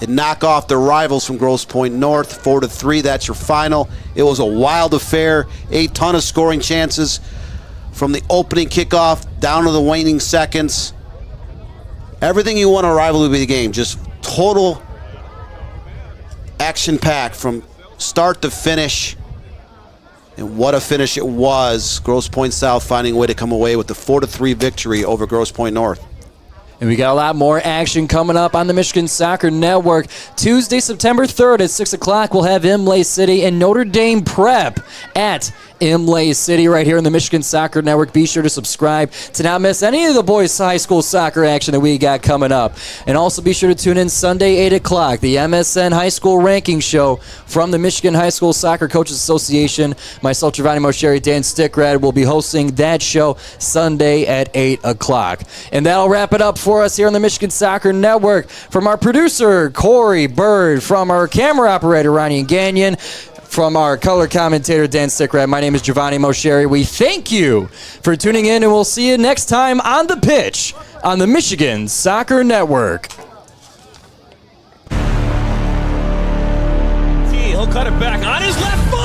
and knock off their rivals from Grosse Pointe North. 4-3, that's your final. It was a wild affair. A ton of scoring chances from the opening kickoff down to the waning seconds. Everything you want a rivalry to be the game. Just total action-packed from start to finish. And what a finish it was. Grosse Pointe South finding a way to come away with the 4-3 victory over Grosse Pointe North. And we got a lot more action coming up on the Michigan Soccer Network. Tuesday, September 3rd at 6 o'clock, we'll have Imlay City and Notre Dame Prep at Imlay City right here in the Michigan Soccer Network. Be sure to subscribe to not miss any of the boys' high school soccer action that we got coming up. And also be sure to tune in Sunday, 8 o'clock, the MSN High School Ranking Show from the Michigan High School Soccer Coaches Association. Myself, Giovanni Mosheri, Dan Stickrad will be hosting that show Sunday at 8 o'clock. And that'll wrap it up for us here on the Michigan Soccer Network. From our producer, Corey Bird, from our camera operator, Ronnie Gagnon, from our color commentator, Dan Stickrad, my name is Giovanni Mosheri. We thank you for tuning in, and we'll see you next time on the pitch on the Michigan Soccer Network. He'll cut it back on his left foot.